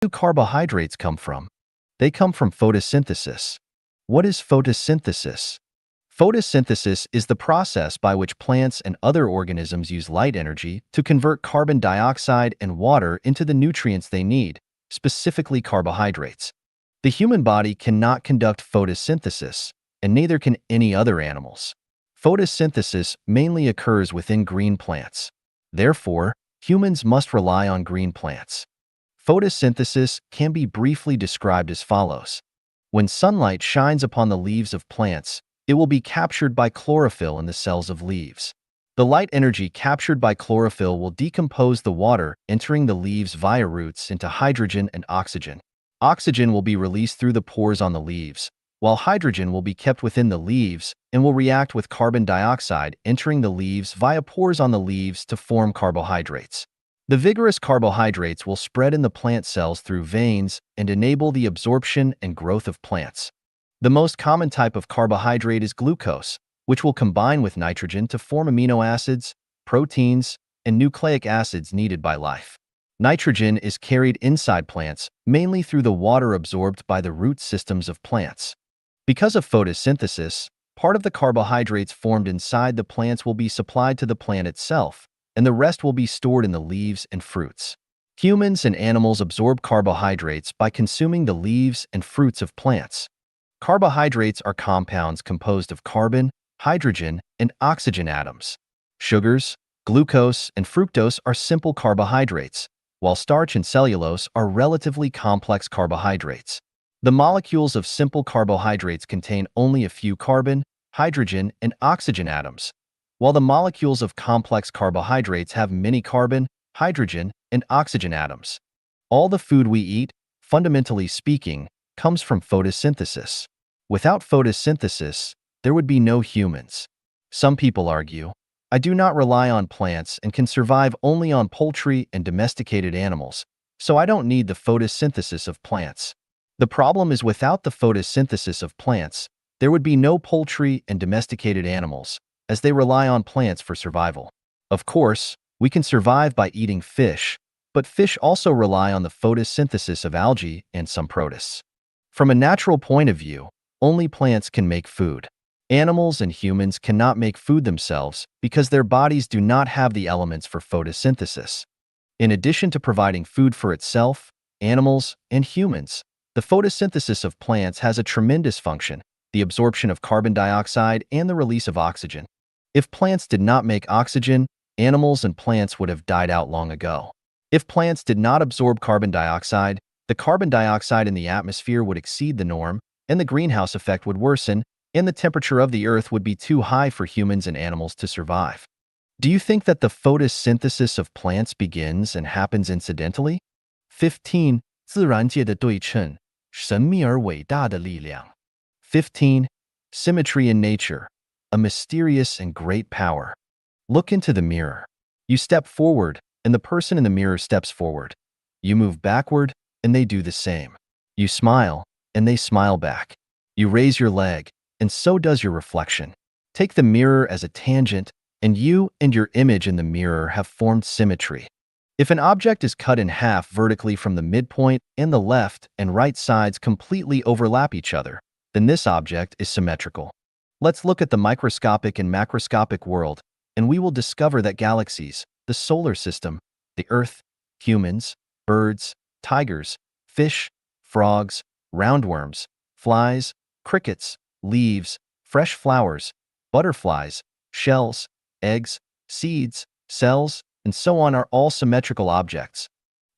Do carbohydrates come from? They come from photosynthesis. What is photosynthesis? Photosynthesis is the process by which plants and other organisms use light energy to convert carbon dioxide and water into the nutrients they need, specifically carbohydrates. The human body cannot conduct photosynthesis, and neither can any other animals. Photosynthesis mainly occurs within green plants. Therefore, humans must rely on green plants. Photosynthesis can be briefly described as follows. When sunlight shines upon the leaves of plants, it will be captured by chlorophyll in the cells of leaves. The light energy captured by chlorophyll will decompose the water entering the leaves via roots into hydrogen and oxygen. Oxygen will be released through the pores on the leaves, while hydrogen will be kept within the leaves and will react with carbon dioxide entering the leaves via pores on the leaves to form carbohydrates. The vigorous carbohydrates will spread in the plant cells through veins and enable the absorption and growth of plants. The most common type of carbohydrate is glucose, which will combine with nitrogen to form amino acids, proteins, and nucleic acids needed by life. Nitrogen is carried inside plants mainly through the water absorbed by the root systems of plants. Because of photosynthesis, part of the carbohydrates formed inside the plants will be supplied to the plant itself, and the rest will be stored in the leaves and fruits. Humans and animals absorb carbohydrates by consuming the leaves and fruits of plants. Carbohydrates are compounds composed of carbon, hydrogen, and oxygen atoms. Sugars, glucose, and fructose are simple carbohydrates, while starch and cellulose are relatively complex carbohydrates. The molecules of simple carbohydrates contain only a few carbon, hydrogen, and oxygen atoms, while the molecules of complex carbohydrates have many carbon, hydrogen, and oxygen atoms. All the food we eat, fundamentally speaking, comes from photosynthesis. Without photosynthesis, there would be no humans. Some people argue, I do not rely on plants and can survive only on poultry and domesticated animals, so I don't need the photosynthesis of plants. The problem is without the photosynthesis of plants, there would be no poultry and domesticated animals, as they rely on plants for survival. Of course, we can survive by eating fish, but fish also rely on the photosynthesis of algae and some protists. From a natural point of view, only plants can make food. Animals and humans cannot make food themselves because their bodies do not have the elements for photosynthesis. In addition to providing food for itself, animals, and humans, the photosynthesis of plants has a tremendous function, the absorption of carbon dioxide and the release of oxygen. If plants did not make oxygen, animals and plants would have died out long ago. If plants did not absorb carbon dioxide, the carbon dioxide in the atmosphere would exceed the norm, and the greenhouse effect would worsen, and the temperature of the Earth would be too high for humans and animals to survive. Do you think that the photosynthesis of plants begins and happens incidentally? 15. 自然界的对称，神秘而伟大的力量。15. Symmetry in nature, a mysterious and great power. Look into the mirror. You step forward, and the person in the mirror steps forward. You move backward, and they do the same. You smile, and they smile back. You raise your leg, and so does your reflection. Take the mirror as a tangent, and you and your image in the mirror have formed symmetry. If an object is cut in half vertically from the midpoint and the left and right sides completely overlap each other, then this object is symmetrical. Let's look at the microscopic and macroscopic world, and we will discover that galaxies, the solar system, the Earth, humans, birds, tigers, fish, frogs, roundworms, flies, crickets, leaves, fresh flowers, butterflies, shells, eggs, seeds, cells, and so on are all symmetrical objects.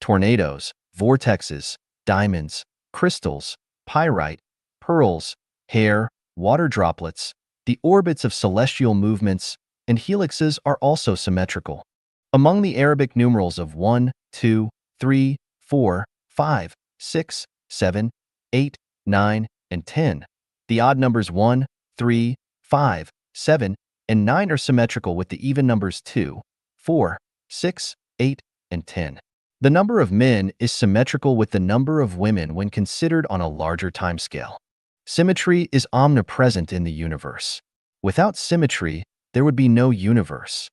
Tornadoes, vortexes, diamonds, crystals, pyrite, pearls, hair, water droplets, the orbits of celestial movements, and helixes are also symmetrical. Among the Arabic numerals of 1, 2, 3, 4, 5, 6, 7, 8, 9, and 10, the odd numbers 1, 3, 5, 7, and 9 are symmetrical with the even numbers 2, 4, 6, 8, and 10. The number of men is symmetrical with the number of women when considered on a larger timescale. Symmetry is omnipresent in the universe. Without symmetry, there would be no universe.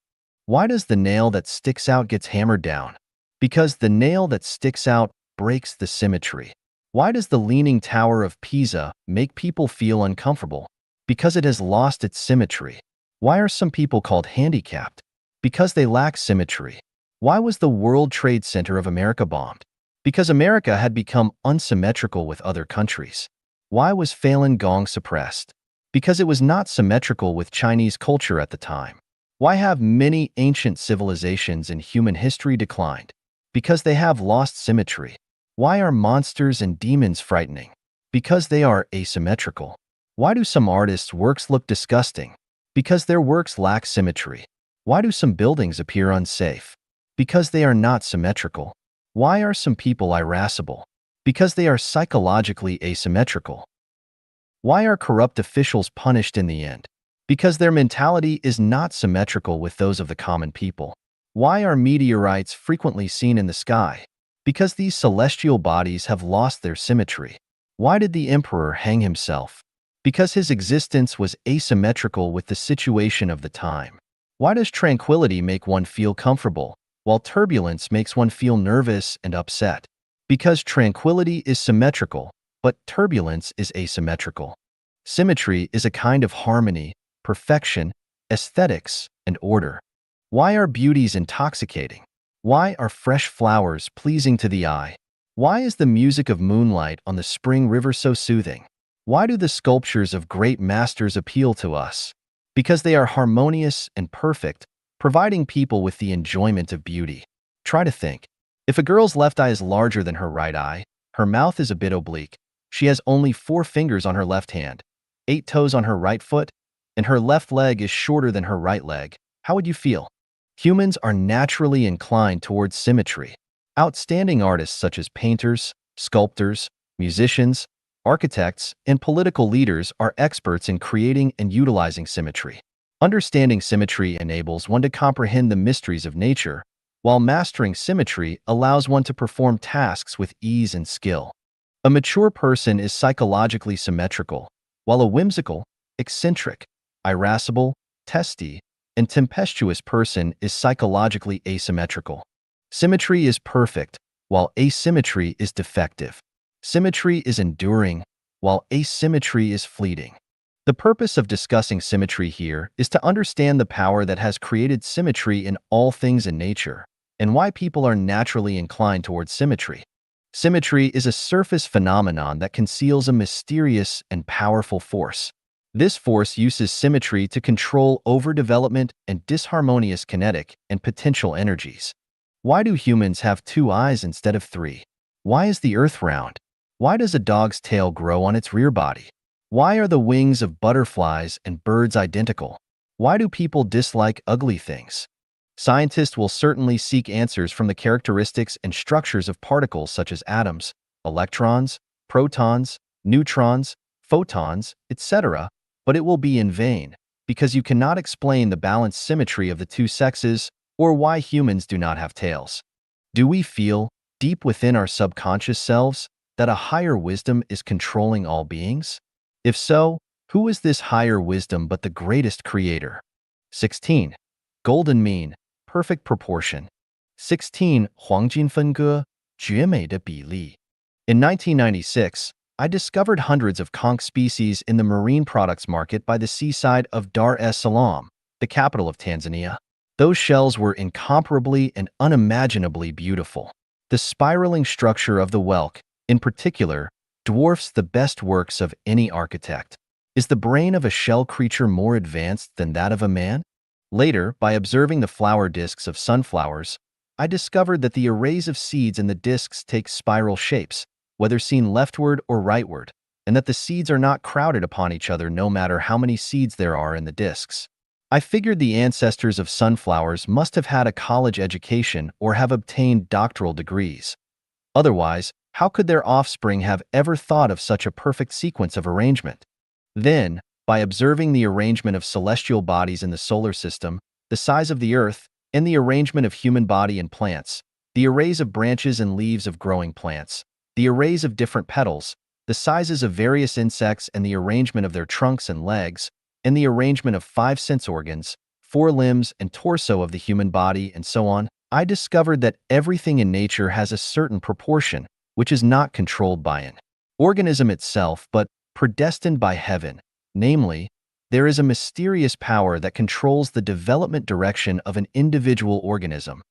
Why does the nail that sticks out gets hammered down? Because the nail that sticks out breaks the symmetry. Why does the Leaning Tower of Pisa make people feel uncomfortable? Because it has lost its symmetry. Why are some people called handicapped? Because they lack symmetry. Why was the World Trade Center of America bombed? Because America had become unsymmetrical with other countries. Why was Falun Gong suppressed? Because it was not symmetrical with Chinese culture at the time. Why have many ancient civilizations in human history declined? Because they have lost symmetry. Why are monsters and demons frightening? Because they are asymmetrical. Why do some artists' works look disgusting? Because their works lack symmetry. Why do some buildings appear unsafe? Because they are not symmetrical. Why are some people irascible? Because they are psychologically asymmetrical. Why are corrupt officials punished in the end? Because their mentality is not symmetrical with those of the common people. Why are meteorites frequently seen in the sky? Because these celestial bodies have lost their symmetry. Why did the emperor hang himself? Because his existence was asymmetrical with the situation of the time. Why does tranquility make one feel comfortable, while turbulence makes one feel nervous and upset? Because tranquility is symmetrical, but turbulence is asymmetrical. Symmetry is a kind of harmony, perfection, aesthetics, and order. Why are beauties intoxicating? Why are fresh flowers pleasing to the eye? Why is the music of moonlight on the spring river so soothing? Why do the sculptures of great masters appeal to us? Because they are harmonious and perfect, providing people with the enjoyment of beauty. Try to think. If a girl's left eye is larger than her right eye, her mouth is a bit oblique, she has only 4 fingers on her left hand, 8 toes on her right foot, and her left leg is shorter than her right leg, how would you feel? Humans are naturally inclined towards symmetry. Outstanding artists such as painters, sculptors, musicians, architects, and political leaders are experts in creating and utilizing symmetry. Understanding symmetry enables one to comprehend the mysteries of nature, while mastering symmetry allows one to perform tasks with ease and skill. A mature person is psychologically symmetrical, while a whimsical, eccentric, irascible, testy, and tempestuous person is psychologically asymmetrical. Symmetry is perfect, while asymmetry is defective. Symmetry is enduring, while asymmetry is fleeting. The purpose of discussing symmetry here is to understand the power that has created symmetry in all things in nature, and why people are naturally inclined towards symmetry. Symmetry is a surface phenomenon that conceals a mysterious and powerful force. This force uses symmetry to control overdevelopment and disharmonious kinetic and potential energies. Why do humans have 2 eyes instead of 3? Why is the Earth round? Why does a dog's tail grow on its rear body? Why are the wings of butterflies and birds identical? Why do people dislike ugly things? Scientists will certainly seek answers from the characteristics and structures of particles such as atoms, electrons, protons, neutrons, photons, etc., but it will be in vain, because you cannot explain the balanced symmetry of the 2 sexes or why humans do not have tails. Do we feel, deep within our subconscious selves, that a higher wisdom is controlling all beings? If so, who is this higher wisdom but the greatest creator? 16. Golden mean, perfect proportion. 16. 黄金分割，绝美的比例. In 1996, I discovered hundreds of conch species in the marine products market by the seaside of Dar es Salaam, the capital of Tanzania. Those shells were incomparably and unimaginably beautiful. The spiraling structure of the whelk, in particular, dwarfs the best works of any architect. Is the brain of a shell creature more advanced than that of a man? Later, by observing the flower discs of sunflowers, I discovered that the arrays of seeds in the discs take spiral shapes, whether seen leftward or rightward, and that the seeds are not crowded upon each other no matter how many seeds there are in the discs. I figured the ancestors of sunflowers must have had a college education or have obtained doctoral degrees. Otherwise, how could their offspring have ever thought of such a perfect sequence of arrangement? Then, by observing the arrangement of celestial bodies in the solar system, the size of the Earth, and the arrangement of human body and plants, the arrays of branches and leaves of growing plants, the arrays of different petals, the sizes of various insects and the arrangement of their trunks and legs, and the arrangement of 5 sense organs, 4 limbs and torso of the human body, and so on, I discovered that everything in nature has a certain proportion, which is not controlled by an organism itself, but predestined by heaven. Namely, there is a mysterious power that controls the development direction of an individual organism.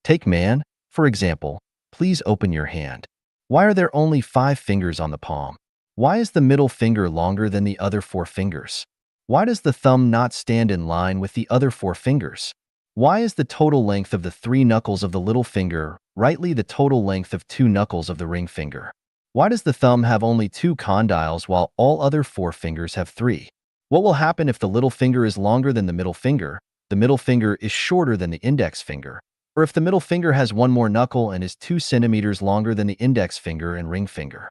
Take man, for example. Please open your hand. Why are there only 5 fingers on the palm? Why is the middle finger longer than the other 4 fingers? Why does the thumb not stand in line with the other 4 fingers? Why is the total length of the 3 knuckles of the little finger rightly the total length of 2 knuckles of the ring finger? Why does the thumb have only 2 condyles while all other 4 fingers have 3? What will happen if the little finger is longer than the middle finger is shorter than the index finger, or if the middle finger has 1 more knuckle and is 2 centimeters longer than the index finger and ring finger?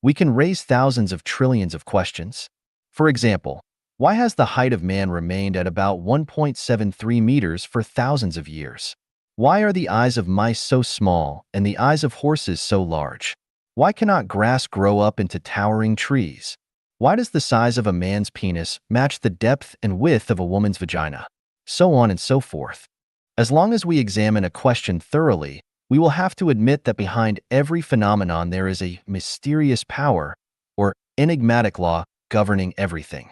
We can raise thousands of trillions of questions. For example, why has the height of man remained at about 1.73 meters for thousands of years? Why are the eyes of mice so small and the eyes of horses so large? Why cannot grass grow up into towering trees? Why does the size of a man's penis match the depth and width of a woman's vagina? So on and so forth. As long as we examine a question thoroughly, we will have to admit that behind every phenomenon there is a mysterious power, or enigmatic law, governing everything.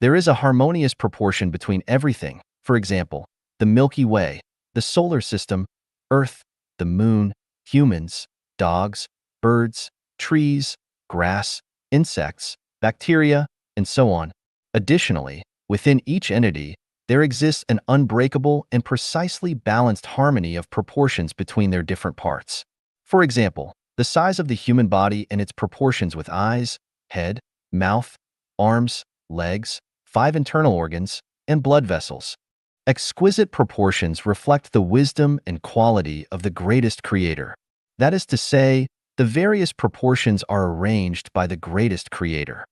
There is a harmonious proportion between everything, for example, the Milky Way, the solar system, Earth, the moon, humans, dogs, birds, trees, grass, insects, bacteria, and so on. Additionally, within each entity, there exists an unbreakable and precisely balanced harmony of proportions between their different parts. For example, the size of the human body and its proportions with eyes, head, mouth, arms, legs, 5 internal organs, and blood vessels. Exquisite proportions reflect the wisdom and quality of the greatest creator. That is to say, the various proportions are arranged by the greatest creator.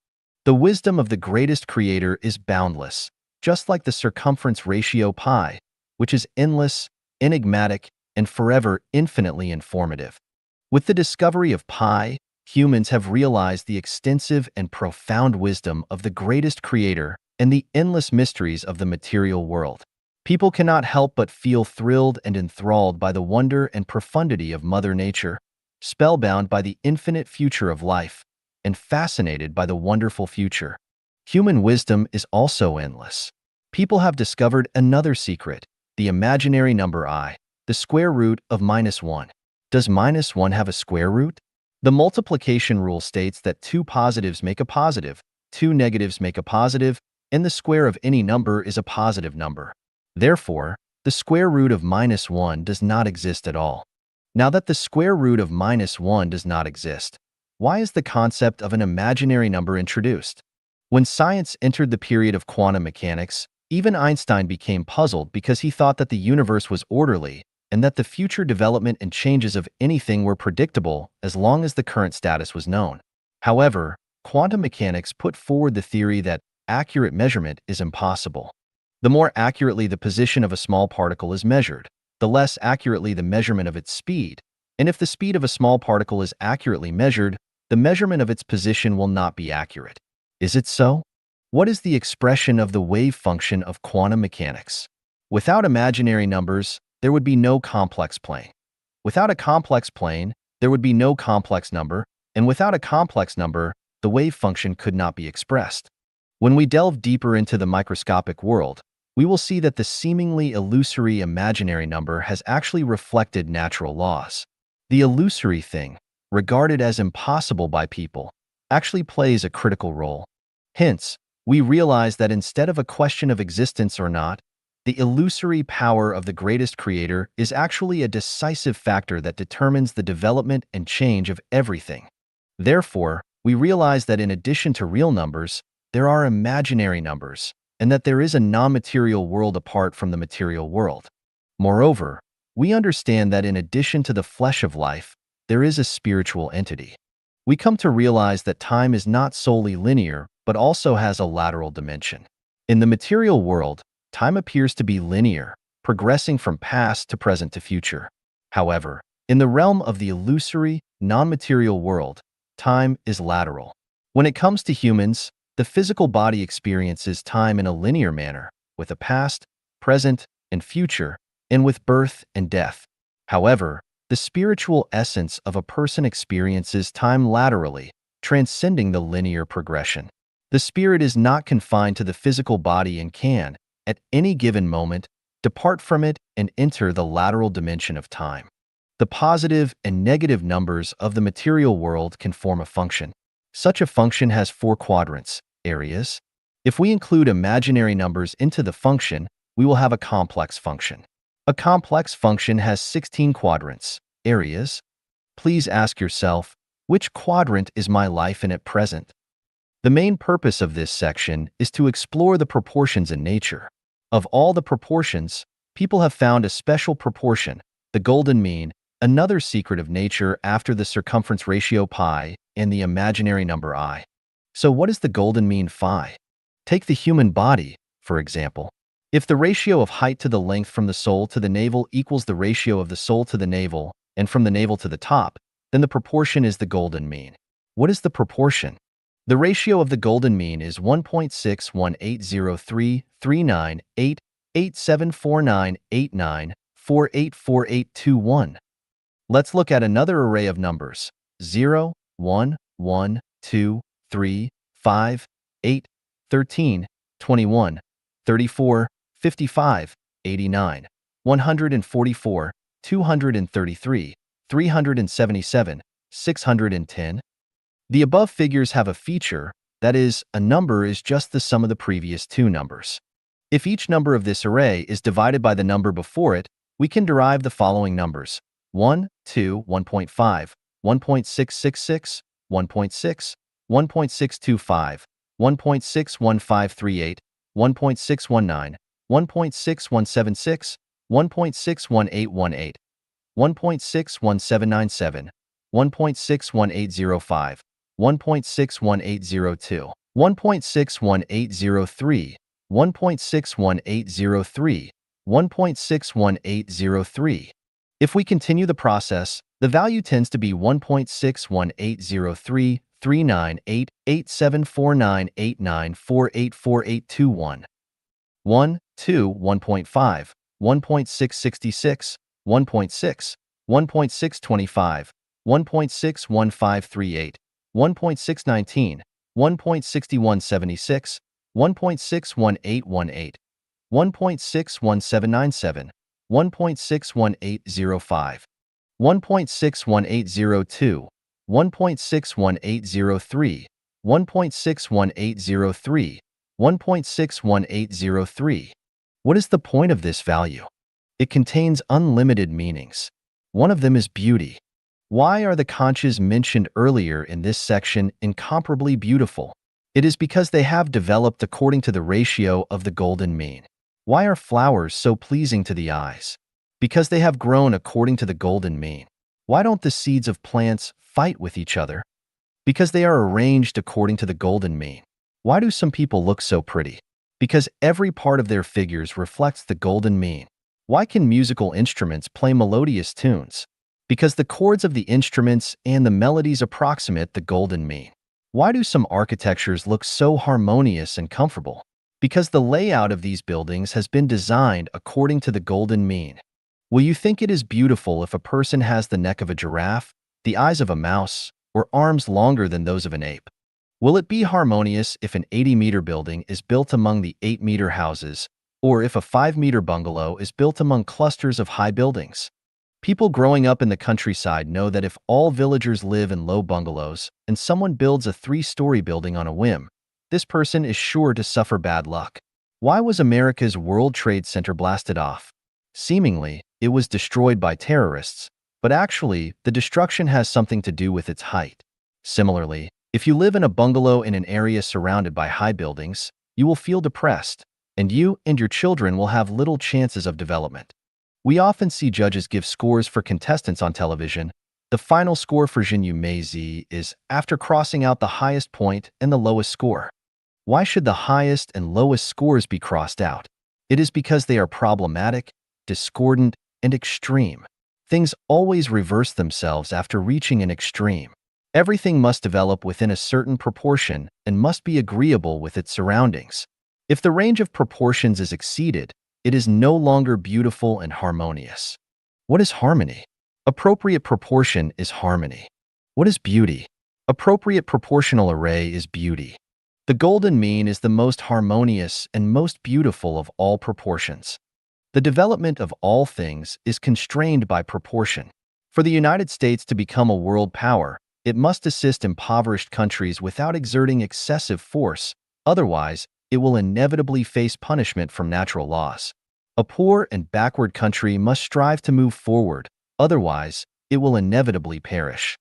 The wisdom of the greatest creator is boundless, just like the circumference ratio pi, which is endless, enigmatic, and forever infinitely informative. With the discovery of pi, humans have realized the extensive and profound wisdom of the greatest creator and the endless mysteries of the material world. People cannot help but feel thrilled and enthralled by the wonder and profundity of Mother Nature, spellbound by the infinite future of life, and fascinated by the wonderful future. Human wisdom is also endless. People have discovered another secret, the imaginary number I, the square root of -1. Does -1 have a square root? The multiplication rule states that 2 positives make a positive, 2 negatives make a positive, and the square of any number is a positive number. Therefore, the square root of -1 does not exist at all. Now that the square root of -1 does not exist, why is the concept of an imaginary number introduced? When science entered the period of quantum mechanics, even Einstein became puzzled because he thought that the universe was orderly and that the future development and changes of anything were predictable as long as the current status was known. However, quantum mechanics put forward the theory that accurate measurement is impossible. The more accurately the position of a small particle is measured, the less accurately the measurement of its speed, and if the speed of a small particle is accurately measured, the measurement of its position will not be accurate. Is it so? What is the expression of the wave function of quantum mechanics? Without imaginary numbers, there would be no complex plane. Without a complex plane, there would be no complex number, and without a complex number, the wave function could not be expressed. When we delve deeper into the microscopic world, we will see that the seemingly illusory imaginary number has actually reflected natural laws. The illusory thing, regarded as impossible by people, actually plays a critical role. Hence, we realize that instead of a question of existence or not, the illusory power of the greatest creator is actually a decisive factor that determines the development and change of everything. Therefore, we realize that in addition to real numbers, there are imaginary numbers, and that there is a non-material world apart from the material world. Moreover, we understand that in addition to the flesh of life, there is a spiritual entity. We come to realize that time is not solely linear, but also has a lateral dimension. In the material world, time appears to be linear, progressing from past to present to future. However, in the realm of the illusory, non-material world, time is lateral. When it comes to humans, the physical body experiences time in a linear manner, with a past, present, and future, and with birth and death. However, The spiritual essence of a person experiences time laterally, transcending the linear progression. The spirit is not confined to the physical body and can, at any given moment, depart from it and enter the lateral dimension of time. The positive and negative numbers of the material world can form a function. Such a function has 4 quadrants, areas. If we include imaginary numbers into the function, we will have a complex function. A complex function has 16 quadrants, areas. Please ask yourself, which quadrant is my life in at present? The main purpose of this section is to explore the proportions in nature. Of all the proportions, people have found a special proportion, the golden mean, another secret of nature after the circumference ratio pi and the imaginary number I. So what is the golden mean phi? Take the human body, for example. If the ratio of height to the length from the sole to the navel equals the ratio of the sole to the navel and from the navel to the top, then the proportion is the golden mean. What is the proportion? The ratio of the golden mean is 1.618038974989484821. Let's look at another array of numbers: 0, 1, 1, 2, 3, 5, 8, 13, 21, 34, 55, 89, 144, 233, 377, 610. The above figures have a feature, that is, a number is just the sum of the previous 2 numbers. If each number of this array is divided by the number before it, we can derive the following numbers: 1, 2, 1.5, 1.666, 1.6, 1.625, 1.61538, 1.619, 1.6176, 1.61818, 1.61797, 1.61805, 1.61802, 1.61803, 1.61803, 1.61803. If we continue the process, the value tends to be 1.6180339874989484821. 1, 2, 1.5, 1.666, 1.6, 1.625, 1.61538, 1.619, 1.6176, 1.61818, 1.61797, 1.61805, 1.61802, 1.61803, 1.61803, 1.61803. What is the point of this value? It contains unlimited meanings. One of them is beauty. Why are the conchs mentioned earlier in this section incomparably beautiful? It is because they have developed according to the ratio of the golden mean. Why are flowers so pleasing to the eyes? Because they have grown according to the golden mean. Why don't the seeds of plants fight with each other? Because they are arranged according to the golden mean. Why do some people look so pretty? Because every part of their figures reflects the golden mean. Why can musical instruments play melodious tunes? Because the chords of the instruments and the melodies approximate the golden mean. Why do some architectures look so harmonious and comfortable? Because the layout of these buildings has been designed according to the golden mean. Will you think it is beautiful if a person has the neck of a giraffe, the eyes of a mouse, or arms longer than those of an ape? Will it be harmonious if an 80-meter building is built among the 8-meter houses, or if a 5-meter bungalow is built among clusters of high buildings? People growing up in the countryside know that if all villagers live in low bungalows and someone builds a 3-story building on a whim, this person is sure to suffer bad luck. Why was America's World Trade Center blasted off? Seemingly, it was destroyed by terrorists, but actually, the destruction has something to do with its height. Similarly, if you live in a bungalow in an area surrounded by high buildings, you will feel depressed, and you and your children will have little chances of development. We often see judges give scores for contestants on television. The final score for Jinyu Meizi is after crossing out the highest point and the lowest score. Why should the highest and lowest scores be crossed out? It is because they are problematic, discordant, and extreme. Things always reverse themselves after reaching an extreme. Everything must develop within a certain proportion and must be agreeable with its surroundings. If the range of proportions is exceeded, it is no longer beautiful and harmonious. What is harmony? Appropriate proportion is harmony. What is beauty? Appropriate proportional array is beauty. The golden mean is the most harmonious and most beautiful of all proportions. The development of all things is constrained by proportion. For the United States to become a world power, it must assist impoverished countries without exerting excessive force, otherwise, it will inevitably face punishment from natural laws. A poor and backward country must strive to move forward, otherwise, it will inevitably perish.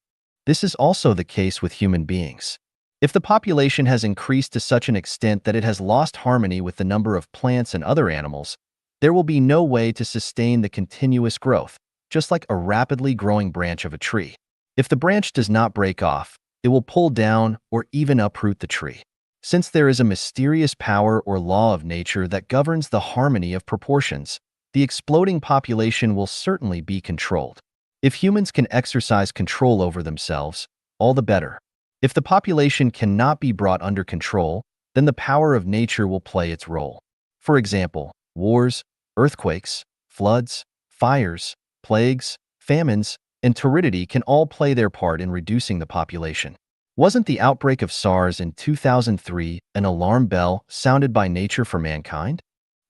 This is also the case with human beings. If the population has increased to such an extent that it has lost harmony with the number of plants and other animals, there will be no way to sustain the continuous growth, just like a rapidly growing branch of a tree. If the branch does not break off, it will pull down or even uproot the tree. Since there is a mysterious power or law of nature that governs the harmony of proportions, the exploding population will certainly be controlled. If humans can exercise control over themselves, all the better. If the population cannot be brought under control, then the power of nature will play its role. For example, wars, earthquakes, floods, fires, plagues, famines, and turidity can all play their part in reducing the population. Wasn't the outbreak of SARS in 2003 an alarm bell sounded by nature for mankind?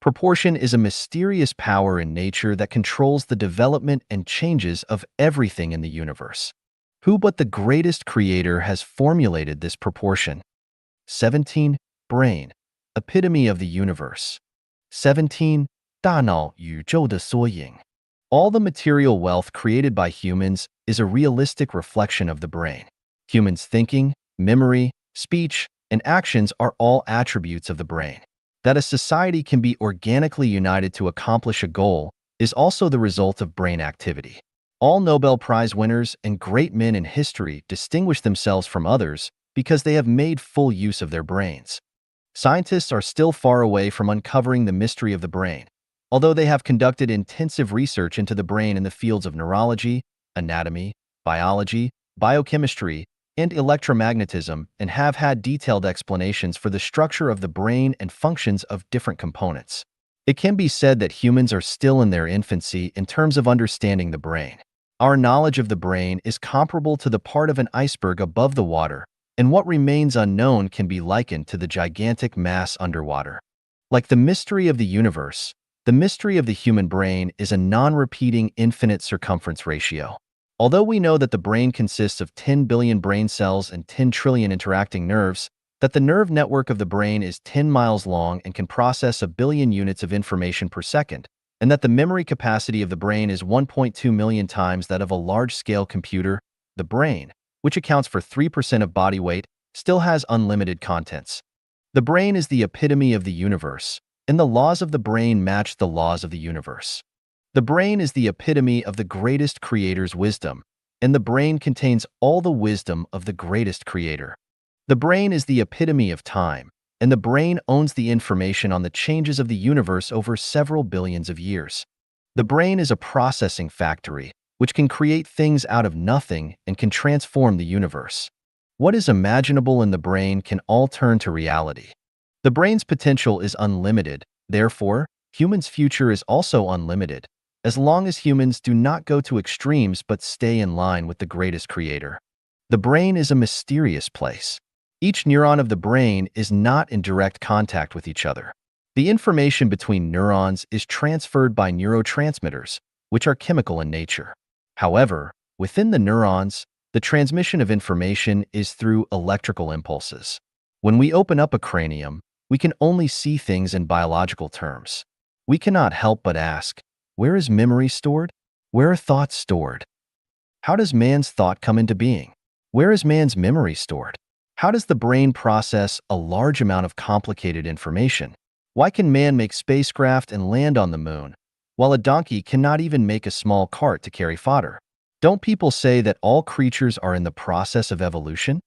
Proportion is a mysterious power in nature that controls the development and changes of everything in the universe. Who but the greatest creator has formulated this proportion? 17. Brain, epitome of the universe. 17. 大脑宇宙的缩影. All the material wealth created by humans is a realistic reflection of the brain. Humans' thinking, memory, speech, and actions are all attributes of the brain. That a society can be organically united to accomplish a goal is also the result of brain activity. All Nobel Prize winners and great men in history distinguish themselves from others because they have made full use of their brains. Scientists are still far away from uncovering the mystery of the brain, although they have conducted intensive research into the brain in the fields of neurology, anatomy, biology, biochemistry, and electromagnetism, and have had detailed explanations for the structure of the brain and functions of different components. It can be said that humans are still in their infancy in terms of understanding the brain. Our knowledge of the brain is comparable to the part of an iceberg above the water, and what remains unknown can be likened to the gigantic mass underwater. Like the mystery of the universe, the mystery of the human brain is a non-repeating infinite circumference ratio. Although we know that the brain consists of 10 billion brain cells and 10 trillion interacting nerves, that the nerve network of the brain is 10 miles long and can process a billion units of information per second, and that the memory capacity of the brain is 1.2 million times that of a large-scale computer, the brain, which accounts for 3% of body weight, still has unlimited contents. The brain is the epitome of the universe, and the laws of the brain match the laws of the universe. The brain is the epitome of the greatest creator's wisdom, and the brain contains all the wisdom of the greatest creator. The brain is the epitome of time, and the brain owns the information on the changes of the universe over several billions of years. The brain is a processing factory, which can create things out of nothing and can transform the universe. What is imaginable in the brain can all turn to reality. The brain's potential is unlimited, therefore, humans' future is also unlimited, as long as humans do not go to extremes but stay in line with the greatest creator. The brain is a mysterious place. Each neuron of the brain is not in direct contact with each other. The information between neurons is transferred by neurotransmitters, which are chemical in nature. However, within the neurons, the transmission of information is through electrical impulses. When we open up a cranium, we can only see things in biological terms. We cannot help but ask, where is memory stored? Where are thoughts stored? How does man's thought come into being? Where is man's memory stored? How does the brain process a large amount of complicated information? Why can man make spacecraft and land on the moon, while a donkey cannot even make a small cart to carry fodder? Don't people say that all creatures are in the process of evolution?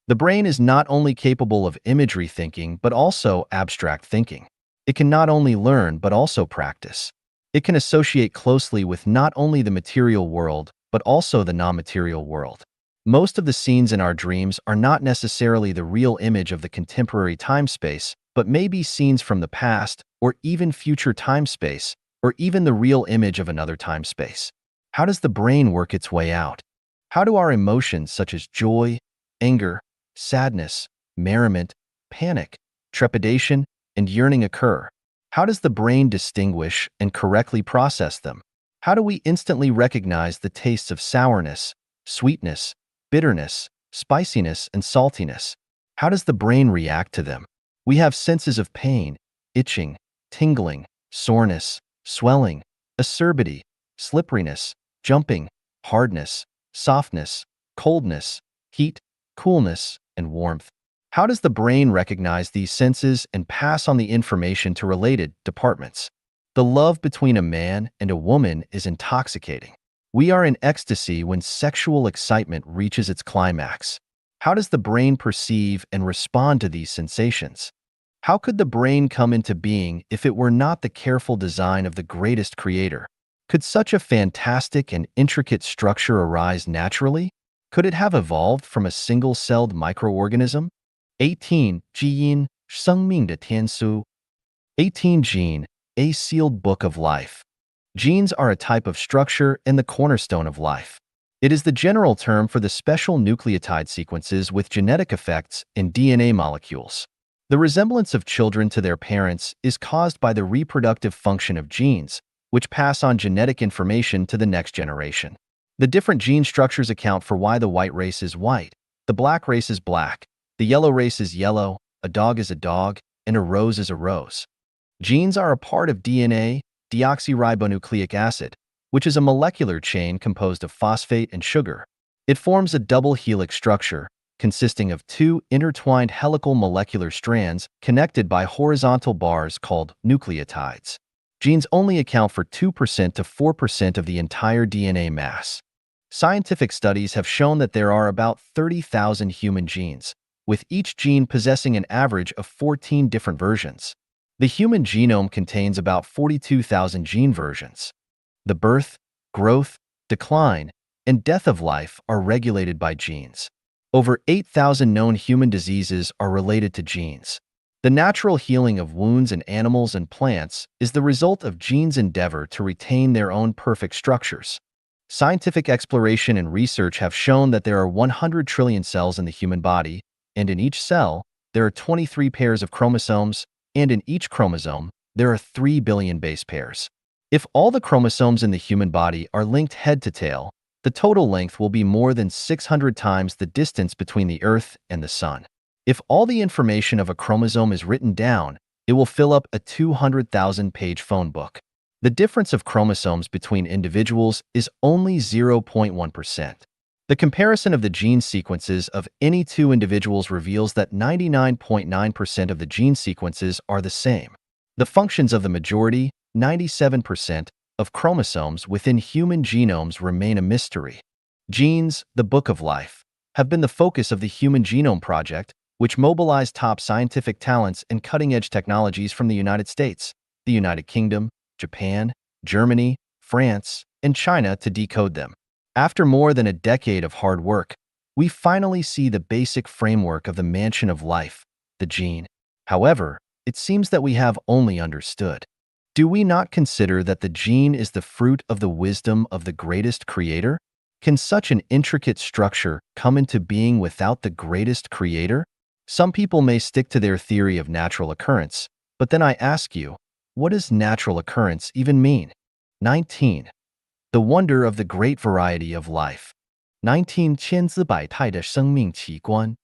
The brain is not only capable of imagery thinking, but also abstract thinking. It can not only learn, but also practice. It can associate closely with not only the material world, but also the non-material world. Most of the scenes in our dreams are not necessarily the real image of the contemporary time-space, but may be scenes from the past, or even future time-space, or even the real image of another time-space. How does the brain work its way out? How do our emotions such as joy, anger, sadness, merriment, panic, trepidation, and yearning occur? How does the brain distinguish and correctly process them? How do we instantly recognize the tastes of sourness, sweetness, bitterness, spiciness, and saltiness? How does the brain react to them? We have senses of pain, itching, tingling, soreness, swelling, acerbity, slipperiness, jumping, hardness, softness, coldness, heat, coolness, and warmth. How does the brain recognize these senses and pass on the information to related departments? The love between a man and a woman is intoxicating. We are in ecstasy when sexual excitement reaches its climax. How does the brain perceive and respond to these sensations? How could the brain come into being if it were not the careful design of the greatest creator? Could such a fantastic and intricate structure arise naturally? Could it have evolved from a single-celled microorganism? 18. 基因,生命的天书. 18 Gene, a sealed book of life. Genes are a type of structure and the cornerstone of life. It is the general term for the special nucleotide sequences with genetic effects in DNA molecules. The resemblance of children to their parents is caused by the reproductive function of genes, which pass on genetic information to the next generation. The different gene structures account for why the white race is white, the black race is black, the yellow race is yellow, a dog is a dog, and a rose is a rose. Genes are a part of DNA, deoxyribonucleic acid, which is a molecular chain composed of phosphate and sugar. It forms a double helix structure, consisting of two intertwined helical molecular strands connected by horizontal bars called nucleotides. Genes only account for 2% to 4% of the entire DNA mass. Scientific studies have shown that there are about 30,000 human genes, with each gene possessing an average of 14 different versions. The human genome contains about 42,000 gene versions. The birth, growth, decline, and death of life are regulated by genes. Over 8,000 known human diseases are related to genes. The natural healing of wounds in animals and plants is the result of genes' endeavor to retain their own perfect structures. Scientific exploration and research have shown that there are 100 trillion cells in the human body, and in each cell, there are 23 pairs of chromosomes, and in each chromosome, there are 3 billion base pairs. If all the chromosomes in the human body are linked head to tail, the total length will be more than 600 times the distance between the Earth and the Sun. If all the information of a chromosome is written down, it will fill up a 200,000-page phone book. The difference of chromosomes between individuals is only 0.1%. The comparison of the gene sequences of any two individuals reveals that 99.9% of the gene sequences are the same. The functions of the majority, 97%, of chromosomes within human genomes remain a mystery. Genes, the Book of Life, have been the focus of the Human Genome Project, which mobilized top scientific talents and cutting-edge technologies from the United States, the United Kingdom, Japan, Germany, France, and China to decode them. After more than a decade of hard work, we finally see the basic framework of the mansion of life, the gene. However, it seems that we have only understood. Do we not consider that the gene is the fruit of the wisdom of the greatest creator? Can such an intricate structure come into being without the greatest creator? Some people may stick to their theory of natural occurrence, but then I ask you, what does natural occurrence even mean? 19. The wonder of the great variety of life. 19千姿百态的生命奇观.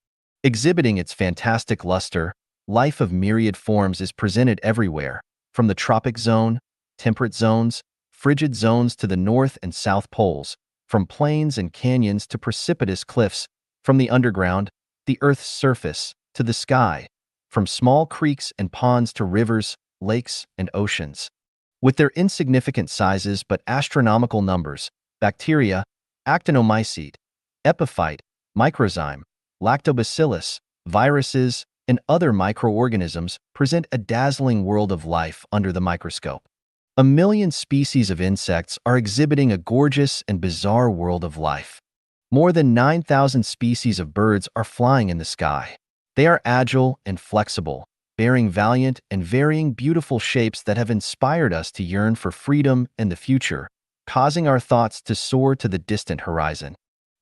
Exhibiting its fantastic luster, life of myriad forms is presented everywhere, from the tropic zone, temperate zones, frigid zones to the north and south poles, from plains and canyons to precipitous cliffs, from the underground, the Earth's surface, to the sky, from small creeks and ponds to rivers, lakes, and oceans. With their insignificant sizes but astronomical numbers, bacteria, actinomycete, epiphyte, microzyme, lactobacillus, viruses, and other microorganisms present a dazzling world of life under the microscope. A million species of insects are exhibiting a gorgeous and bizarre world of life. More than 9,000 species of birds are flying in the sky. They are agile and flexible, bearing valiant and varying beautiful shapes that have inspired us to yearn for freedom and the future. causing our thoughts to soar to the distant horizon.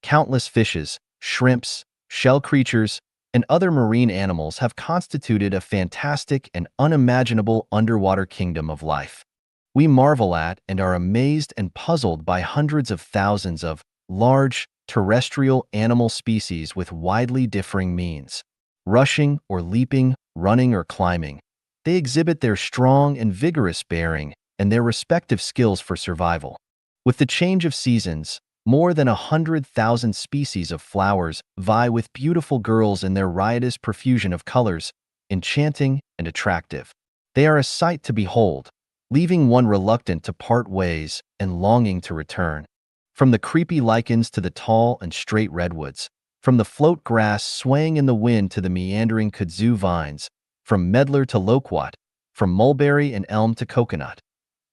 Countless fishes, shrimps, shell creatures, and other marine animals have constituted a fantastic and unimaginable underwater kingdom of life. We marvel at and are amazed and puzzled by hundreds of thousands of large, terrestrial animal species with widely differing means. Rushing or leaping, running or climbing, they exhibit their strong and vigorous bearing and their respective skills for survival. With the change of seasons, more than 100,000 species of flowers vie with beautiful girls in their riotous profusion of colors, enchanting and attractive. They are a sight to behold, leaving one reluctant to part ways and longing to return. From the creepy lichens to the tall and straight redwoods, from the float grass swaying in the wind to the meandering kudzu vines, from medlar to loquat, from mulberry and elm to coconut.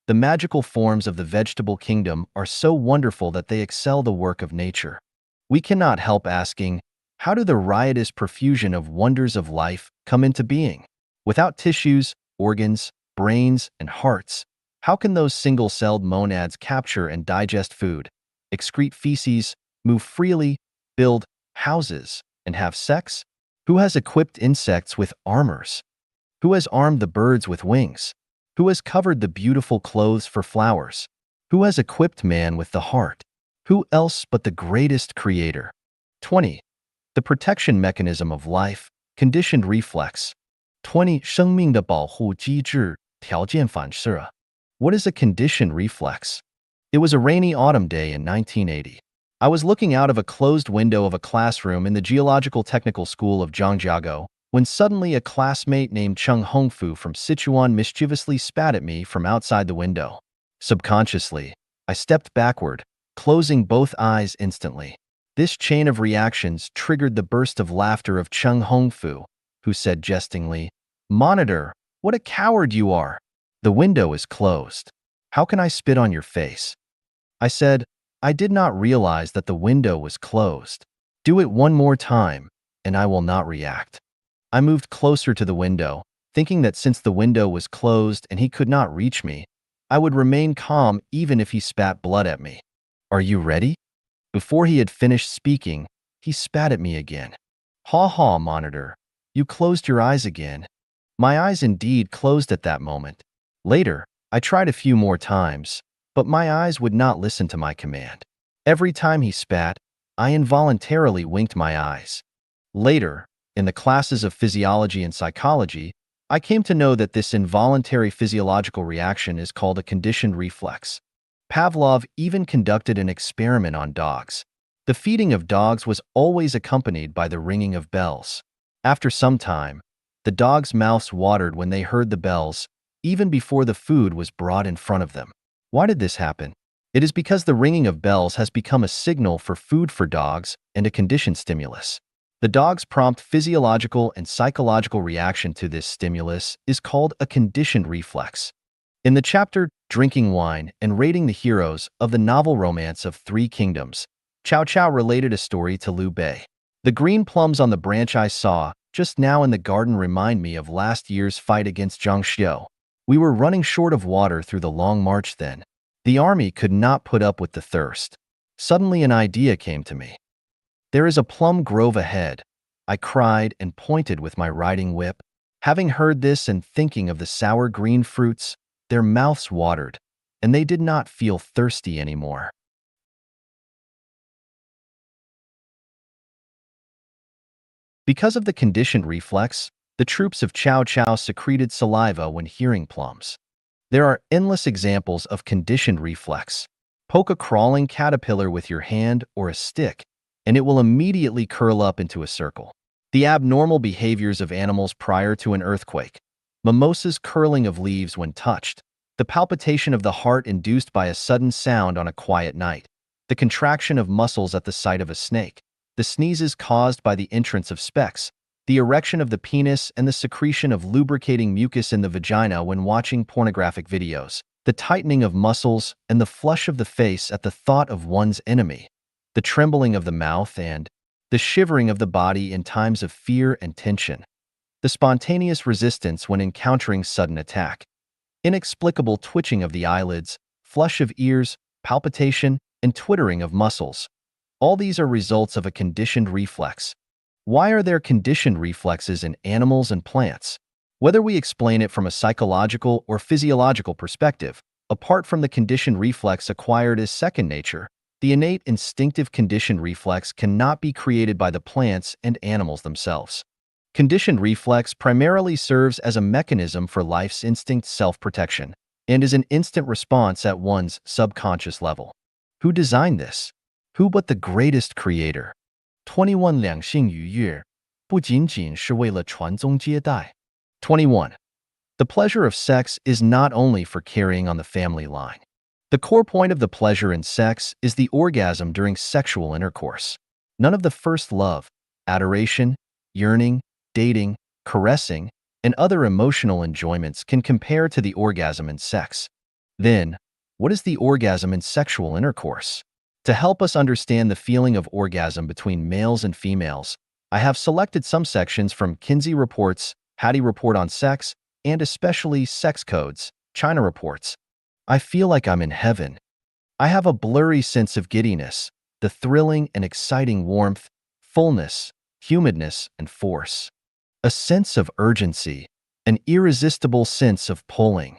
The magical forms of the vegetable kingdom are so wonderful that they excel the work of nature. We cannot help asking, how do the riotous profusion of wonders of life come into being? Without tissues, organs, brains, and hearts, how can those single-celled monads capture and digest food, excrete feces, move freely, build houses, and have sex? Who has equipped insects with armors? Who has armed the birds with wings? Who has covered the beautiful clothes for flowers? Who has equipped man with the heart? Who else but the greatest creator? 20. The protection mechanism of life, conditioned reflex. 20. 生命的保护机制，条件反射. What is a conditioned reflex? It was a rainy autumn day in 1980. I was looking out of a closed window of a classroom in the Geological Technical School of Zhangjiago when suddenly a classmate named Cheng Hongfu from Sichuan mischievously spat at me from outside the window. Subconsciously, I stepped backward, closing both eyes instantly. This chain of reactions triggered the burst of laughter of Cheng Hongfu, who said jestingly, "Monitor, what a coward you are! The window is closed. How can I spit on your face?" I said, "I did not realize that the window was closed. Do it one more time, and I will not react." I moved closer to the window, thinking that since the window was closed and he could not reach me, I would remain calm even if he spat blood at me. "Are you ready?" Before he had finished speaking, he spat at me again. "Ha ha, monitor. You closed your eyes again." My eyes indeed closed at that moment. Later, I tried a few more times, but my eyes would not listen to my command. Every time he spat, I involuntarily winked my eyes. Later, in the classes of physiology and psychology, I came to know that this involuntary physiological reaction is called a conditioned reflex. Pavlov even conducted an experiment on dogs. The feeding of dogs was always accompanied by the ringing of bells. After some time, the dogs' mouths watered when they heard the bells, even before the food was brought in front of them. Why did this happen? It is because the ringing of bells has become a signal for food for dogs and a conditioned stimulus. The dog's prompt physiological and psychological reaction to this stimulus is called a conditioned reflex. In the chapter Drinking Wine and Rating the Heroes of the novel romance of Three Kingdoms, Cao Cao related a story to Liu Bei. "The green plums on the branch I saw just now in the garden remind me of last year's fight against Zhang Xiu. We were running short of water through the long march then. The army could not put up with the thirst. Suddenly an idea came to me. 'There is a plum grove ahead,' I cried and pointed with my riding whip. Having heard this and thinking of the sour green fruits, their mouths watered, and they did not feel thirsty anymore." Because of the conditioned reflex, the troops of Cao Cao secreted saliva when hearing plums. There are endless examples of conditioned reflex. Poke a crawling caterpillar with your hand or a stick, and it will immediately curl up into a circle. The abnormal behaviors of animals prior to an earthquake, mimosas curling of leaves when touched, the palpitation of the heart induced by a sudden sound on a quiet night, the contraction of muscles at the sight of a snake, the sneezes caused by the entrance of specks, the erection of the penis and the secretion of lubricating mucus in the vagina when watching pornographic videos, the tightening of muscles and the flush of the face at the thought of one's enemy, the trembling of the mouth and the shivering of the body in times of fear and tension, the spontaneous resistance when encountering sudden attack, inexplicable twitching of the eyelids, flush of ears, palpitation, and twittering of muscles. All these are results of a conditioned reflex. Why are there conditioned reflexes in animals and plants? Whether we explain it from a psychological or physiological perspective, apart from the conditioned reflex acquired as second nature, the innate instinctive conditioned reflex cannot be created by the plants and animals themselves. Conditioned reflex primarily serves as a mechanism for life's instinct self-protection and is an instant response at one's subconscious level. Who designed this? Who but the greatest creator? 21两性愉悦不仅仅是为了传宗接代。21. The pleasure of sex is not only for carrying on the family line. The core point of the pleasure in sex is the orgasm during sexual intercourse. None of the first love, adoration, yearning, dating, caressing, and other emotional enjoyments can compare to the orgasm in sex. Then, what is the orgasm in sexual intercourse? To help us understand the feeling of orgasm between males and females, I have selected some sections from Kinsey Reports, Hattie Report on Sex, and especially Sex Codes, China Reports. I feel like I'm in heaven. I have a blurry sense of giddiness, the thrilling and exciting warmth, fullness, humidness, and force. A sense of urgency, an irresistible sense of pulling.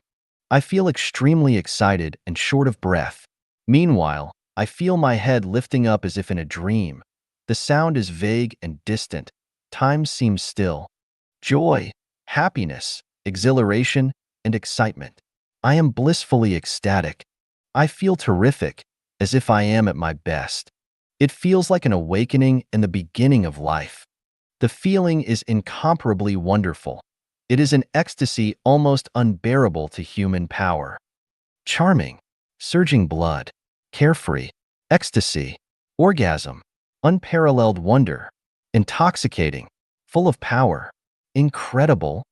I feel extremely excited and short of breath. Meanwhile, I feel my head lifting up as if in a dream. The sound is vague and distant. Time seems still. Joy, happiness, exhilaration, and excitement. I am blissfully ecstatic. I feel terrific, as if I am at my best. It feels like an awakening and the beginning of life. The feeling is incomparably wonderful. It is an ecstasy almost unbearable to human power. Charming, surging blood, carefree, ecstasy, orgasm, unparalleled wonder, intoxicating, full of power, incredible.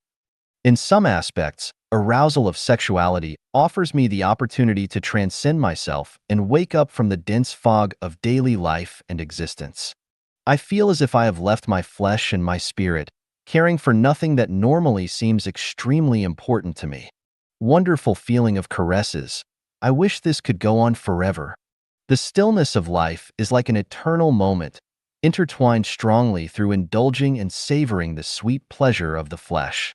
In some aspects, arousal of sexuality offers me the opportunity to transcend myself and wake up from the dense fog of daily life and existence. I feel as if I have left my flesh and my spirit, caring for nothing that normally seems extremely important to me. Wonderful feeling of caresses. I wish this could go on forever. The stillness of life is like an eternal moment, intertwined strongly through indulging and savoring the sweet pleasure of the flesh.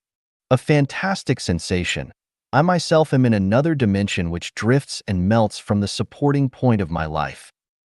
A fantastic sensation. I myself am in another dimension which drifts and melts from the supporting point of my life.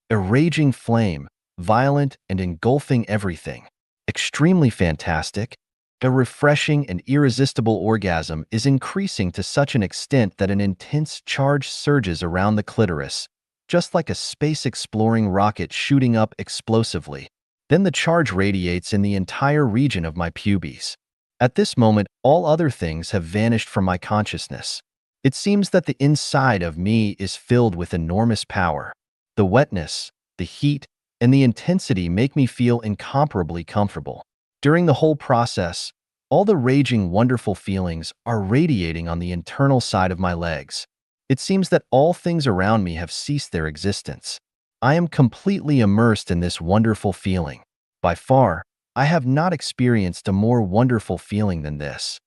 A raging flame, violent and engulfing everything. Extremely fantastic. A refreshing and irresistible orgasm is increasing to such an extent that an intense charge surges around the clitoris, just like a space-exploring rocket shooting up explosively. Then the charge radiates in the entire region of my pubes. At this moment, all other things have vanished from my consciousness. It seems that the inside of me is filled with enormous power. The wetness, the heat, and the intensity make me feel incomparably comfortable. During the whole process, all the raging, wonderful feelings are radiating on the internal side of my legs. It seems that all things around me have ceased their existence. I am completely immersed in this wonderful feeling. By far, I have not experienced a more wonderful feeling than this.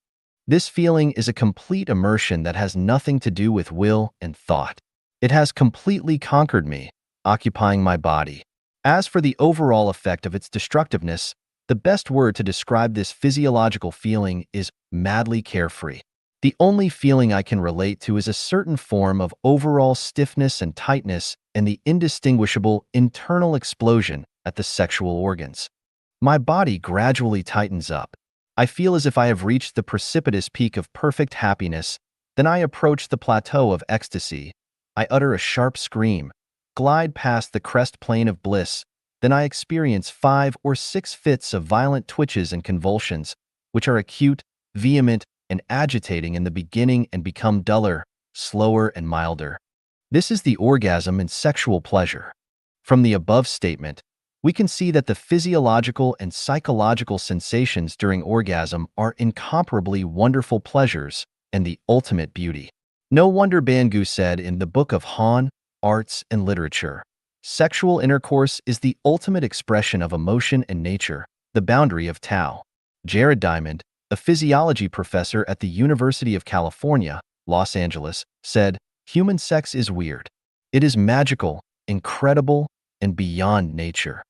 This feeling is a complete immersion that has nothing to do with will and thought. It has completely conquered me, occupying my body. As for the overall effect of its destructiveness, the best word to describe this physiological feeling is madly carefree. The only feeling I can relate to is a certain form of overall stiffness and tightness and the indistinguishable internal explosion at the sexual organs. My body gradually tightens up. I feel as if I have reached the precipitous peak of perfect happiness. Then I approach the plateau of ecstasy. I utter a sharp scream, glide past the crest plane of bliss. Then I experience 5 or 6 fits of violent twitches and convulsions, which are acute, vehement, and agitating in the beginning and become duller, slower, and milder. This is the orgasm in sexual pleasure. From the above statement, we can see that the physiological and psychological sensations during orgasm are incomparably wonderful pleasures and the ultimate beauty. No wonder Bangu said in the Book of Han, Arts and Literature, sexual intercourse is the ultimate expression of emotion and nature, the boundary of Tao. Jared Diamond, a physiology professor at the University of California, Los Angeles, said, "Human sex is weird. It is magical, incredible, and beyond nature.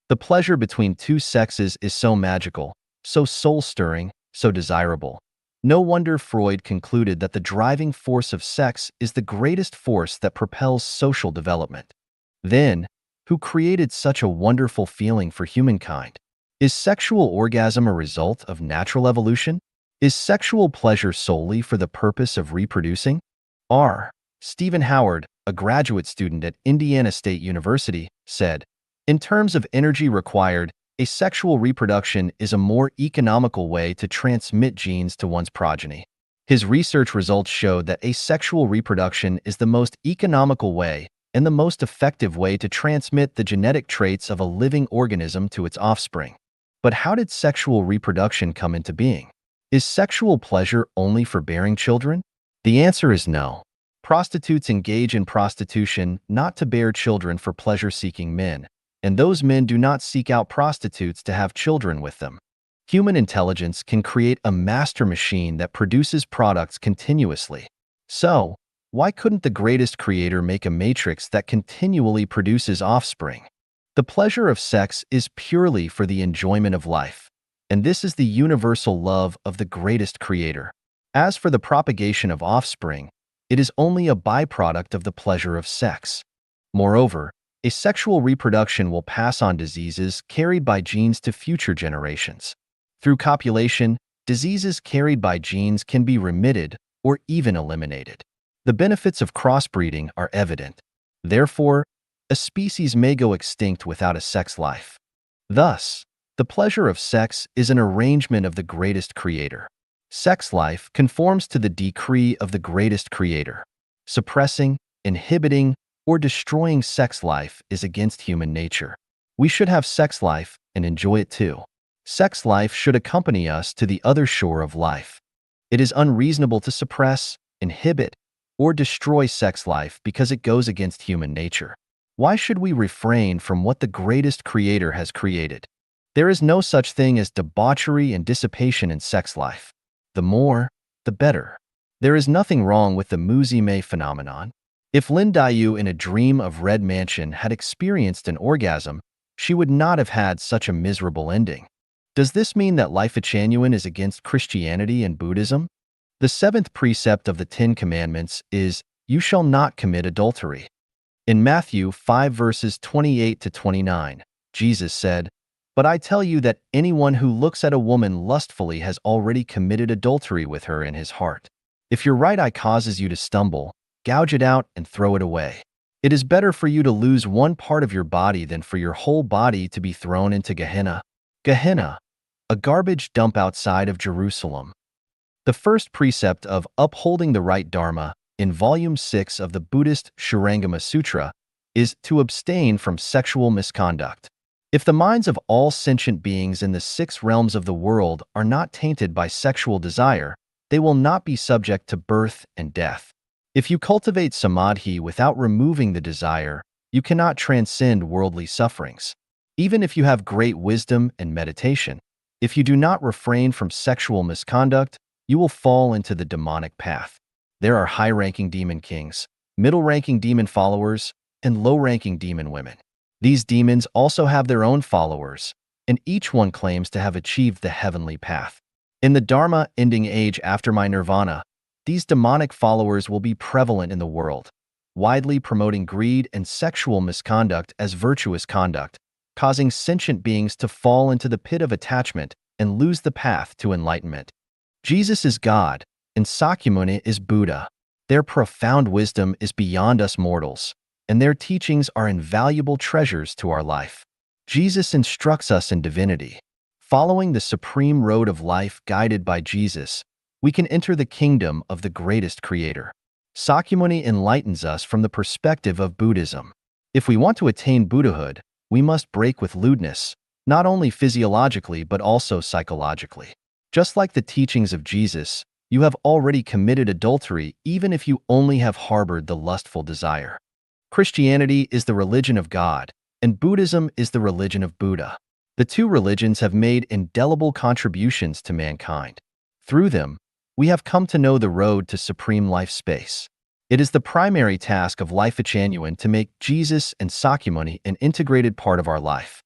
The pleasure between two sexes is so magical, so soul-stirring, so desirable. No wonder Freud concluded that the driving force of sex is the greatest force that propels social development. Then, who created such a wonderful feeling for humankind? Is sexual orgasm a result of natural evolution? Is sexual pleasure solely for the purpose of reproducing? R. Stephen Howard, a graduate student at Indiana State University, said, "In terms of energy required, asexual reproduction is a more economical way to transmit genes to one's progeny." His research results showed that asexual reproduction is the most economical way and the most effective way to transmit the genetic traits of a living organism to its offspring. But how did sexual reproduction come into being? Is sexual pleasure only for bearing children? The answer is no. Prostitutes engage in prostitution not to bear children for pleasure-seeking men, and those men do not seek out prostitutes to have children with them. Human intelligence can create a master machine that produces products continuously. So, why couldn't the greatest creator make a matrix that continually produces offspring? The pleasure of sex is purely for the enjoyment of life, and this is the universal love of the greatest creator. As for the propagation of offspring, it is only a byproduct of the pleasure of sex. Moreover, asexual reproduction will pass on diseases carried by genes to future generations. Through copulation, diseases carried by genes can be remitted or even eliminated. The benefits of crossbreeding are evident. Therefore, a species may go extinct without a sex life. Thus, the pleasure of sex is an arrangement of the greatest creator. Sex life conforms to the decree of the greatest creator. Suppressing, inhibiting, or destroying sex life is against human nature. We should have sex life and enjoy it too. Sex life should accompany us to the other shore of life. It is unreasonable to suppress, inhibit, or destroy sex life because it goes against human nature. Why should we refrain from what the greatest creator has created? There is no such thing as debauchery and dissipation in sex life. The more, the better. There is nothing wrong with the Muzi-May phenomenon. If Lin Dayu in A Dream of Red Mansion had experienced an orgasm, she would not have had such a miserable ending. Does this mean that Life Genuine is against Christianity and Buddhism? The seventh precept of the Ten Commandments is, "You shall not commit adultery." In Matthew 5 verses 28 to 29, Jesus said, "But I tell you that anyone who looks at a woman lustfully has already committed adultery with her in his heart. If your right eye causes you to stumble, gouge it out and throw it away. It is better for you to lose one part of your body than for your whole body to be thrown into Gehenna." Gehenna, a garbage dump outside of Jerusalem. The first precept of upholding the right dharma in Volume 6 of the Buddhist Shurangama Sutra is to abstain from sexual misconduct. If the minds of all sentient beings in the 6 realms of the world are not tainted by sexual desire, they will not be subject to birth and death. If you cultivate samadhi without removing the desire, you cannot transcend worldly sufferings. Even if you have great wisdom and meditation, if you do not refrain from sexual misconduct, you will fall into the demonic path. There are high-ranking demon kings, middle-ranking demon followers, and low-ranking demon women. These demons also have their own followers, and each one claims to have achieved the heavenly path. In the Dharma ending age after my nirvana, these demonic followers will be prevalent in the world, widely promoting greed and sexual misconduct as virtuous conduct, causing sentient beings to fall into the pit of attachment and lose the path to enlightenment. Jesus is God, and Sakyamuni is Buddha. Their profound wisdom is beyond us mortals, and their teachings are invaluable treasures to our life. Jesus instructs us in divinity. Following the supreme road of life guided by Jesus, we can enter the kingdom of the greatest creator. Sakyamuni enlightens us from the perspective of Buddhism. If we want to attain Buddhahood, we must break with lewdness, not only physiologically but also psychologically. Just like the teachings of Jesus, you have already committed adultery even if you only have harbored the lustful desire. Christianity is the religion of God, and Buddhism is the religion of Buddha. The two religions have made indelible contributions to mankind. Through them, we have come to know the road to supreme life space. It is the primary task of Life Genuine to make Jesus and Sakyamuni an integrated part of our life.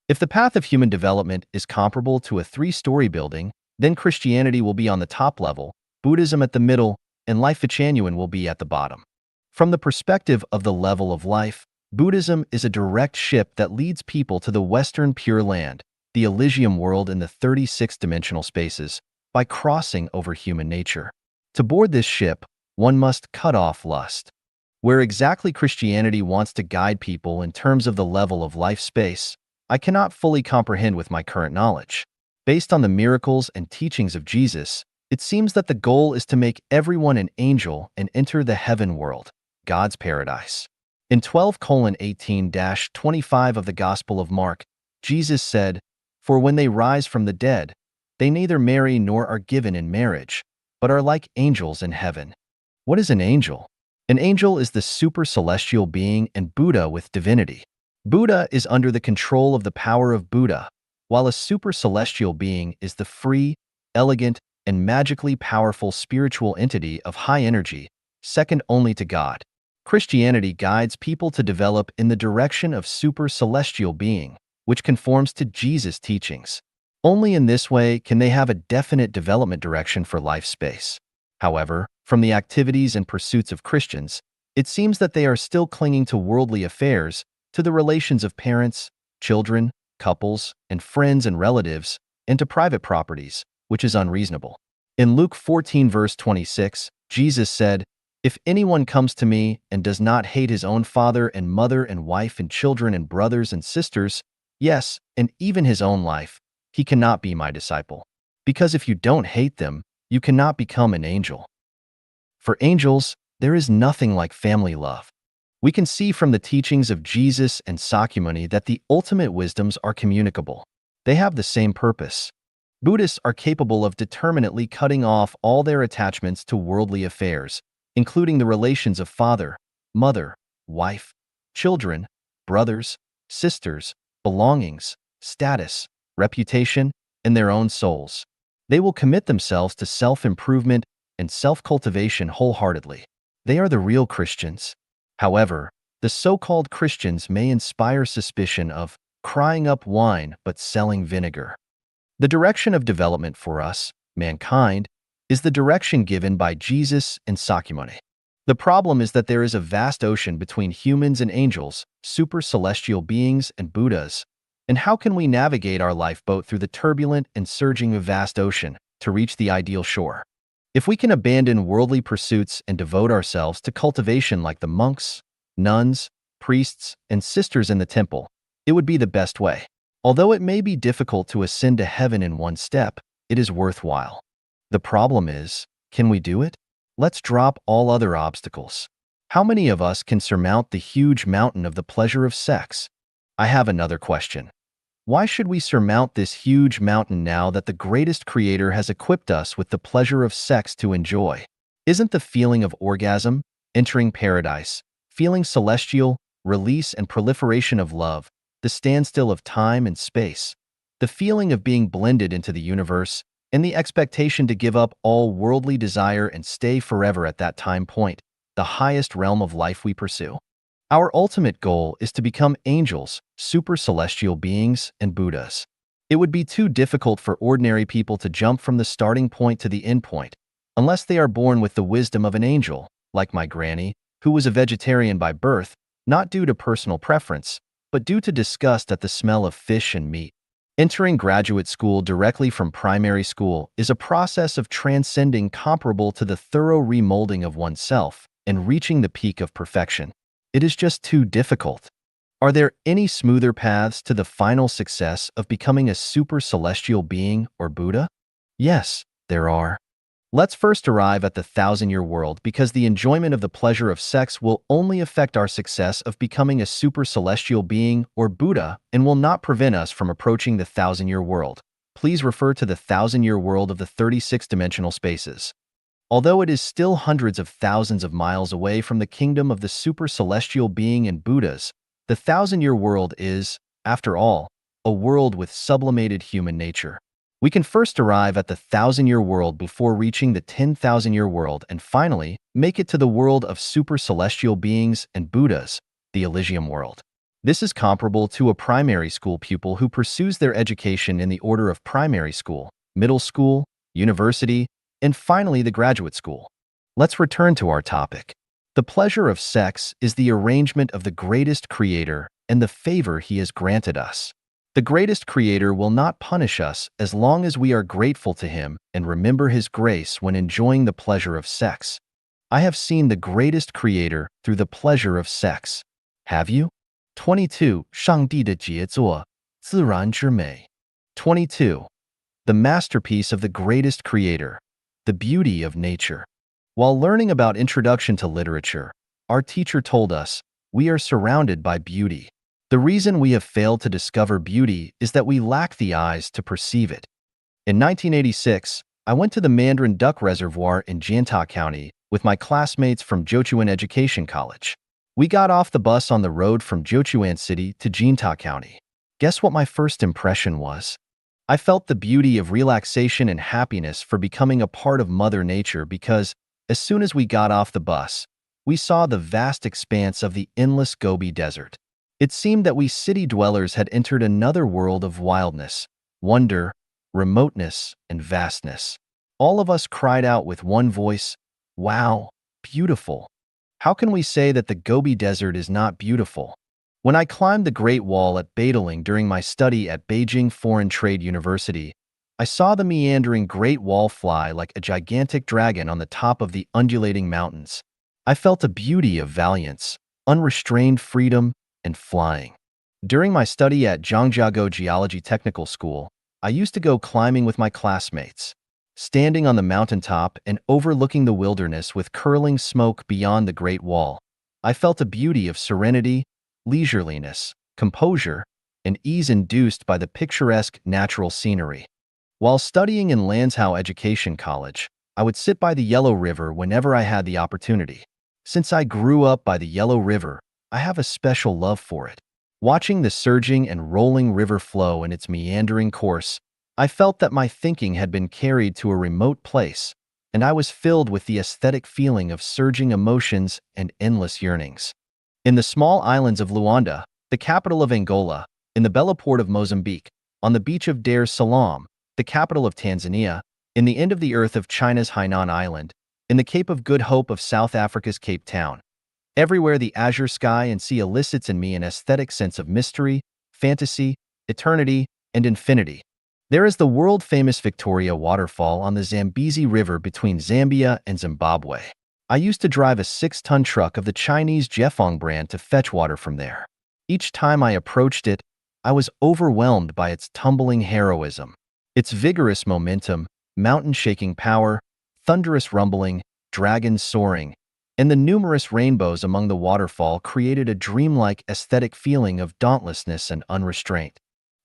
If the path of human development is comparable to a three-story building, then Christianity will be on the top level, Buddhism at the middle, and Life Genuine will be at the bottom. From the perspective of the level of life, Buddhism is a direct ship that leads people to the Western Pure Land, the Elysium world in the 36-dimensional spaces, by crossing over human nature. To board this ship, one must cut off lust. Where exactly Christianity wants to guide people in terms of the level of life space, I cannot fully comprehend with my current knowledge. Based on the miracles and teachings of Jesus, it seems that the goal is to make everyone an angel and enter the heaven world, God's paradise. In 12:18-25 of the Gospel of Mark, Jesus said, "For when they rise from the dead, they neither marry nor are given in marriage, but are like angels in heaven." What is an angel? An angel is the super-celestial being and Buddha with divinity. Buddha is under the control of the power of Buddha, while a super-celestial being is the free, elegant, and magically powerful spiritual entity of high energy, second only to God. Christianity guides people to develop in the direction of super-celestial being, which conforms to Jesus' teachings. Only in this way can they have a definite development direction for life space. However, from the activities and pursuits of Christians, it seems that they are still clinging to worldly affairs, to the relations of parents, children, couples, and friends and relatives, and to private properties, which is unreasonable. In Luke 14 verse 26, Jesus said, "If anyone comes to me and does not hate his own father and mother and wife and children and brothers and sisters, yes, and even his own life, he cannot be my disciple. Because if you don't hate them, you cannot become an angel." For angels, there is nothing like family love. We can see from the teachings of Jesus and Sakyamuni that the ultimate wisdoms are communicable. They have the same purpose. Buddhists are capable of determinately cutting off all their attachments to worldly affairs, including the relations of father, mother, wife, children, brothers, sisters, belongings, status, reputation, and their own souls. They will commit themselves to self-improvement and self-cultivation wholeheartedly. They are the real Christians. However, the so-called Christians may inspire suspicion of crying up wine but selling vinegar. The direction of development for us, mankind, is the direction given by Jesus and Sakyamuni. The problem is that there is a vast ocean between humans and angels, super-celestial beings and Buddhas, and how can we navigate our lifeboat through the turbulent and surging vast ocean to reach the ideal shore? If we can abandon worldly pursuits and devote ourselves to cultivation like the monks, nuns, priests, and sisters in the temple, it would be the best way. Although it may be difficult to ascend to heaven in one step, it is worthwhile. The problem is, can we do it? Let's drop all other obstacles. How many of us can surmount the huge mountain of the pleasure of sex? I have another question. Why should we surmount this huge mountain now that the greatest creator has equipped us with the pleasure of sex to enjoy? Isn't the feeling of orgasm, entering paradise, feeling celestial, release and proliferation of love, the standstill of time and space, the feeling of being blended into the universe, and the expectation to give up all worldly desire and stay forever at that time point, the highest realm of life we pursue? Our ultimate goal is to become angels, super-celestial beings, and Buddhas. It would be too difficult for ordinary people to jump from the starting point to the end point, unless they are born with the wisdom of an angel, like my granny, who was a vegetarian by birth, not due to personal preference, but due to disgust at the smell of fish and meat. Entering graduate school directly from primary school is a process of transcending comparable to the thorough remolding of oneself and reaching the peak of perfection. It is just too difficult. Are there any smoother paths to the final success of becoming a super-celestial being or Buddha? Yes, there are. Let's first arrive at the 1,000-year world because the enjoyment of the pleasure of sex will only affect our success of becoming a super-celestial being or Buddha and will not prevent us from approaching the 1,000-year world. Please refer to the 1,000-year world of the 36-dimensional spaces. Although it is still hundreds of thousands of miles away from the kingdom of the super-celestial being and Buddhas, the 1,000-year world is, after all, a world with sublimated human nature. We can first arrive at the 1,000-year world before reaching the 10,000-year world and finally make it to the world of super celestial beings and Buddhas, the Elysium world. This is comparable to a primary school pupil who pursues their education in the order of primary school, middle school, university, and finally the graduate school. Let's return to our topic. The pleasure of sex is the arrangement of the greatest creator and the favor he has granted us. The greatest creator will not punish us as long as we are grateful to him and remember his grace when enjoying the pleasure of sex. I have seen the greatest creator through the pleasure of sex. Have you? 22. 上帝的杰作，自然之美. 22. The masterpiece of the greatest creator, the beauty of nature. While learning about Introduction to Literature, our teacher told us, we are surrounded by beauty. The reason we have failed to discover beauty is that we lack the eyes to perceive it. In 1986, I went to the Mandarin Duck Reservoir in Jiantao County with my classmates from Zhochuan Education College. We got off the bus on the road from Zhochuan City to Jiantao County. Guess what my first impression was? I felt the beauty of relaxation and happiness for becoming a part of Mother Nature because, as soon as we got off the bus, we saw the vast expanse of the endless Gobi Desert. It seemed that we city dwellers had entered another world of wildness, wonder, remoteness, and vastness. All of us cried out with one voice, "Wow, beautiful." How can we say that the Gobi Desert is not beautiful? When I climbed the Great Wall at Badaling during my study at Beijing Foreign Trade University, I saw the meandering Great Wall fly like a gigantic dragon on the top of the undulating mountains. I felt a beauty of valiance, unrestrained freedom, and flying. During my study at Zhangjiago Geology Technical School, I used to go climbing with my classmates. Standing on the mountaintop and overlooking the wilderness with curling smoke beyond the Great Wall, I felt a beauty of serenity, leisureliness, composure, and ease induced by the picturesque natural scenery. While studying in Lanzhou Education College, I would sit by the Yellow River whenever I had the opportunity. Since I grew up by the Yellow River, I have a special love for it. Watching the surging and rolling river flow in its meandering course, I felt that my thinking had been carried to a remote place, and I was filled with the aesthetic feeling of surging emotions and endless yearnings. In the small islands of Luanda, the capital of Angola, in the Bella Port of Mozambique, on the beach of Dar es Salaam, the capital of Tanzania, in the end of the earth of China's Hainan Island, in the Cape of Good Hope of South Africa's Cape Town. Everywhere the azure sky and sea elicits in me an aesthetic sense of mystery, fantasy, eternity, and infinity. There is the world-famous Victoria Waterfall on the Zambezi River between Zambia and Zimbabwe. I used to drive a 6-ton truck of the Chinese Jefong brand to fetch water from there. Each time I approached it, I was overwhelmed by its tumbling heroism. Its vigorous momentum, mountain-shaking power, thunderous rumbling, dragons soaring, and the numerous rainbows among the waterfall created a dreamlike aesthetic feeling of dauntlessness and unrestraint.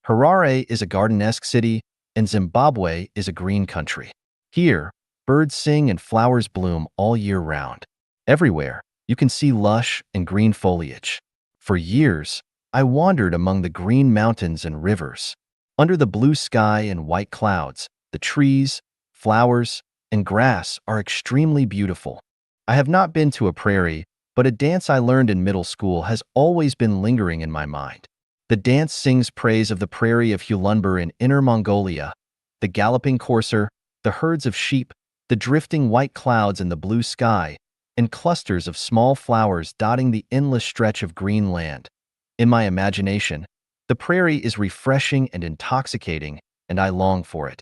Harare is a garden-esque city, and Zimbabwe is a green country. Here, birds sing and flowers bloom all year round. Everywhere, you can see lush and green foliage. For years, I wandered among the green mountains and rivers. Under the blue sky and white clouds, the trees, flowers, and grass are extremely beautiful. I have not been to a prairie, but a dance I learned in middle school has always been lingering in my mind. The dance sings praise of the prairie of Hulunbuir in Inner Mongolia, the galloping courser, the herds of sheep, the drifting white clouds in the blue sky, and clusters of small flowers dotting the endless stretch of green land. In my imagination, the prairie is refreshing and intoxicating, and I long for it.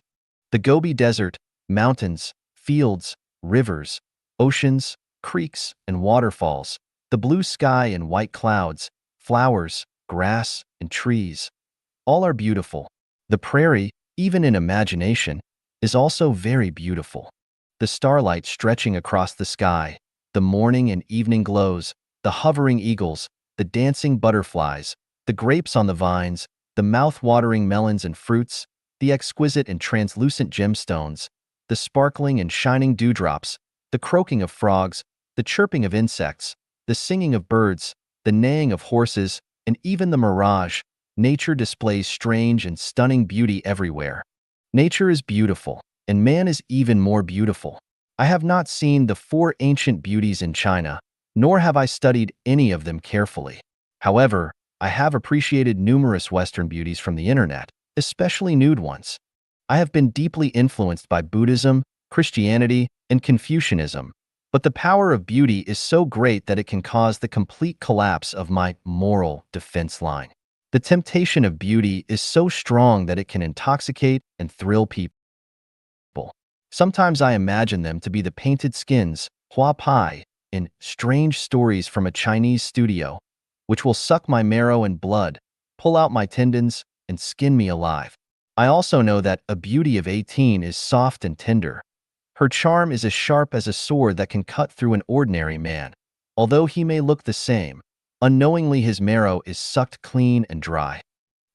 The Gobi Desert, mountains, fields, rivers, oceans, creeks, and waterfalls, the blue sky and white clouds, flowers, grass, and trees. All are beautiful. The prairie, even in imagination, is also very beautiful. The starlight stretching across the sky, the morning and evening glows, the hovering eagles, the dancing butterflies, the grapes on the vines, the mouth-watering melons and fruits, the exquisite and translucent gemstones, the sparkling and shining dewdrops, the croaking of frogs, the chirping of insects, the singing of birds, the neighing of horses, and even the mirage, nature displays strange and stunning beauty everywhere. Nature is beautiful, and man is even more beautiful. I have not seen the four ancient beauties in China, nor have I studied any of them carefully. However, I have appreciated numerous Western beauties from the internet, especially nude ones. I have been deeply influenced by Buddhism, Christianity, and Confucianism, but the power of beauty is so great that it can cause the complete collapse of my moral defense line. The temptation of beauty is so strong that it can intoxicate and thrill people. Sometimes I imagine them to be the painted skins, hua pai, in strange stories from a Chinese studio, which will suck my marrow and blood, pull out my tendons, and skin me alive. I also know that a beauty of 18 is soft and tender. Her charm is as sharp as a sword that can cut through an ordinary man. Although he may look the same, unknowingly his marrow is sucked clean and dry.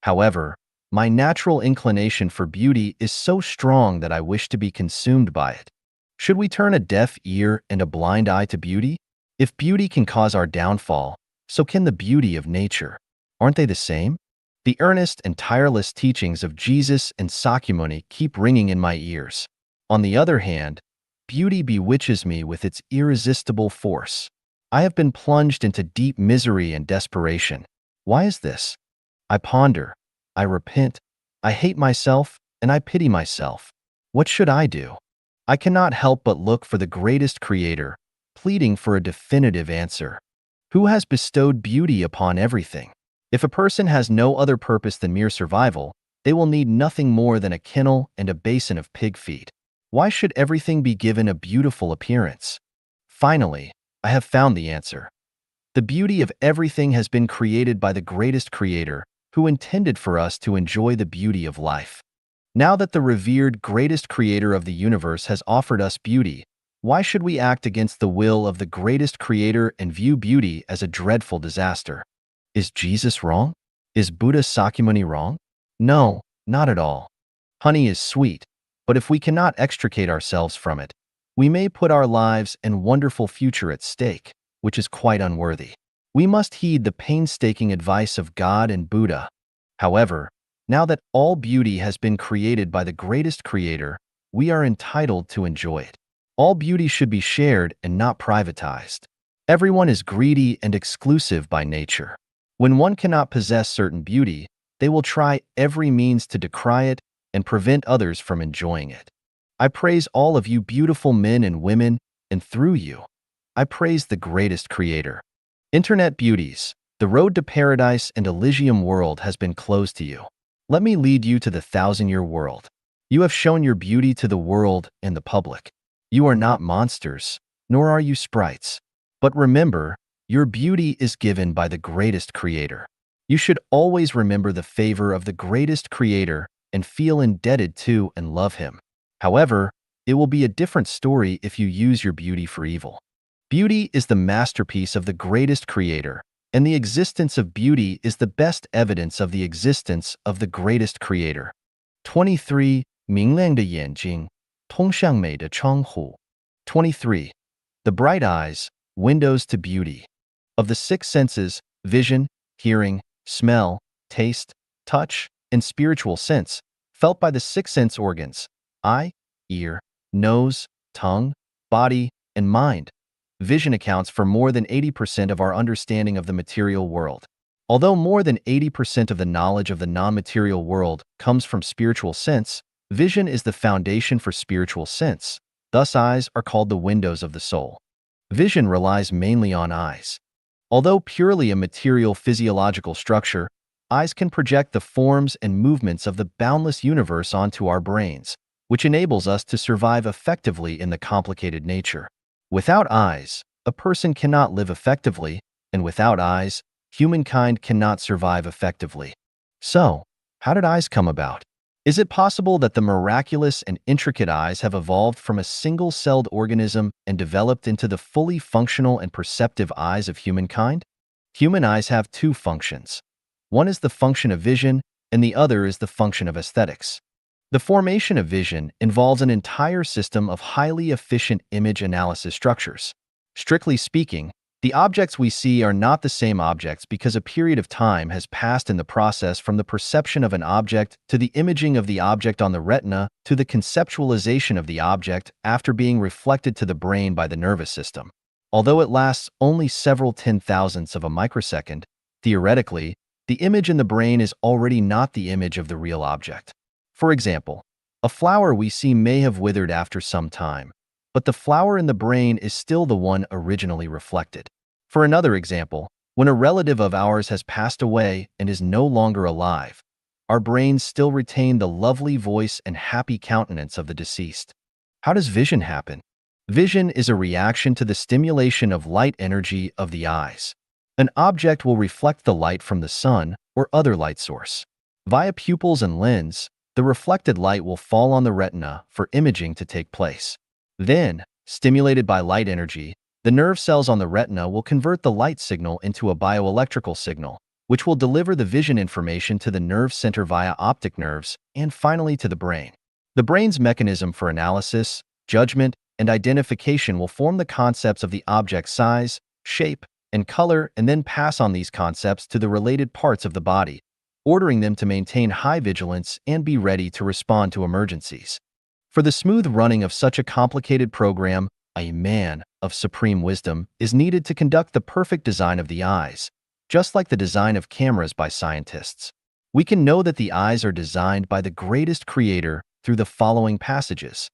However, my natural inclination for beauty is so strong that I wish to be consumed by it. Should we turn a deaf ear and a blind eye to beauty? If beauty can cause our downfall, so can the beauty of nature. Aren't they the same? The earnest and tireless teachings of Jesus and Sakyamuni keep ringing in my ears. On the other hand, beauty bewitches me with its irresistible force. I have been plunged into deep misery and desperation. Why is this? I ponder. I repent. I hate myself, and I pity myself. What should I do? I cannot help but look for the greatest creator, pleading for a definitive answer. Who has bestowed beauty upon everything? If a person has no other purpose than mere survival, they will need nothing more than a kennel and a basin of pig feed. Why should everything be given a beautiful appearance? Finally, I have found the answer. The beauty of everything has been created by the greatest creator, who intended for us to enjoy the beauty of life. Now that the revered greatest creator of the universe has offered us beauty, why should we act against the will of the greatest creator and view beauty as a dreadful disaster? Is Jesus wrong? Is Buddha Sakyamuni wrong? No, not at all. Honey is sweet, but if we cannot extricate ourselves from it, we may put our lives and wonderful future at stake, which is quite unworthy. We must heed the painstaking advice of God and Buddha. However, now that all beauty has been created by the greatest creator, we are entitled to enjoy it. All beauty should be shared and not privatized. Everyone is greedy and exclusive by nature. When one cannot possess certain beauty, they will try every means to decry it and prevent others from enjoying it. I praise all of you beautiful men and women, and through you, I praise the greatest creator. Internet beauties, the road to paradise and Elysium world has been closed to you. Let me lead you to the 1,000-year world. You have shown your beauty to the world and the public. You are not monsters, nor are you sprites. But remember, your beauty is given by the greatest creator. You should always remember the favor of the greatest creator and feel indebted to and love him. However, it will be a different story if you use your beauty for evil. Beauty is the masterpiece of the greatest creator, and the existence of beauty is the best evidence of the existence of the greatest creator. 23. 明亮的眼睛，通向美的窗户. 23. The bright eyes, windows to beauty. Of the six senses, vision, hearing, smell, taste, touch, and spiritual sense, felt by the six sense organs, eye, ear, nose, tongue, body, and mind. Vision accounts for more than 80% of our understanding of the material world. Although more than 80% of the knowledge of the non-material world comes from spiritual sense, vision is the foundation for spiritual sense. Thus, eyes are called the windows of the soul. Vision relies mainly on eyes. Although purely a material physiological structure, eyes can project the forms and movements of the boundless universe onto our brains, which enables us to survive effectively in the complicated nature. Without eyes, a person cannot live effectively, and without eyes, humankind cannot survive effectively. So, how did eyes come about? Is it possible that the miraculous and intricate eyes have evolved from a single-celled organism and developed into the fully functional and perceptive eyes of humankind? Human eyes have two functions. One is the function of vision, and the other is the function of aesthetics. The formation of vision involves an entire system of highly efficient image analysis structures. Strictly speaking, The objects we see are not the same objects because a period of time has passed in the process from the perception of an object to the imaging of the object on the retina to the conceptualization of the object after being reflected to the brain by the nervous system. Although it lasts only several 10,000ths of a microsecond, theoretically, the image in the brain is already not the image of the real object. For example, a flower we see may have withered after some time, but the flower in the brain is still the one originally reflected. For another example, when a relative of ours has passed away and is no longer alive, our brains still retain the lovely voice and happy countenance of the deceased. How does vision happen? Vision is a reaction to the stimulation of light energy of the eyes. An object will reflect the light from the sun or other light source. Via pupils and lens, the reflected light will fall on the retina for imaging to take place. Then, stimulated by light energy, the nerve cells on the retina will convert the light signal into a bioelectrical signal, which will deliver the vision information to the nerve center via optic nerves and finally to the brain. The brain's mechanism for analysis, judgment, and identification will form the concepts of the object's size, shape, and color and then pass on these concepts to the related parts of the body, ordering them to maintain high vigilance and be ready to respond to emergencies. For the smooth running of such a complicated program, a man of supreme wisdom is needed to conduct the perfect design of the eyes, just like the design of cameras by scientists. We can know that the eyes are designed by the greatest creator through the following passages.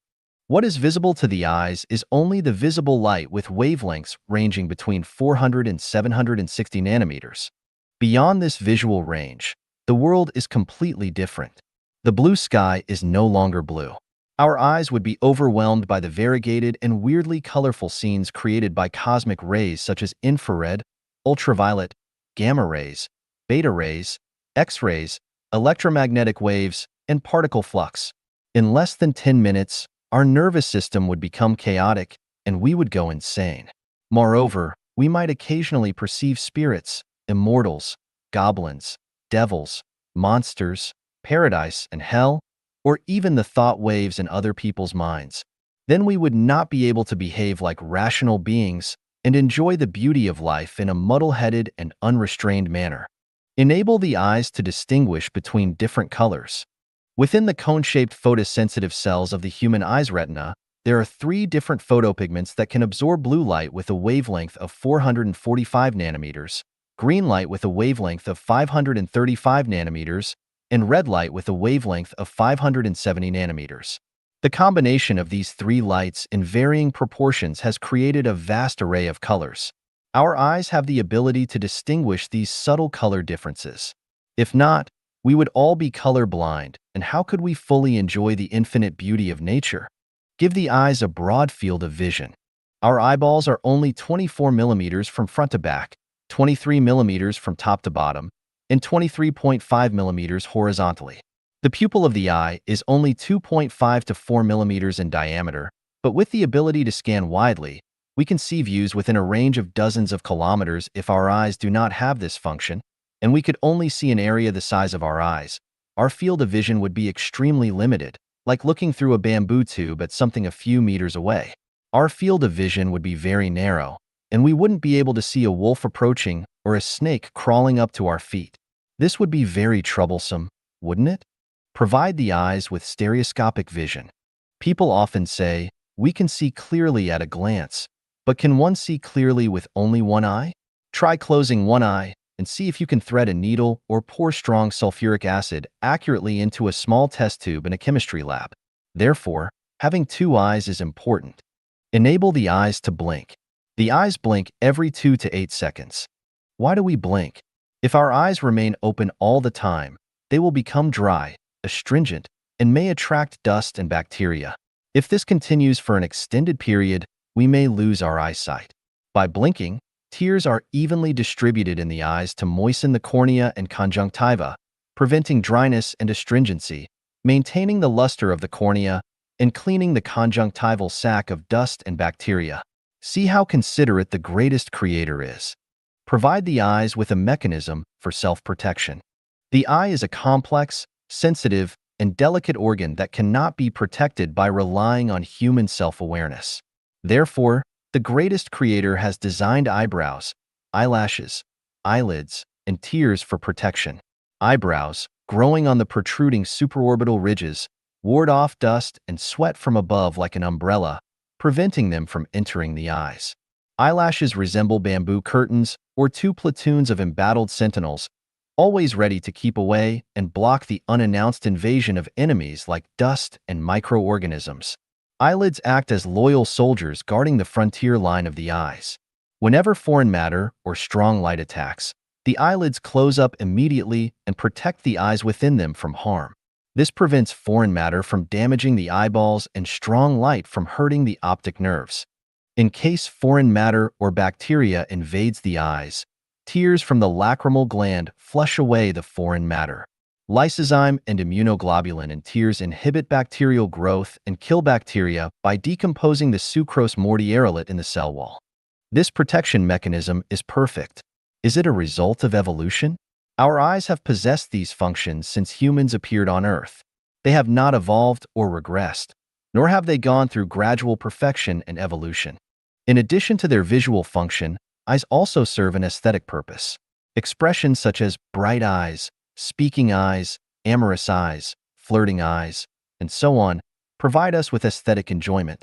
What is visible to the eyes is only the visible light with wavelengths ranging between 400 and 760 nanometers. Beyond this visual range, the world is completely different. The blue sky is no longer blue. Our eyes would be overwhelmed by the variegated and weirdly colorful scenes created by cosmic rays such as infrared, ultraviolet, gamma rays, beta rays, X-rays, electromagnetic waves, and particle flux. In less than 10 minutes, our nervous system would become chaotic and we would go insane. Moreover, we might occasionally perceive spirits, immortals, goblins, devils, monsters, paradise and hell, or even the thought waves in other people's minds. Then we would not be able to behave like rational beings and enjoy the beauty of life in a muddle-headed and unrestrained manner. Enable the eyes to distinguish between different colors. Within the cone-shaped photosensitive cells of the human eye's retina, there are 3 different photopigments that can absorb blue light with a wavelength of 445 nanometers, green light with a wavelength of 535 nanometers, and red light with a wavelength of 570 nanometers. The combination of these 3 lights in varying proportions has created a vast array of colors. Our eyes have the ability to distinguish these subtle color differences. If not, we would all be colorblind, and how could we fully enjoy the infinite beauty of nature? Give the eyes a broad field of vision. Our eyeballs are only 24 millimeters from front to back, 23 millimeters from top to bottom, and 23.5 millimeters horizontally. The pupil of the eye is only 2.5 to 4 millimeters in diameter, but with the ability to scan widely, we can see views within a range of dozens of kilometers. If our eyes do not have this function, and we could only see an area the size of our eyes, our field of vision would be extremely limited, like looking through a bamboo tube at something a few meters away. Our field of vision would be very narrow, and we wouldn't be able to see a wolf approaching or a snake crawling up to our feet. This would be very troublesome, wouldn't it? Provide the eyes with stereoscopic vision. People often say, we can see clearly at a glance, but can one see clearly with only one eye? Try closing one eye and see if you can thread a needle or pour strong sulfuric acid accurately into a small test tube in a chemistry lab. Therefore, having 2 eyes is important. Enable the eyes to blink. The eyes blink every 2 to 8 seconds. Why do we blink? If our eyes remain open all the time, they will become dry, astringent, and may attract dust and bacteria. If this continues for an extended period, we may lose our eyesight. By blinking, tears are evenly distributed in the eyes to moisten the cornea and conjunctiva, preventing dryness and astringency, maintaining the luster of the cornea, and cleaning the conjunctival sac of dust and bacteria. See how considerate the greatest creator is. Provide the eyes with a mechanism for self-protection. The eye is a complex, sensitive, and delicate organ that cannot be protected by relying on human self-awareness. Therefore, The greatest creator has designed eyebrows, eyelashes, eyelids, and tears for protection. Eyebrows, growing on the protruding supraorbital ridges, ward off dust and sweat from above like an umbrella, preventing them from entering the eyes. Eyelashes resemble bamboo curtains or two platoons of embattled sentinels, always ready to keep away and block the unannounced invasion of enemies like dust and microorganisms. Eyelids act as loyal soldiers guarding the frontier line of the eyes. Whenever foreign matter or strong light attacks, the eyelids close up immediately and protect the eyes within them from harm. This prevents foreign matter from damaging the eyeballs and strong light from hurting the optic nerves. In case foreign matter or bacteria invades the eyes, tears from the lacrimal gland flush away the foreign matter. Lysozyme and immunoglobulin in tears inhibit bacterial growth and kill bacteria by decomposing the sucrose mortierolate in the cell wall. This protection mechanism is perfect. Is it a result of evolution? Our eyes have possessed these functions since humans appeared on Earth. They have not evolved or regressed, nor have they gone through gradual perfection and evolution. In addition to their visual function, eyes also serve an aesthetic purpose. Expressions such as bright eyes, speaking eyes, amorous eyes, flirting eyes, and so on provide us with aesthetic enjoyment.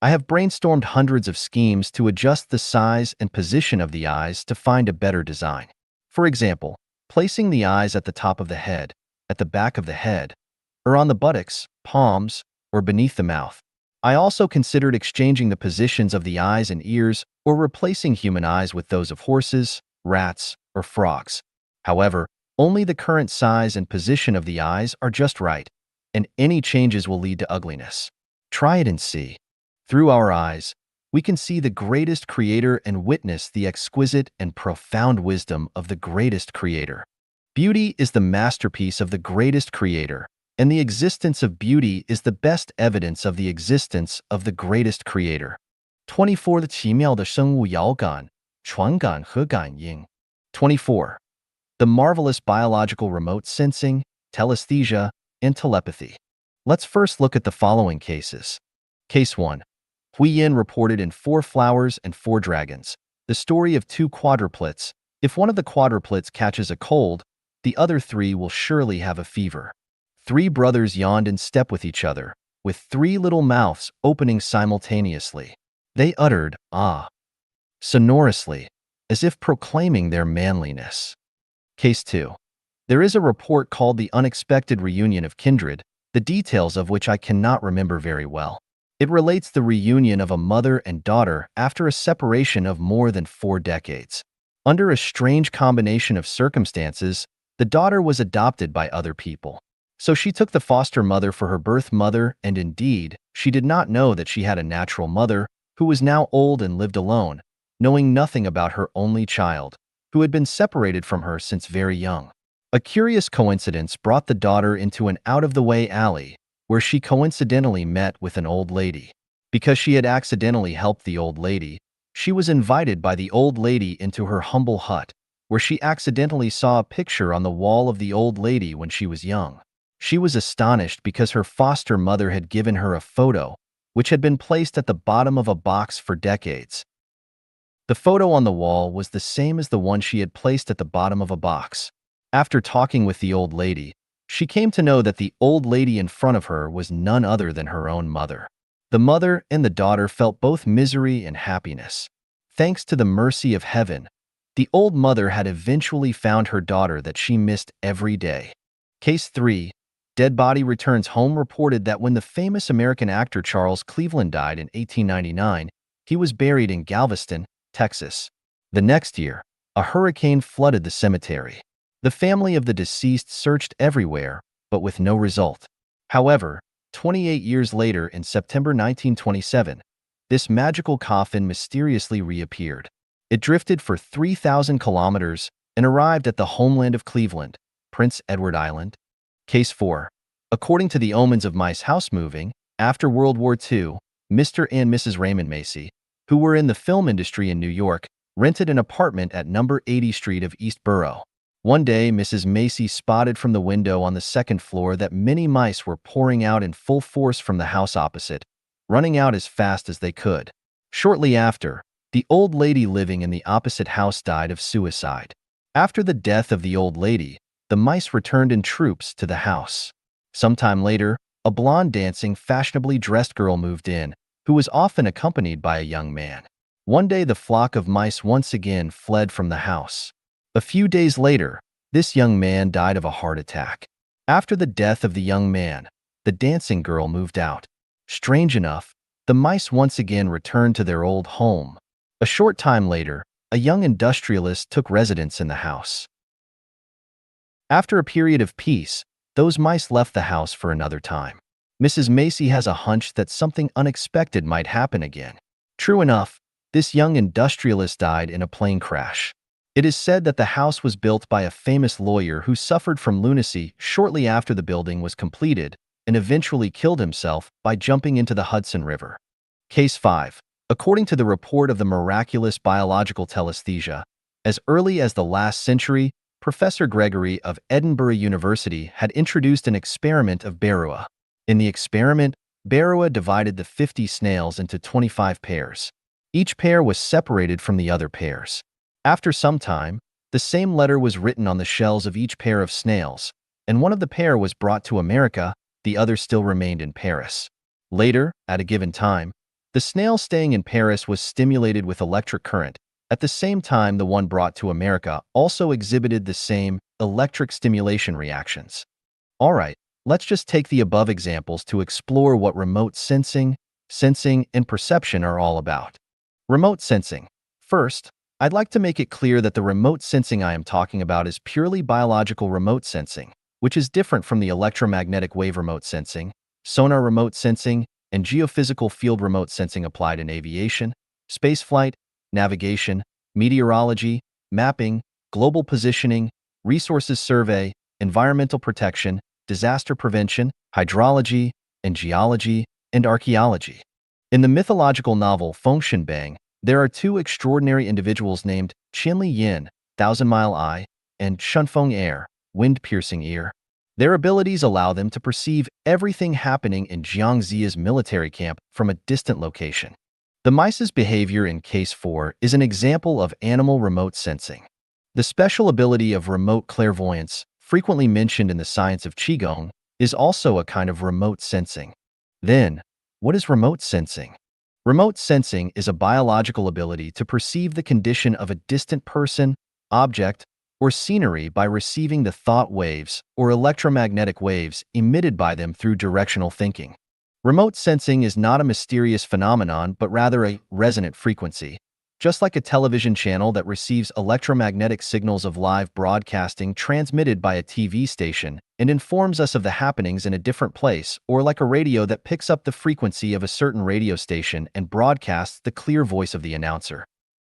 I have brainstormed hundreds of schemes to adjust the size and position of the eyes to find a better design. For example, placing the eyes at the top of the head, at the back of the head, or on the buttocks, palms, or beneath the mouth. I also considered exchanging the positions of the eyes and ears or replacing human eyes with those of horses, rats, or frogs. However, only the current size and position of the eyes are just right, and any changes will lead to ugliness. Try it and see. Through our eyes, we can see the greatest creator and witness the exquisite and profound wisdom of the greatest creator. Beauty is the masterpiece of the greatest creator, and the existence of beauty is the best evidence of the existence of the greatest creator. 24. 的奇妙的生物遥感、传感和感应。 24. The marvelous biological remote sensing, telesthesia, and telepathy. Let's first look at the following cases. Case 1. Huiyin reported in 4 Flowers and 4 Dragons, the story of 2 quadruplets. If one of the quadruplets catches a cold, the other 3 will surely have a fever. 3 brothers yawned in step with each other, with 3 little mouths opening simultaneously. They uttered, ah, sonorously, as if proclaiming their manliness. Case 2. There is a report called the unexpected reunion of kindred, the details of which I cannot remember very well. It relates the reunion of a mother and daughter after a separation of more than 4 decades. Under a strange combination of circumstances, the daughter was adopted by other people. So she took the foster mother for her birth mother, and indeed, she did not know that she had a natural mother who was now old and lived alone, knowing nothing about her only child, who had been separated from her since very young. A curious coincidence brought the daughter into an out-of-the-way alley, where she coincidentally met with an old lady. Because she had accidentally helped the old lady, she was invited by the old lady into her humble hut, where she accidentally saw a picture on the wall of the old lady when she was young. She was astonished because her foster mother had given her a photo, which had been placed at the bottom of a box for decades. The photo on the wall was the same as the one she had placed at the bottom of a box. After talking with the old lady, she came to know that the old lady in front of her was none other than her own mother. The mother and the daughter felt both misery and happiness. Thanks to the mercy of heaven, the old mother had eventually found her daughter that she missed every day. Case 3. Dead Body Returns Home reported that when the famous American actor Charles Cleveland died in 1899, he was buried in Galveston, Texas. The next year, a hurricane flooded the cemetery. The family of the deceased searched everywhere, but with no result. However, 28 years later, in September 1927, this magical coffin mysteriously reappeared. It drifted for 3,000 kilometers and arrived at the homeland of Cleveland, Prince Edward Island. Case 4. According to the omens of mice house moving, after World War II, Mr. and Mrs. Raymond Macy, who were in the film industry in New York, rented an apartment at number 80 Street of East Borough. One day, Mrs. Macy spotted from the window on the 2nd floor that many mice were pouring out in full force from the house opposite, running out as fast as they could. Shortly after, the old lady living in the opposite house died of suicide. After the death of the old lady, the mice returned in troops to the house. Sometime later, a blonde dancing, fashionably dressed girl moved in, who was often accompanied by a young man. One day the flock of mice once again fled from the house. A few days later, this young man died of a heart attack. After the death of the young man, the dancing girl moved out. Strange enough, the mice once again returned to their old home. A short time later, a young industrialist took residence in the house. After a period of peace, those mice left the house for another time. Mrs. Macy has a hunch that something unexpected might happen again. True enough, this young industrialist died in a plane crash. It is said that the house was built by a famous lawyer who suffered from lunacy shortly after the building was completed and eventually killed himself by jumping into the Hudson River. Case 5. According to the report of the miraculous biological telesthesia, as early as the last century, Professor Gregory of Edinburgh University had introduced an experiment of Berua. In the experiment, Berua divided the 50 snails into 25 pairs. Each pair was separated from the other pairs. After some time, the same letter was written on the shells of each pair of snails, and one of the pair was brought to America, the other still remained in Paris. Later, at a given time, the snail staying in Paris was stimulated with electric current. At the same time, the one brought to America also exhibited the same electric stimulation reactions. Alright, let's just take the above examples to explore what remote sensing, and perception are all about. Remote sensing. First, I'd like to make it clear that the remote sensing I am talking about is purely biological remote sensing, which is different from the electromagnetic wave remote sensing, sonar remote sensing, and geophysical field remote sensing applied in aviation, spaceflight, navigation, meteorology, mapping, global positioning, resources survey, environmental protection, disaster prevention, hydrology, and geology, and archaeology. In the mythological novel Fengshen Bang, there are two extraordinary individuals named Qinli Yin, Thousand-Mile Eye, and Shunfeng Air, Wind-Piercing Ear. Their abilities allow them to perceive everything happening in Jiangxia's military camp from a distant location. The mice's behavior in Case 4 is an example of animal remote sensing. The special ability of remote clairvoyance, frequently mentioned in the science of Qigong, is also a kind of remote sensing. Then, what is remote sensing? Remote sensing is a biological ability to perceive the condition of a distant person, object, or scenery by receiving the thought waves or electromagnetic waves emitted by them through directional thinking. Remote sensing is not a mysterious phenomenon but rather a resonant frequency. Just like a television channel that receives electromagnetic signals of live broadcasting transmitted by a TV station and informs us of the happenings in a different place, or like a radio that picks up the frequency of a certain radio station and broadcasts the clear voice of the announcer.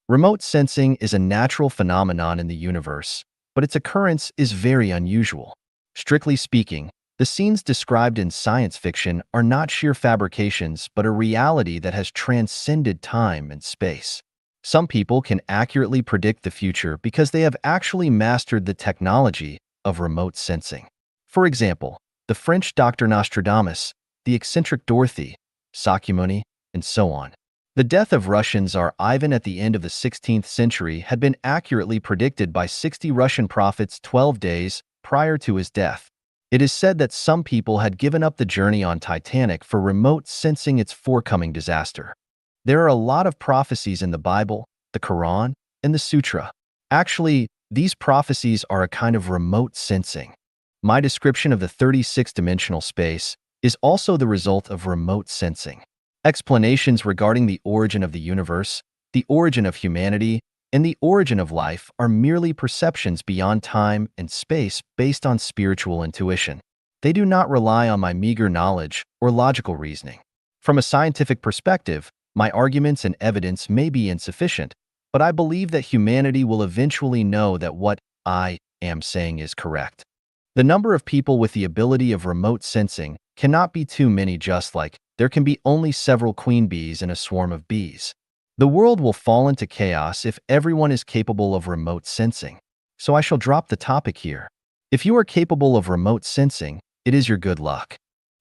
Remote sensing is a natural phenomenon in the universe, but its occurrence is very unusual. Strictly speaking, the scenes described in science fiction are not sheer fabrications but a reality that has transcended time and space. Some people can accurately predict the future because they have actually mastered the technology of remote sensing. For example, the French Dr. Nostradamus, the eccentric Dorothy, Sakyamuni, and so on. The death of Russian Tsar Ivan at the end of the 16th century had been accurately predicted by 60 Russian prophets 12 days prior to his death. It is said that some people had given up the journey on Titanic for remote sensing its forthcoming disaster. There are a lot of prophecies in the Bible, the Quran, and the Sutra. Actually, these prophecies are a kind of remote sensing. My description of the 36-dimensional space is also the result of remote sensing. Explanations regarding the origin of the universe, the origin of humanity, and the origin of life are merely perceptions beyond time and space based on spiritual intuition. They do not rely on my meager knowledge or logical reasoning. From a scientific perspective, my arguments and evidence may be insufficient, but I believe that humanity will eventually know that what I am saying is correct. The number of people with the ability of remote sensing cannot be too many, just like there can be only several queen bees in a swarm of bees. The world will fall into chaos if everyone is capable of remote sensing. So I shall drop the topic here. If you are capable of remote sensing, it is your good luck.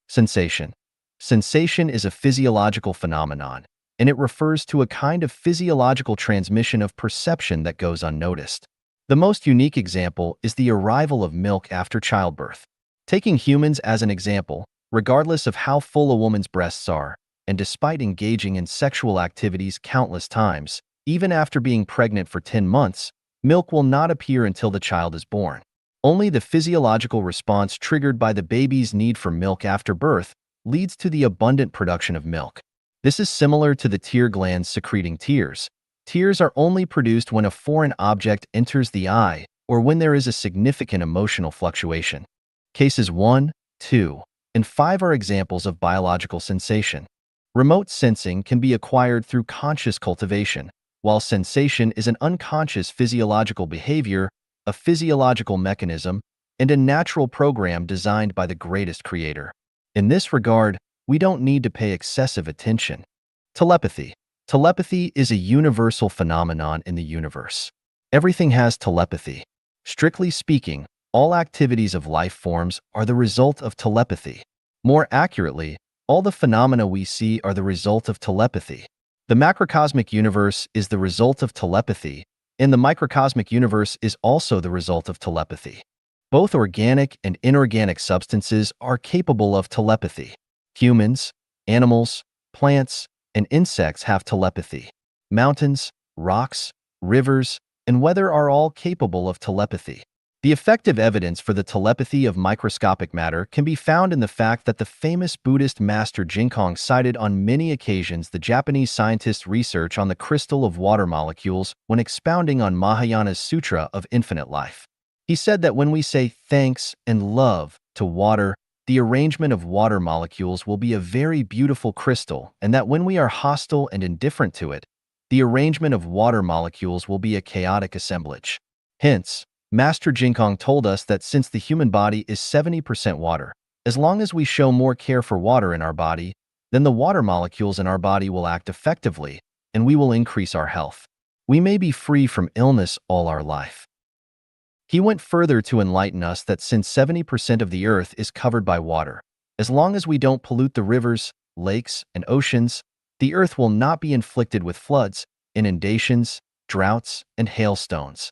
Sensation. Sensation is a physiological phenomenon. and it refers to a kind of physiological transmission of perception that goes unnoticed. The most unique example is the arrival of milk after childbirth. Taking humans as an example, regardless of how full a woman's breasts are, and despite engaging in sexual activities countless times, even after being pregnant for 10 months, milk will not appear until the child is born. Only the physiological response triggered by the baby's need for milk after birth leads to the abundant production of milk. This is similar to the tear glands secreting tears. Tears are only produced when a foreign object enters the eye or when there is a significant emotional fluctuation. Cases 1, 2, and 5 are examples of biological sensation. Remote sensing can be acquired through conscious cultivation, while sensation is an unconscious physiological behavior, a physiological mechanism, and a natural program designed by the greatest creator. In this regard, we don't need to pay excessive attention. Telepathy. Telepathy is a universal phenomenon in the universe. Everything has telepathy. Strictly speaking, all activities of life forms are the result of telepathy. More accurately, all the phenomena we see are the result of telepathy. The macrocosmic universe is the result of telepathy, and the microcosmic universe is also the result of telepathy. Both organic and inorganic substances are capable of telepathy. Humans, animals, plants, and insects have telepathy. Mountains, rocks, rivers, and weather are all capable of telepathy. The effective evidence for the telepathy of microscopic matter can be found in the fact that the famous Buddhist master Jinkong cited on many occasions the Japanese scientist's research on the crystal of water molecules when expounding on Mahayana's Sutra of Infinite Life. He said that when we say thanks and love to water, the arrangement of water molecules will be a very beautiful crystal, and that when we are hostile and indifferent to it, the arrangement of water molecules will be a chaotic assemblage. Hence, Master Jinkong told us that since the human body is 70% water, as long as we show more care for water in our body, then the water molecules in our body will act effectively, and we will increase our health. We may be free from illness all our life. He went further to enlighten us that since 70% of the earth is covered by water, as long as we don't pollute the rivers, lakes, and oceans, the earth will not be inflicted with floods, inundations, droughts, and hailstones.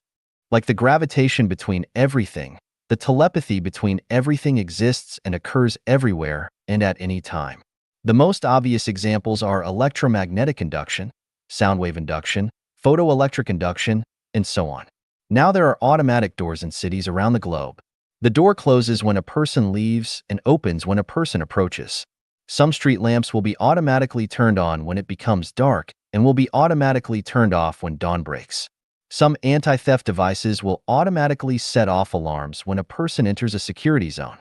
Like the gravitation between everything, the telepathy between everything exists and occurs everywhere and at any time. The most obvious examples are electromagnetic induction, sound wave induction, photoelectric induction, and so on. Now there are automatic doors in cities around the globe. The door closes when a person leaves and opens when a person approaches. Some street lamps will be automatically turned on when it becomes dark and will be automatically turned off when dawn breaks. Some anti-theft devices will automatically set off alarms when a person enters a security zone.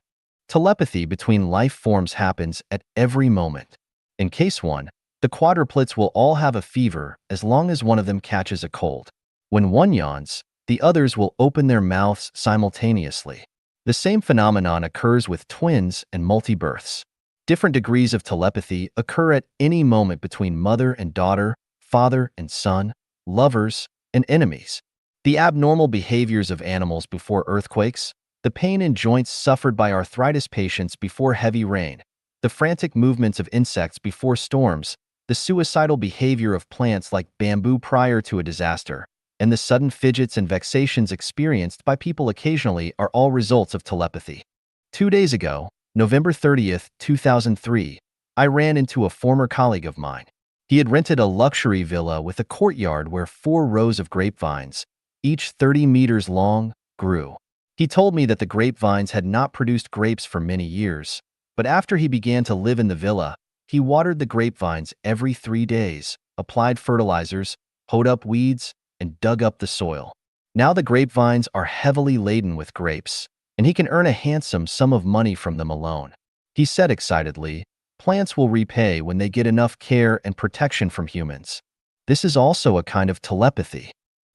Telepathy between life forms happens at every moment. In case 1, the quadruplets will all have a fever as long as one of them catches a cold. When one yawns, the others will open their mouths simultaneously. The same phenomenon occurs with twins and multi-births. Different degrees of telepathy occur at any moment between mother and daughter, father and son, lovers and enemies. The abnormal behaviors of animals before earthquakes, the pain in joints suffered by arthritis patients before heavy rain, the frantic movements of insects before storms, the suicidal behavior of plants like bamboo prior to a disaster, and the sudden fidgets and vexations experienced by people occasionally are all results of telepathy. 2 days ago, November 30th, 2003, I ran into a former colleague of mine. He had rented a luxury villa with a courtyard where 4 rows of grapevines, each 30 meters long, grew. He told me that the grapevines had not produced grapes for many years, but after he began to live in the villa, he watered the grapevines every 3 days, applied fertilizers, hoed up weeds, and dug up the soil. Now the grapevines are heavily laden with grapes, and he can earn a handsome sum of money from them alone. He said excitedly, "Plants will repay when they get enough care and protection from humans." This is also a kind of telepathy.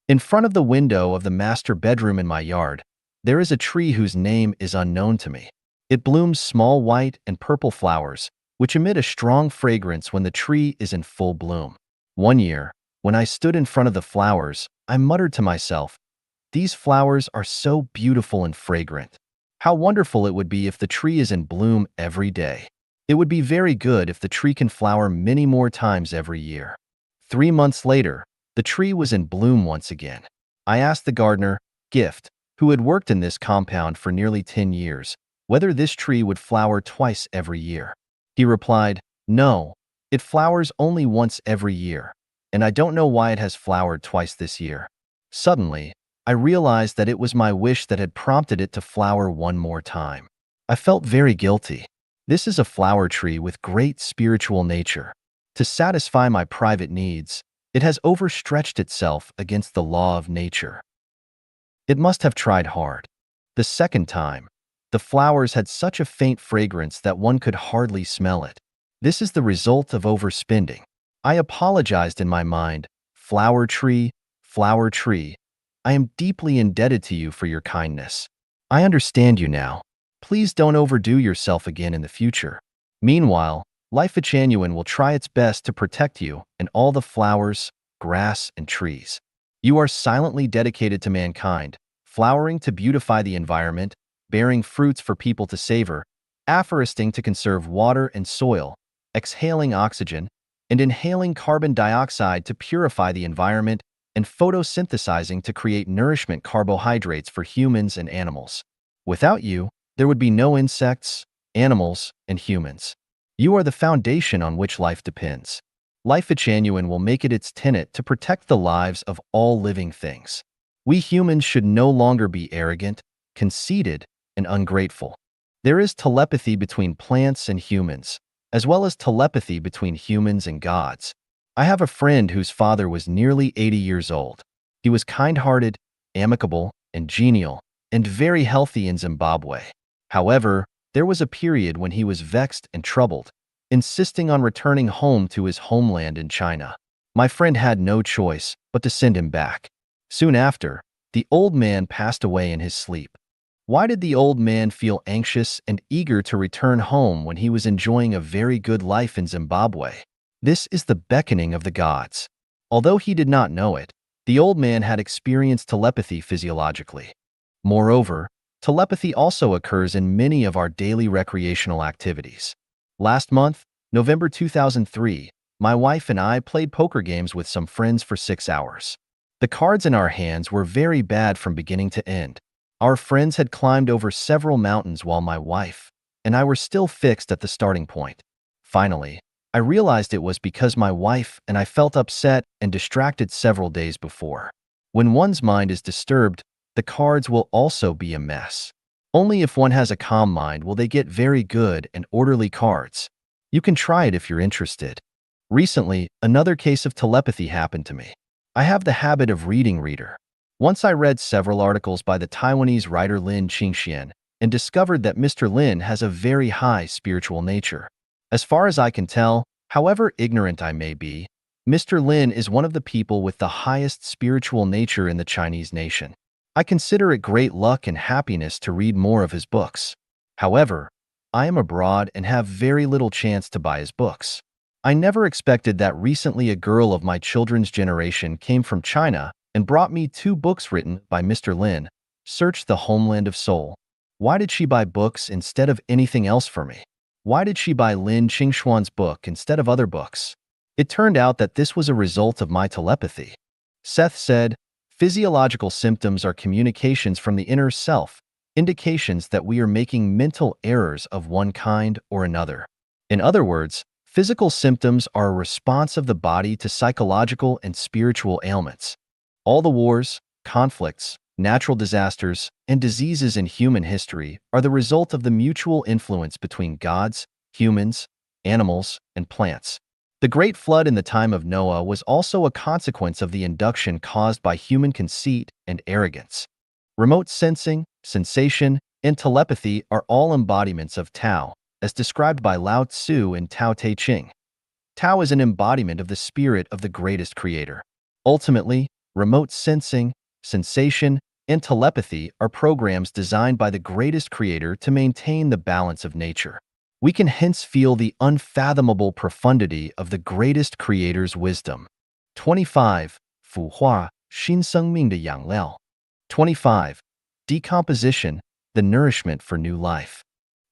In front of the window of the master bedroom in my yard, there is a tree whose name is unknown to me. It blooms small white and purple flowers, which emit a strong fragrance when the tree is in full bloom. One year, when I stood in front of the flowers, I muttered to myself, "These flowers are so beautiful and fragrant. How wonderful it would be if the tree is in bloom every day." It would be very good if the tree can flower many more times every year. 3 months later, the tree was in bloom once again. I asked the gardener, Gift, who had worked in this compound for nearly 10 years, whether this tree would flower twice every year. He replied, No, it flowers only once every year, and I don't know why it has flowered twice this year. Suddenly, I realized that it was my wish that had prompted it to flower one more time. I felt very guilty. This is a flower tree with great spiritual nature. To satisfy my private needs, it has overstretched itself against the law of nature. It must have tried hard. The second time, the flowers had such a faint fragrance that one could hardly smell it. This is the result of overspending. I apologized in my mind. Flower tree, I am deeply indebted to you for your kindness. I understand you now. Please don't overdo yourself again in the future. Meanwhile, Life Genuine will try its best to protect you and all the flowers, grass, and trees. You are silently dedicated to mankind, flowering to beautify the environment, bearing fruits for people to savor, afforesting to conserve water and soil, exhaling oxygen, and inhaling carbon dioxide to purify the environment, and photosynthesizing to create nourishment carbohydrates for humans and animals. Without you, there would be no insects, animals, and humans. You are the foundation on which life depends. Life Genuine will make it its tenet to protect the lives of all living things. We humans should no longer be arrogant, conceited, and ungrateful. There is telepathy between plants and humans, as well as telepathy between humans and gods. I have a friend whose father was nearly 80 years old. He was kind-hearted, amicable, and genial, and very healthy in Zimbabwe. However, there was a period when he was vexed and troubled, insisting on returning home to his homeland in China. My friend had no choice but to send him back. Soon after, the old man passed away in his sleep. Why did the old man feel anxious and eager to return home when he was enjoying a very good life in Zimbabwe? This is the beckoning of the gods. Although he did not know it, the old man had experienced telepathy physiologically. Moreover, telepathy also occurs in many of our daily recreational activities. Last month, November 2003, my wife and I played poker games with some friends for 6 hours. The cards in our hands were very bad from beginning to end. Our friends had climbed over several mountains while my wife and I were still fixed at the starting point. Finally, I realized it was because my wife and I felt upset and distracted several days before. When one's mind is disturbed, the cards will also be a mess. Only if one has a calm mind will they get very good and orderly cards. You can try it if you're interested. Recently, another case of telepathy happened to me. I have the habit of reading Reader. Once I read several articles by the Taiwanese writer Lin Qingxian and discovered that Mr. Lin has a very high spiritual nature. As far as I can tell, however ignorant I may be, Mr. Lin is one of the people with the highest spiritual nature in the Chinese nation. I consider it great luck and happiness to read more of his books. However, I am abroad and have very little chance to buy his books. I never expected that recently a girl of my children's generation came from China and brought me 2 books written by Mr. Lin, Search the Homeland of Soul. Why did she buy books instead of anything else for me? Why did she buy Lin Qingxuan's book instead of other books? It turned out that this was a result of my telepathy. Seth said, physiological symptoms are communications from the inner self, indications that we are making mental errors of one kind or another. In other words, physical symptoms are a response of the body to psychological and spiritual ailments. All the wars, conflicts, natural disasters, and diseases in human history are the result of the mutual influence between gods, humans, animals, and plants. The Great Flood in the time of Noah was also a consequence of the induction caused by human conceit and arrogance. Remote sensing, sensation, and telepathy are all embodiments of Tao, as described by Lao Tzu in Tao Te Ching. Tao is an embodiment of the spirit of the greatest creator. Ultimately, remote sensing, sensation, and telepathy are programs designed by the greatest creator to maintain the balance of nature. We can hence feel the unfathomable profundity of the greatest creator's wisdom. 25. 腐化, 新生命的养料. 25. Decomposition, the nourishment for new life.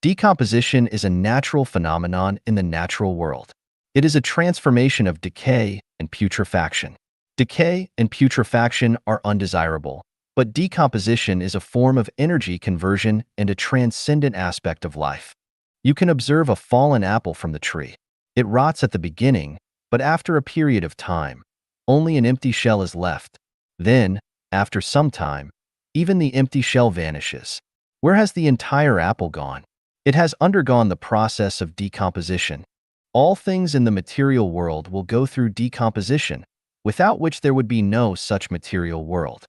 Decomposition is a natural phenomenon in the natural world. It is a transformation of decay and putrefaction. Decay and putrefaction are undesirable, but decomposition is a form of energy conversion and a transcendent aspect of life. You can observe a fallen apple from the tree. It rots at the beginning, but after a period of time, only an empty shell is left. Then, after some time, even the empty shell vanishes. Where has the entire apple gone? It has undergone the process of decomposition. All things in the material world will go through decomposition, without which there would be no such material world.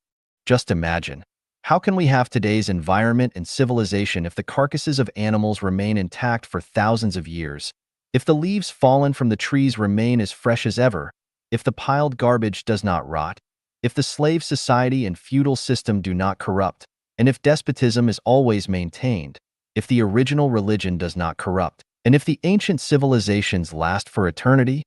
Just imagine, how can we have today's environment and civilization if the carcasses of animals remain intact for thousands of years, if the leaves fallen from the trees remain as fresh as ever, if the piled garbage does not rot, if the slave society and feudal system do not corrupt, and if despotism is always maintained, if the original religion does not corrupt, and if the ancient civilizations last for eternity?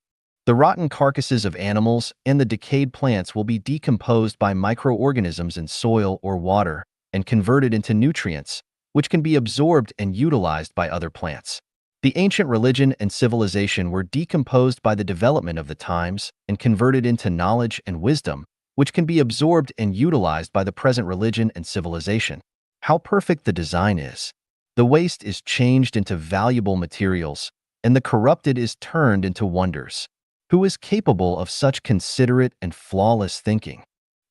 The rotten carcasses of animals and the decayed plants will be decomposed by microorganisms in soil or water and converted into nutrients, which can be absorbed and utilized by other plants. The ancient religion and civilization were decomposed by the development of the times and converted into knowledge and wisdom, which can be absorbed and utilized by the present religion and civilization. How perfect the design is! The waste is changed into valuable materials, and the corrupted is turned into wonders. Who is capable of such considerate and flawless thinking?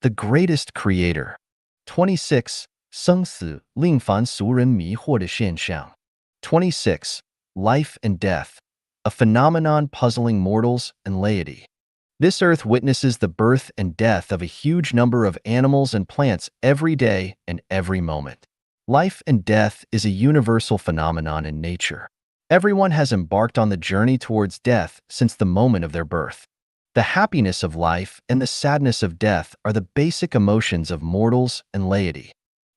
The greatest creator. 26. 生死令凡俗人迷惑的现象. 26. Life and death, a phenomenon puzzling mortals and laity. This earth witnesses the birth and death of a huge number of animals and plants every day and every moment. Life and death is a universal phenomenon in nature. Everyone has embarked on the journey towards death since the moment of their birth. The happiness of life and the sadness of death are the basic emotions of mortals and laity.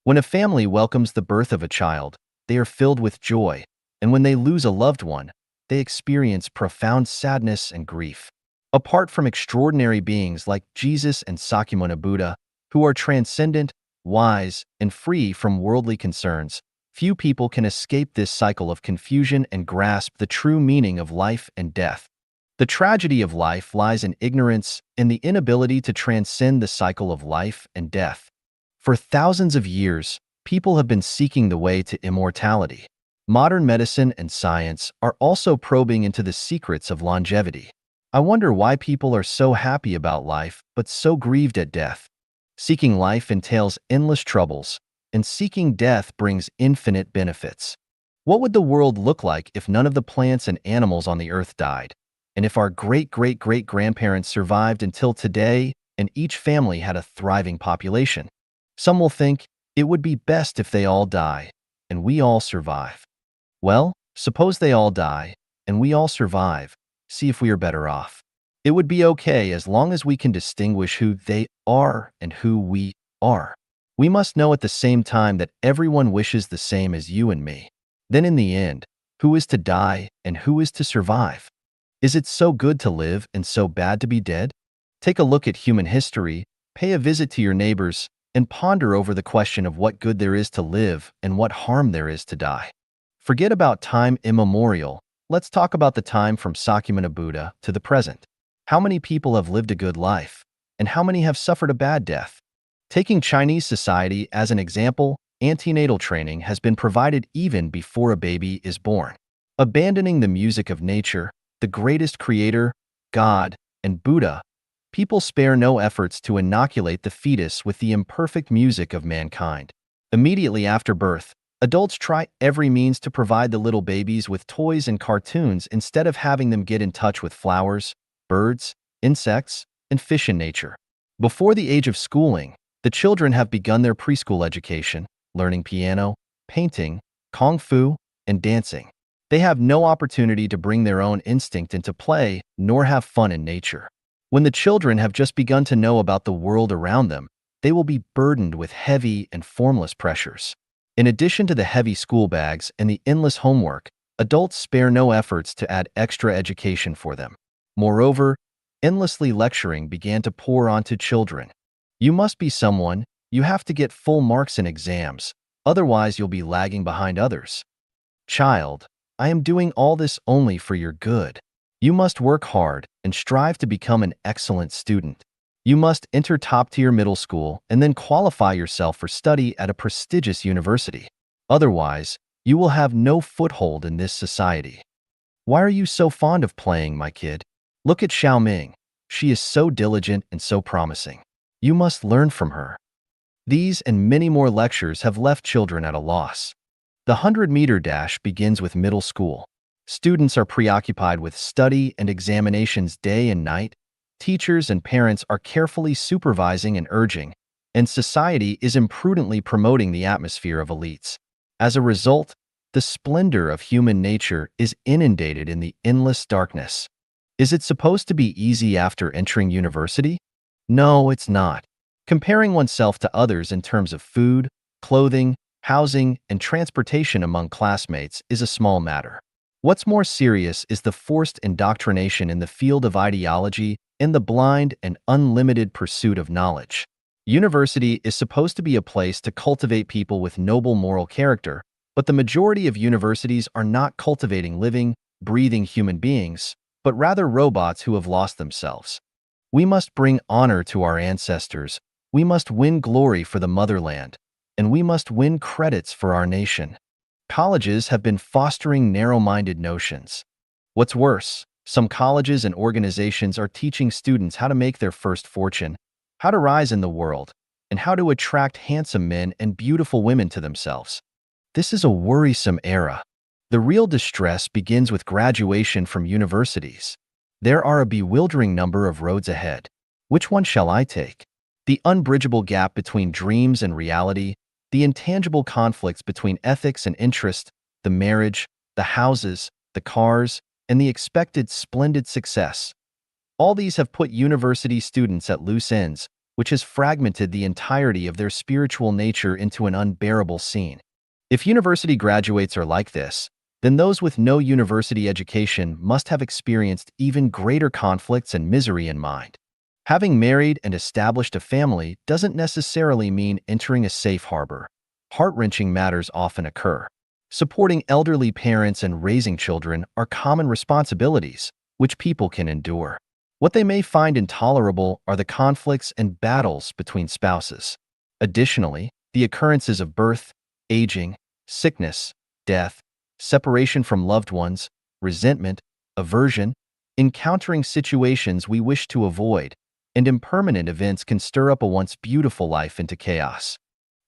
When a family welcomes the birth of a child, they are filled with joy, and when they lose a loved one, they experience profound sadness and grief. Apart from extraordinary beings like Jesus and Sakyamuni Buddha, who are transcendent, wise, and free from worldly concerns, few people can escape this cycle of confusion and grasp the true meaning of life and death. The tragedy of life lies in ignorance and the inability to transcend the cycle of life and death. For thousands of years, people have been seeking the way to immortality. Modern medicine and science are also probing into the secrets of longevity. I wonder why people are so happy about life but so grieved at death. Seeking life entails endless troubles, and seeking death brings infinite benefits. What would the world look like if none of the plants and animals on the earth died, and if our great-great-great-grandparents survived until today and each family had a thriving population? Some will think it would be best if they all die and we all survive. Well, suppose they all die and we all survive. See if we are better off. It would be okay as long as we can distinguish who they are and who we are. We must know at the same time that everyone wishes the same as you and me. Then in the end, who is to die and who is to survive? Is it so good to live and so bad to be dead? Take a look at human history, pay a visit to your neighbors, and ponder over the question of what good there is to live and what harm there is to die. Forget about time immemorial. Let's talk about the time from Sakyamuni Buddha to the present. How many people have lived a good life, and how many have suffered a bad death? Taking Chinese society as an example, antenatal training has been provided even before a baby is born. Abandoning the music of nature, the greatest creator, God, and Buddha, people spare no efforts to inoculate the fetus with the imperfect music of mankind. Immediately after birth, adults try every means to provide the little babies with toys and cartoons instead of having them get in touch with flowers, birds, insects, and fish in nature. Before the age of schooling, the children have begun their preschool education, learning piano, painting, kung fu, and dancing. They have no opportunity to bring their own instinct into play, nor have fun in nature. When the children have just begun to know about the world around them, they will be burdened with heavy and formless pressures. In addition to the heavy school bags and the endless homework, adults spare no efforts to add extra education for them. Moreover, endlessly lecturing began to pour onto children. You must be someone, you have to get full marks in exams, otherwise you'll be lagging behind others. Child, I am doing all this only for your good. You must work hard and strive to become an excellent student. You must enter top-tier middle school and then qualify yourself for study at a prestigious university. Otherwise, you will have no foothold in this society. Why are you so fond of playing, my kid? Look at Xiao Ming. She is so diligent and so promising. You must learn from her. These and many more lectures have left children at a loss. The 100-meter dash begins with middle school. Students are preoccupied with study and examinations day and night. Teachers and parents are carefully supervising and urging, and society is imprudently promoting the atmosphere of elites. As a result, the splendor of human nature is inundated in the endless darkness. Is it supposed to be easy after entering university? No, it's not. Comparing oneself to others in terms of food, clothing, housing, and transportation among classmates is a small matter. What's more serious is the forced indoctrination in the field of ideology and the blind and unlimited pursuit of knowledge. University is supposed to be a place to cultivate people with noble moral character, but the majority of universities are not cultivating living, breathing human beings, but rather robots who have lost themselves. We must bring honor to our ancestors, we must win glory for the motherland, and we must win credits for our nation. Colleges have been fostering narrow-minded notions. What's worse, some colleges and organizations are teaching students how to make their first fortune, how to rise in the world, and how to attract handsome men and beautiful women to themselves. This is a worrisome era. The real distress begins with graduation from universities. There are a bewildering number of roads ahead. Which one shall I take? The unbridgeable gap between dreams and reality, the intangible conflicts between ethics and interest, the marriage, the houses, the cars, and the expected splendid success. All these have put university students at loose ends, which has fragmented the entirety of their spiritual nature into an unbearable scene. If university graduates are like this, then those with no university education must have experienced even greater conflicts and misery in mind. Having married and established a family doesn't necessarily mean entering a safe harbor. Heart-wrenching matters often occur. Supporting elderly parents and raising children are common responsibilities, which people can endure. What they may find intolerable are the conflicts and battles between spouses. Additionally, the occurrences of birth, aging, sickness, death, separation from loved ones, resentment, aversion, encountering situations we wish to avoid, and impermanent events can stir up a once beautiful life into chaos.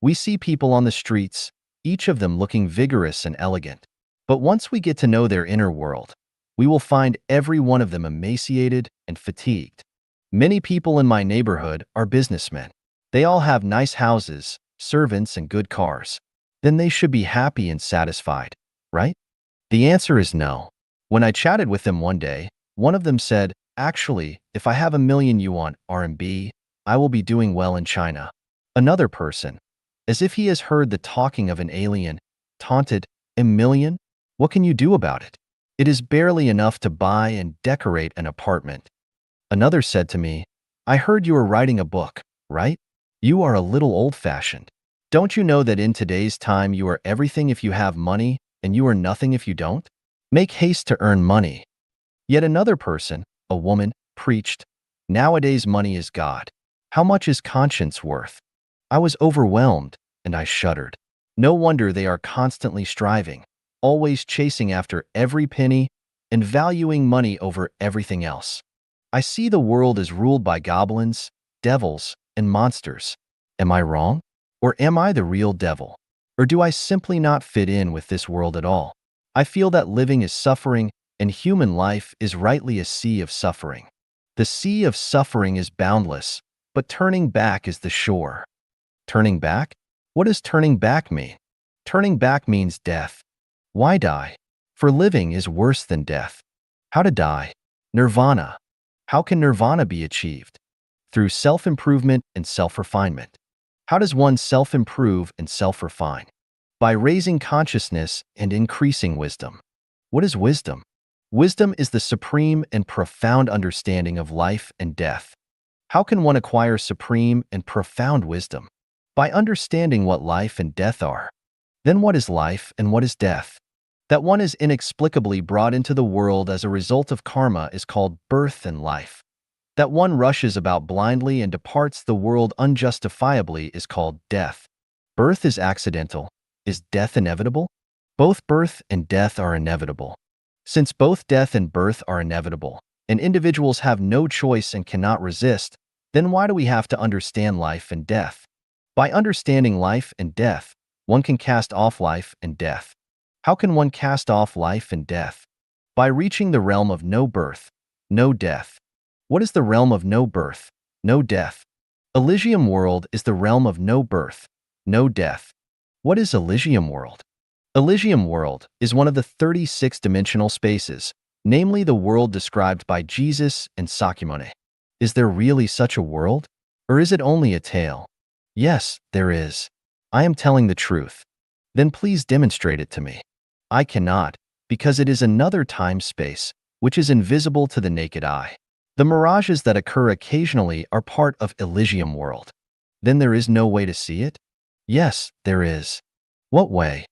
We see people on the streets, each of them looking vigorous and elegant. But once we get to know their inner world, we will find every one of them emaciated and fatigued. Many people in my neighborhood are businessmen. They all have nice houses, servants, and good cars. Then they should be happy and satisfied, right? The answer is no. When I chatted with them one day, one of them said, "Actually, if I have $1 million RMB, I will be doing well in China." Another person, as if he has heard the talking of an alien, taunted, "$1 million? What can you do about it? It is barely enough to buy and decorate an apartment." Another said to me, "I heard you are writing a book, right? You are a little old-fashioned. Don't you know that in today's time you are everything if you have money and you are nothing if you don't? Make haste to earn money." Yet another person, a woman, preached, "Nowadays money is God. How much is conscience worth?" I was overwhelmed, and I shuddered. No wonder they are constantly striving, always chasing after every penny and valuing money over everything else. I see the world as ruled by goblins, devils, and monsters. Am I wrong? Or am I the real devil? Or do I simply not fit in with this world at all? I feel that living is suffering, and human life is rightly a sea of suffering. The sea of suffering is boundless, but turning back is the shore. Turning back? What does turning back mean? Turning back means death. Why die? For living is worse than death. How to die? Nirvana. How can nirvana be achieved? Through self-improvement and self-refinement. How does one self-improve and self-refine? By raising consciousness and increasing wisdom. What is wisdom? Wisdom is the supreme and profound understanding of life and death. How can one acquire supreme and profound wisdom? By understanding what life and death are. Then what is life and what is death? That one is inexplicably brought into the world as a result of karma is called birth and life. That one rushes about blindly and departs the world unjustifiably is called death. Birth is accidental. Is death inevitable? Both birth and death are inevitable. Since both death and birth are inevitable, and individuals have no choice and cannot resist, then why do we have to understand life and death? By understanding life and death, one can cast off life and death. How can one cast off life and death? By reaching the realm of no birth, no death. What is the realm of no birth, no death? Elysium world is the realm of no birth, no death. What is Elysium world? Elysium world is one of the 36-dimensional spaces, namely the world described by Jesus and Sakyamuni. Is there really such a world? Or is it only a tale? Yes, there is. I am telling the truth. Then please demonstrate it to me. I cannot, because it is another time-space, which is invisible to the naked eye. The mirages that occur occasionally are part of Elysium world. Then there is no way to see it? Yes, there is. What way?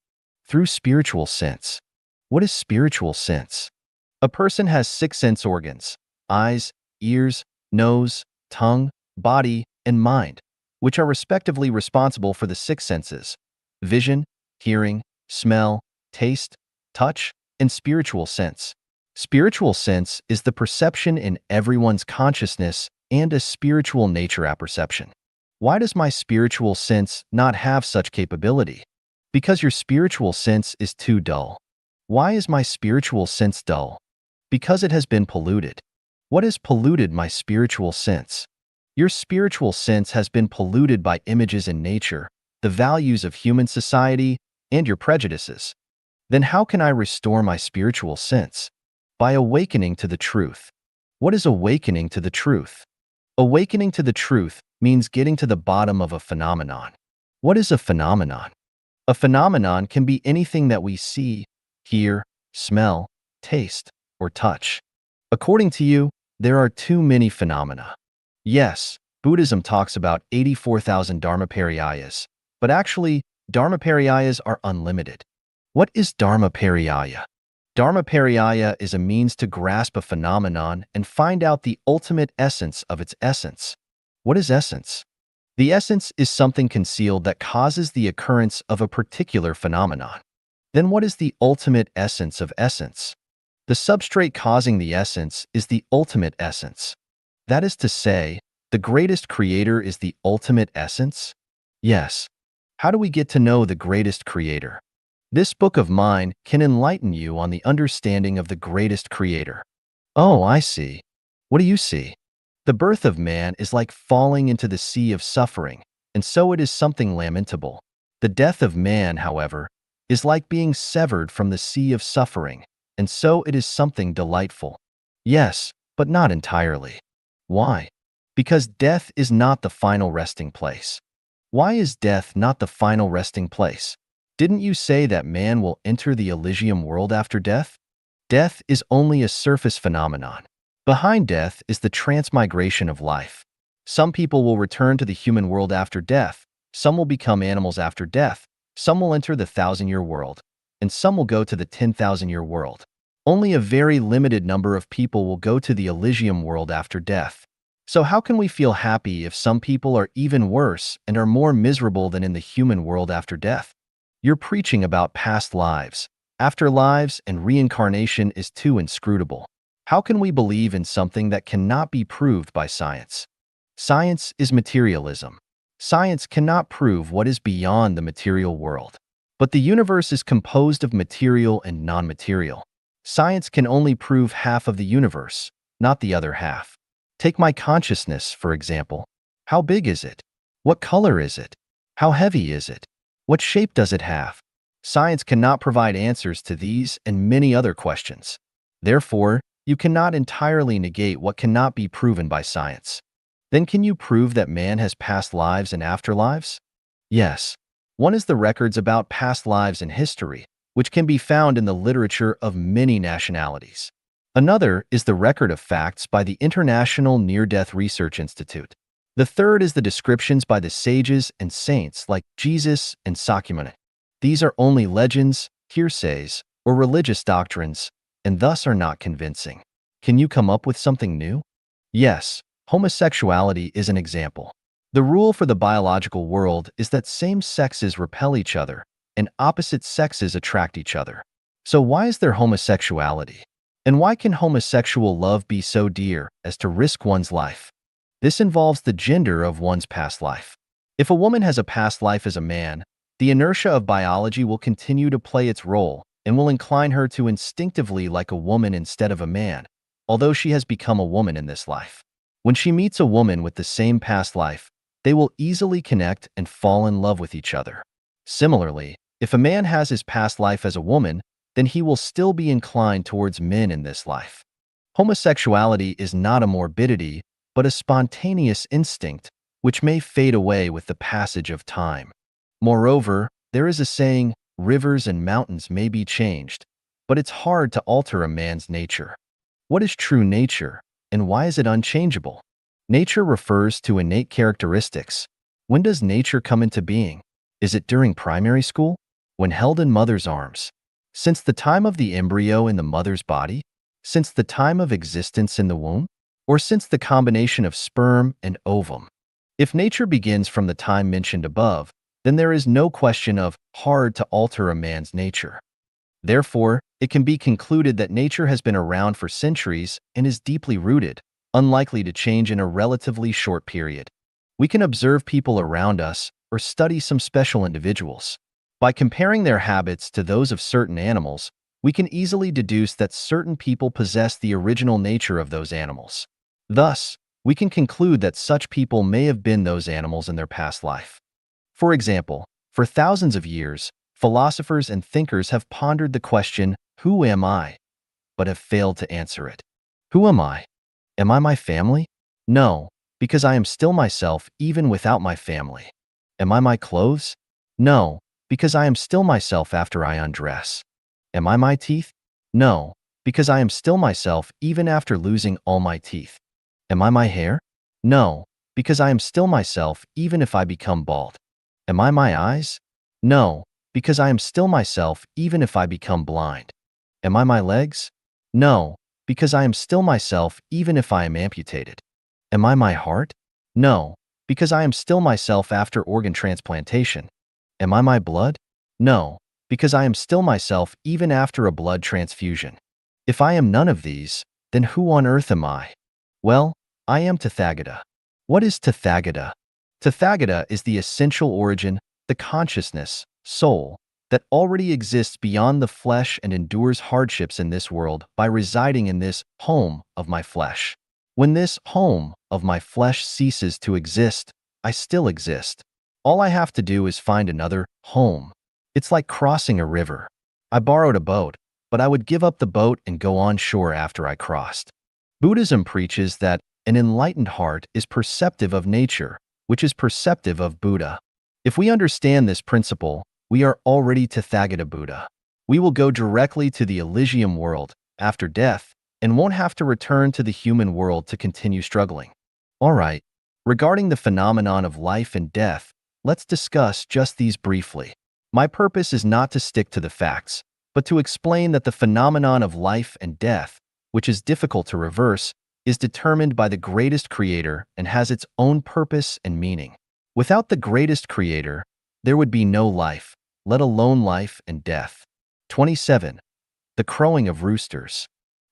Through spiritual sense. What is spiritual sense? A person has 6 sense organs: eyes, ears, nose, tongue, body, and mind, which are respectively responsible for the 6 senses: vision, hearing, smell, taste, touch, and spiritual sense. Spiritual sense is the perception in everyone's consciousness and a spiritual nature apperception. Why does my spiritual sense not have such capability? Because your spiritual sense is too dull. Why is my spiritual sense dull? Because it has been polluted. What has polluted my spiritual sense? Your spiritual sense has been polluted by images in nature, the values of human society, and your prejudices. Then how can I restore my spiritual sense? By awakening to the truth. What is awakening to the truth? Awakening to the truth means getting to the bottom of a phenomenon. What is a phenomenon? A phenomenon can be anything that we see, hear, smell, taste, or touch. According to you, there are too many phenomena. Yes, Buddhism talks about 84,000 Dharmapariyas, but actually, Dharmapariyas are unlimited. What is Dharmapariya? Dharmapariya is a means to grasp a phenomenon and find out the ultimate essence of its essence. What is essence? The essence is something concealed that causes the occurrence of a particular phenomenon. Then what is the ultimate essence of essence? The substrate causing the essence is the ultimate essence. That is to say, the greatest creator is the ultimate essence? Yes. How do we get to know the greatest creator? This book of mine can enlighten you on the understanding of the greatest creator. Oh, I see. What do you see? The birth of man is like falling into the sea of suffering, and so it is something lamentable. The death of man, however, is like being severed from the sea of suffering, and so it is something delightful. Yes, but not entirely. Why? Because death is not the final resting place. Why is death not the final resting place? Didn't you say that man will enter the Elysium world after death? Death is only a surface phenomenon. Behind death is the transmigration of life. Some people will return to the human world after death, some will become animals after death, some will enter the 1,000-year world, and some will go to the 10,000-year world. Only a very limited number of people will go to the Elysium world after death. So how can we feel happy if some people are even worse and are more miserable than in the human world after death? You're preaching about past lives, afterlives, and reincarnation is too inscrutable. How can we believe in something that cannot be proved by science? Science is materialism. Science cannot prove what is beyond the material world. But the universe is composed of material and non-material. Science can only prove half of the universe, not the other half. Take my consciousness, for example. How big is it? What color is it? How heavy is it? What shape does it have? Science cannot provide answers to these and many other questions. Therefore, you cannot entirely negate what cannot be proven by science. Then can you prove that man has past lives and afterlives? Yes. One is the records about past lives in history, which can be found in the literature of many nationalities. Another is the record of facts by the International Near-Death Research Institute. The third is the descriptions by the sages and saints like Jesus and Sakyamuni. These are only legends, hearsays, or religious doctrines, and thus are not convincing. Can you come up with something new? Yes, homosexuality is an example. The rule for the biological world is that same sexes repel each other, and opposite sexes attract each other. So why is there homosexuality? And why can homosexual love be so dear as to risk one's life? This involves the gender of one's past life. If a woman has a past life as a man, the inertia of biology will continue to play its role and will incline her to instinctively like a woman instead of a man, although she has become a woman in this life. When she meets a woman with the same past life, they will easily connect and fall in love with each other. Similarly, if a man has his past life as a woman, then he will still be inclined towards men in this life. Homosexuality is not a morbidity, but a spontaneous instinct, which may fade away with the passage of time. Moreover, there is a saying, rivers and mountains may be changed, but it's hard to alter a man's nature. What is true nature, and why is it unchangeable? Nature refers to innate characteristics. When does nature come into being? Is it during primary school? When held in mother's arms? Since the time of the embryo in the mother's body? Since the time of existence in the womb? Or since the combination of sperm and ovum? If nature begins from the time mentioned above, then there is no question of hard to alter a man's nature. Therefore, it can be concluded that nature has been around for centuries and is deeply rooted, unlikely to change in a relatively short period. We can observe people around us or study some special individuals. By comparing their habits to those of certain animals, we can easily deduce that certain people possess the original nature of those animals. Thus, we can conclude that such people may have been those animals in their past life. For example, for thousands of years, philosophers and thinkers have pondered the question, "Who am I?" but have failed to answer it. Who am I? Am I my family? No, because I am still myself even without my family. Am I my clothes? No, because I am still myself after I undress. Am I my teeth? No, because I am still myself even after losing all my teeth. Am I my hair? No, because I am still myself even if I become bald. Am I my eyes? No, because I am still myself even if I become blind. Am I my legs? No, because I am still myself even if I am amputated. Am I my heart? No, because I am still myself after organ transplantation. Am I my blood? No, because I am still myself even after a blood transfusion. If I am none of these, then who on earth am I? Well, I am Tathagata. What is Tathagata? Tathagata is the essential origin, the consciousness, soul, that already exists beyond the flesh and endures hardships in this world by residing in this home of my flesh. When this home of my flesh ceases to exist, I still exist. All I have to do is find another home. It's like crossing a river. I borrowed a boat, but I would give up the boat and go on shore after I crossed. Buddhism preaches that an enlightened heart is perceptive of nature, which is perceptive of Buddha. If we understand this principle, we are already Tathagata Buddha. We will go directly to the Elysium world after death and won't have to return to the human world to continue struggling. All right, regarding the phenomenon of life and death, let's discuss just these briefly. My purpose is not to stick to the facts, but to explain that the phenomenon of life and death, which is difficult to reverse, is determined by the greatest creator and has its own purpose and meaning. Without the greatest creator, there would be no life, let alone life and death. 27. The crowing of roosters.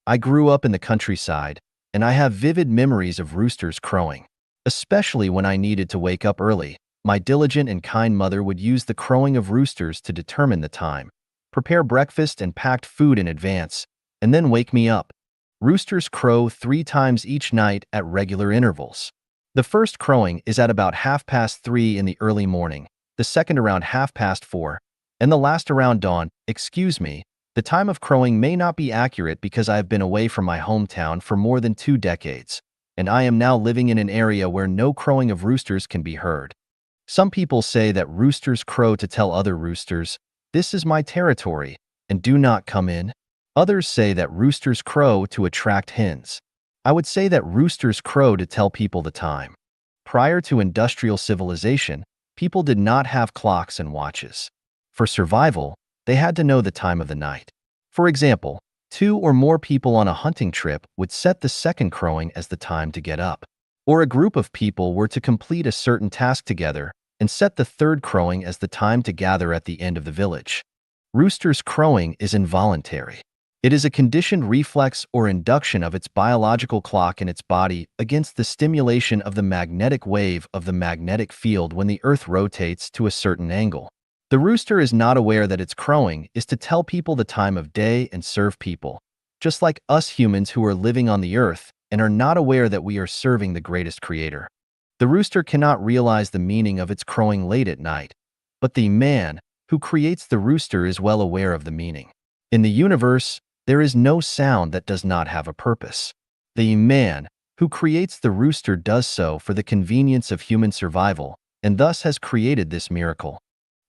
I grew up in the countryside, and I have vivid memories of roosters crowing. Especially when I needed to wake up early, my diligent and kind mother would use the crowing of roosters to determine the time, prepare breakfast and packed food in advance, and then wake me up. Roosters crow 3 times each night at regular intervals. The first crowing is at about 3:30 in the early morning, the second around 4:30, and the last around dawn. Excuse me, the time of crowing may not be accurate because I have been away from my hometown for more than 2 decades, and I am now living in an area where no crowing of roosters can be heard. Some people say that roosters crow to tell other roosters, "This is my territory, and do not come in." Others say that roosters crow to attract hens. I would say that roosters crow to tell people the time. Prior to industrial civilization, people did not have clocks and watches. For survival, they had to know the time of the night. For example, two or more people on a hunting trip would set the second crowing as the time to get up. Or a group of people were to complete a certain task together and set the third crowing as the time to gather at the end of the village. Rooster's crowing is involuntary. It is a conditioned reflex or induction of its biological clock in its body against the stimulation of the magnetic wave of the magnetic field when the Earth rotates to a certain angle. The rooster is not aware that its crowing is to tell people the time of day and serve people, just like us humans who are living on the Earth and are not aware that we are serving the greatest creator. The rooster cannot realize the meaning of its crowing late at night, but the man who creates the rooster is well aware of the meaning. In the universe, there is no sound that does not have a purpose. The man who creates the rooster does so for the convenience of human survival and thus has created this miracle.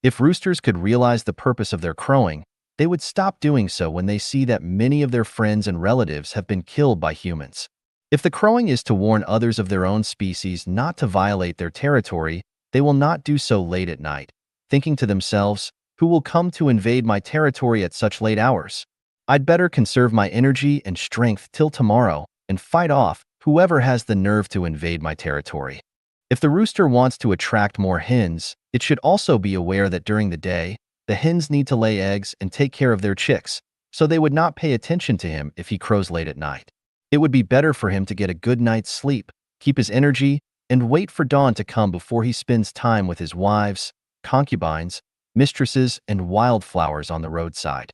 If roosters could realize the purpose of their crowing, they would stop doing so when they see that many of their friends and relatives have been killed by humans. If the crowing is to warn others of their own species not to violate their territory, they will not do so late at night, thinking to themselves, "Who will come to invade my territory at such late hours? I'd better conserve my energy and strength till tomorrow and fight off whoever has the nerve to invade my territory." If the rooster wants to attract more hens, it should also be aware that during the day, the hens need to lay eggs and take care of their chicks, so they would not pay attention to him if he crows late at night. It would be better for him to get a good night's sleep, keep his energy, and wait for dawn to come before he spends time with his wives, concubines, mistresses, and wildflowers on the roadside.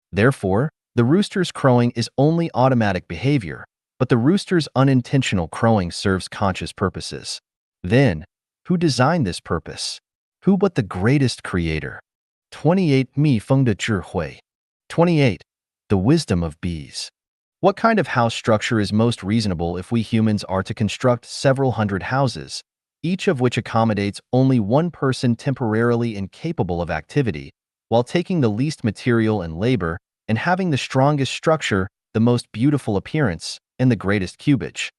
Therefore, the rooster's crowing is only automatic behavior, but the rooster's unintentional crowing serves conscious purposes. Then, who designed this purpose? Who but the greatest creator? 28. 蜜蜂的智慧. 28. The wisdom of bees. What kind of house structure is most reasonable if we humans are to construct several hundred houses, each of which accommodates only one person temporarily incapable of activity, while taking the least material and labor and having the strongest structure, the most beautiful appearance, and the greatest cubage?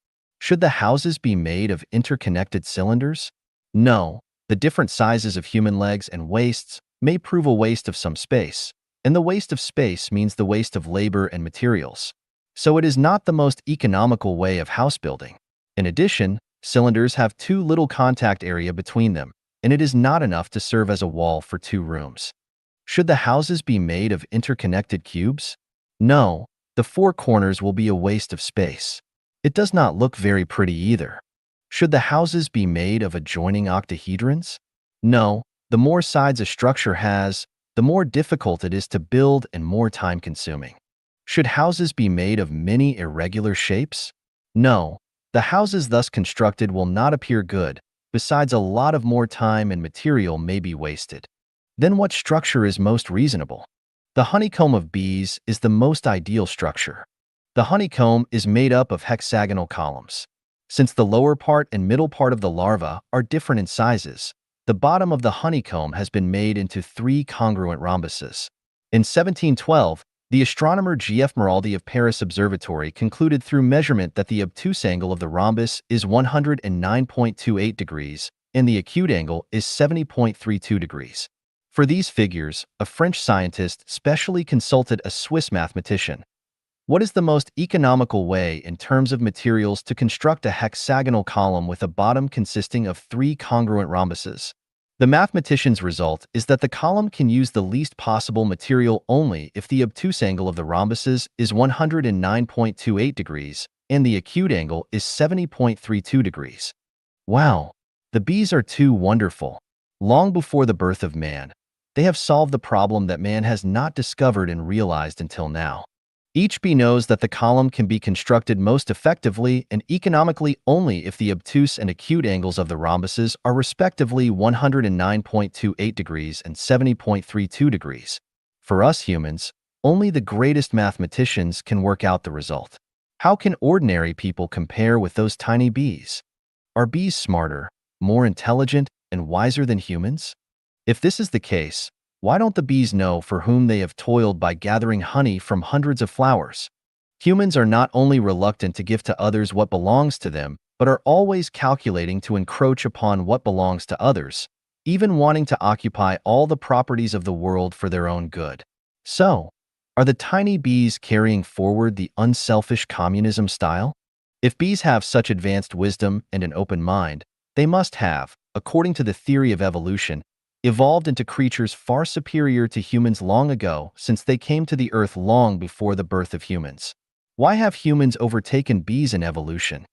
Should the houses be made of interconnected cylinders? No, the different sizes of human legs and waists may prove a waste of some space, and the waste of space means the waste of labor and materials. So it is not the most economical way of house building. In addition, cylinders have too little contact area between them, and it is not enough to serve as a wall for two rooms. Should the houses be made of interconnected cubes? No, the four corners will be a waste of space. It does not look very pretty either. Should the houses be made of adjoining octahedrons? No, the more sides a structure has, the more difficult it is to build and more time-consuming. Should houses be made of many irregular shapes? No, the houses thus constructed will not appear good, besides a lot of more time and material may be wasted. Then what structure is most reasonable? The honeycomb of bees is the most ideal structure. The honeycomb is made up of hexagonal columns. Since the lower part and middle part of the larva are different in sizes, the bottom of the honeycomb has been made into three congruent rhombuses. In 1712, the astronomer G.F. Maraldi of Paris Observatory concluded through measurement that the obtuse angle of the rhombus is 109.28 degrees and the acute angle is 70.32 degrees. For these figures, a French scientist specially consulted a Swiss mathematician. What is the most economical way in terms of materials to construct a hexagonal column with a bottom consisting of three congruent rhombuses? The mathematician's result is that the column can use the least possible material only if the obtuse angle of the rhombuses is 109.28 degrees and the acute angle is 70.32 degrees. Wow! The bees are too wonderful. Long before the birth of man, they have solved the problem that man has not discovered and realized until now. Each bee knows that the column can be constructed most effectively and economically only if the obtuse and acute angles of the rhombuses are respectively 109.28 degrees and 70.32 degrees. For us humans, only the greatest mathematicians can work out the result. How can ordinary people compare with those tiny bees? Are bees smarter, more intelligent, and wiser than humans? If this is the case, why don't the bees know for whom they have toiled by gathering honey from hundreds of flowers? Humans are not only reluctant to give to others what belongs to them, but are always calculating to encroach upon what belongs to others, even wanting to occupy all the properties of the world for their own good. So, Are the tiny bees carrying forward the unselfish communism style? If bees have such advanced wisdom and an open mind, they must have, according to the theory of evolution, evolved into creatures far superior to humans long ago, since they came to the earth long before the birth of humans. Why have humans overtaken bees in evolution?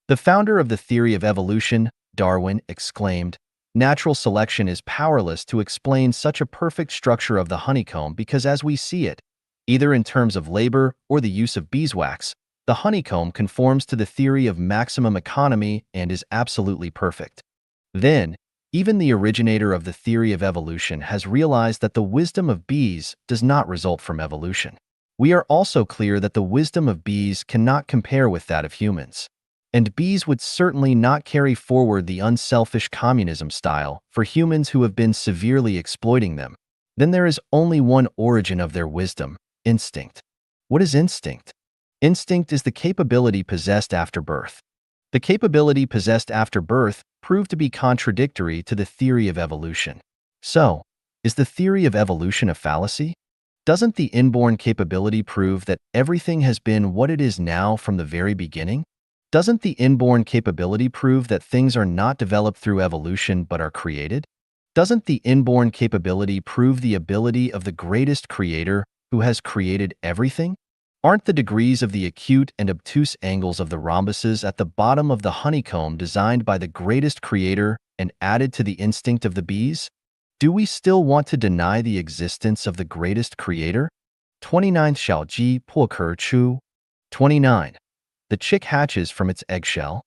The founder of the theory of evolution, Darwin, exclaimed, "Natural selection is powerless to explain such a perfect structure of the honeycomb because as we see it, either in terms of labor or the use of beeswax, the honeycomb conforms to the theory of maximum economy and is absolutely perfect." Then, even the originator of the theory of evolution has realized that the wisdom of bees does not result from evolution. We are also clear that the wisdom of bees cannot compare with that of humans. And bees would certainly not carry forward the unselfish communism style for humans who have been severely exploiting them. Then there is only one origin of their wisdom: instinct. What is instinct? Instinct is the capability possessed after birth. The capability possessed after birth proved to be contradictory to the theory of evolution. So, is the theory of evolution a fallacy? Doesn't the inborn capability prove that everything has been what it is now from the very beginning? Doesn't the inborn capability prove that things are not developed through evolution but are created? Doesn't the inborn capability prove the ability of the greatest creator who has created everything? Aren't the degrees of the acute and obtuse angles of the rhombuses at the bottom of the honeycomb designed by the greatest creator and added to the instinct of the bees? Do we still want to deny the existence of the greatest creator? 29th Xiaoji Puoker Chu. 29. The chick hatches from its eggshell.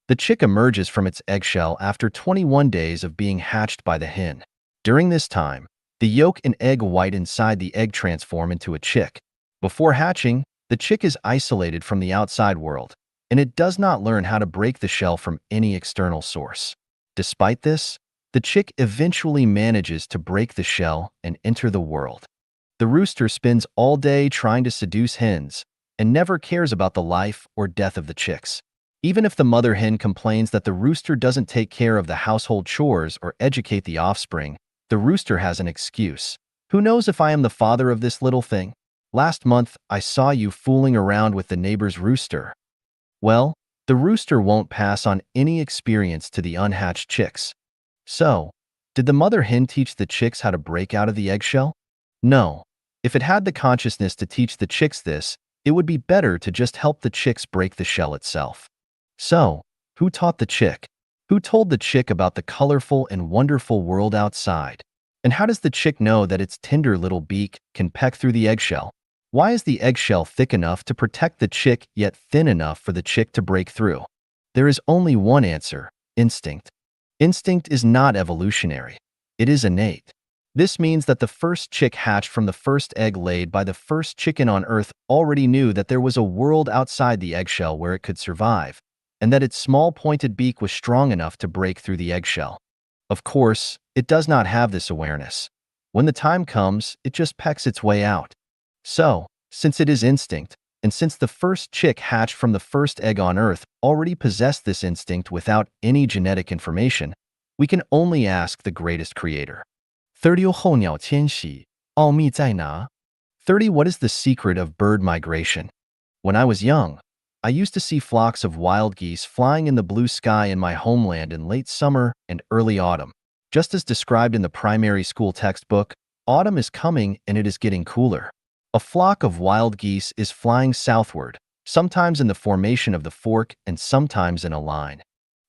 The chick emerges from its eggshell after 21 days of being hatched by the hen. During this time, the yolk and egg white inside the egg transform into a chick. Before hatching, the chick is isolated from the outside world, and it does not learn how to break the shell from any external source. Despite this, the chick eventually manages to break the shell and enter the world. The rooster spends all day trying to seduce hens and never cares about the life or death of the chicks. Even if the mother hen complains that the rooster doesn't take care of the household chores or educate the offspring, the rooster has an excuse. "Who knows if I am the father of this little thing? Last month, I saw you fooling around with the neighbor's rooster." Well, the rooster won't pass on any experience to the unhatched chicks. So, did the mother hen teach the chicks how to break out of the eggshell? No. If it had the consciousness to teach the chicks this, it would be better to just help the chicks break the shell itself. So, who taught the chick? Who told the chick about the colorful and wonderful world outside? And how does the chick know that its tender little beak can peck through the eggshell? Why is the eggshell thick enough to protect the chick yet thin enough for the chick to break through? There is only one answer: instinct. Instinct is not evolutionary. It is innate. This means that the first chick hatched from the first egg laid by the first chicken on Earth already knew that there was a world outside the eggshell where it could survive, and that its small pointed beak was strong enough to break through the eggshell. Of course, it does not have this awareness. When the time comes, it just pecks its way out. So, since it is instinct, and since the first chick hatched from the first egg on Earth already possessed this instinct without any genetic information, we can only ask the greatest creator. 30. 候鸟迁徙，奥秘在哪? 30. What is the secret of bird migration? When I was young, I used to see flocks of wild geese flying in the blue sky in my homeland in late summer and early autumn. Just as described in the primary school textbook, autumn is coming and it is getting cooler. A flock of wild geese is flying southward, sometimes in the formation of the fork and sometimes in a line.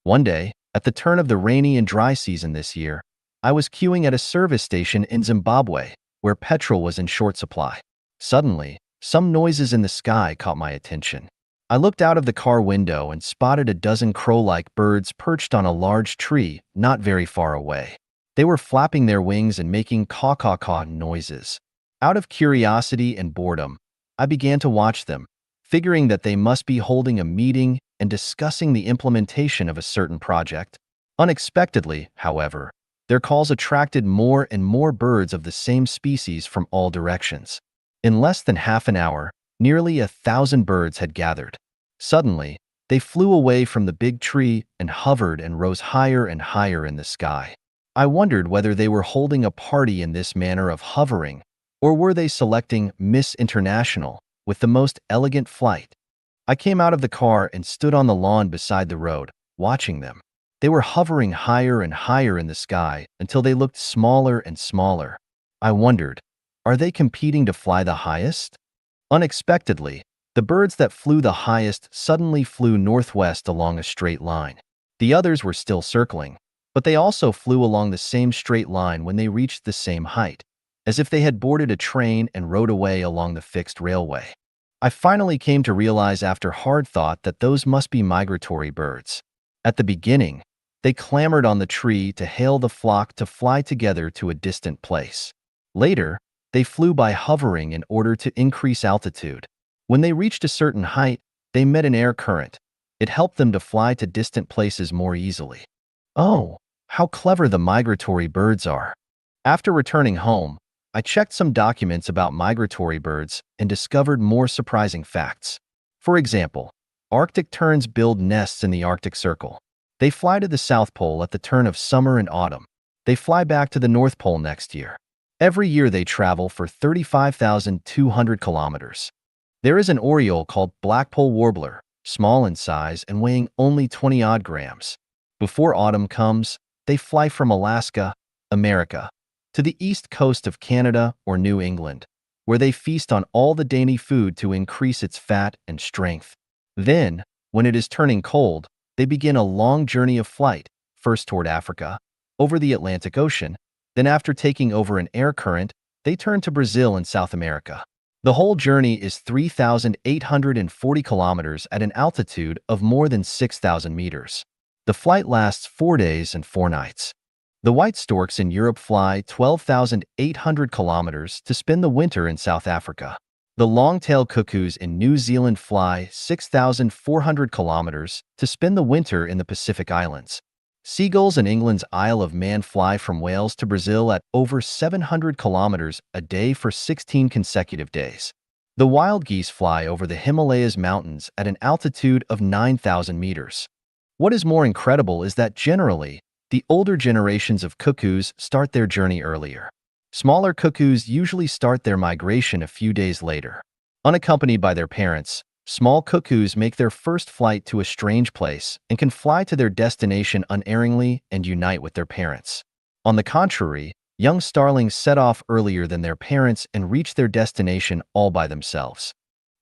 One day, at the turn of the rainy and dry season this year, I was queuing at a service station in Zimbabwe, where petrol was in short supply. Suddenly, some noises in the sky caught my attention. I looked out of the car window and spotted a dozen crow-like birds perched on a large tree not very far away. They were flapping their wings and making caw-caw-caw noises. Out of curiosity and boredom, I began to watch them, figuring that they must be holding a meeting and discussing the implementation of a certain project. Unexpectedly, however, their calls attracted more and more birds of the same species from all directions. In less than half an hour, nearly 1,000 birds had gathered. Suddenly, they flew away from the big tree and hovered and rose higher and higher in the sky. I wondered whether they were holding a party in this manner of hovering, Or were they selecting Miss International with the most elegant flight? I came out of the car and stood on the lawn beside the road, watching them. They were hovering higher and higher in the sky until they looked smaller and smaller. I wondered, are they competing to fly the highest? Unexpectedly, the birds that flew the highest suddenly flew northwest along a straight line. The others were still circling, but they also flew along the same straight line when they reached the same height, as if they had boarded a train and rode away along the fixed railway. I finally came to realize after hard thought that those must be migratory birds. At the beginning, they clambered on the tree to hail the flock to fly together to a distant place. Later, they flew by hovering in order to increase altitude. When they reached a certain height, they met an air current. It helped them to fly to distant places more easily. Oh, how clever the migratory birds are! After returning home, I checked some documents about migratory birds and discovered more surprising facts. For example, Arctic terns build nests in the Arctic Circle. They fly to the South Pole at the turn of summer and autumn. They fly back to the North Pole next year. Every year they travel for 35,200 kilometers. There is an oriole called Blackpoll warbler, small in size and weighing only 20-odd grams. Before autumn comes, they fly from Alaska, America, to the east coast of Canada or New England, where they feast on all the dainty food to increase its fat and strength. Then, when it is turning cold, they begin a long journey of flight, first toward Africa, over the Atlantic Ocean, then after taking over an air current, they turn to Brazil and South America. The whole journey is 3,840 kilometers at an altitude of more than 6,000 meters. The flight lasts 4 days and 4 nights. The white storks in Europe fly 12,800 kilometers to spend the winter in South Africa. The long-tailed cuckoos in New Zealand fly 6,400 kilometers to spend the winter in the Pacific Islands. Seagulls in England's Isle of Man fly from Wales to Brazil at over 700 kilometers a day for 16 consecutive days. The wild geese fly over the Himalayas mountains at an altitude of 9,000 meters. What is more incredible is that generally, the older generations of cuckoos start their journey earlier. Smaller cuckoos usually start their migration a few days later. Unaccompanied by their parents, small cuckoos make their first flight to a strange place and can fly to their destination unerringly and unite with their parents. On the contrary, young starlings set off earlier than their parents and reach their destination all by themselves.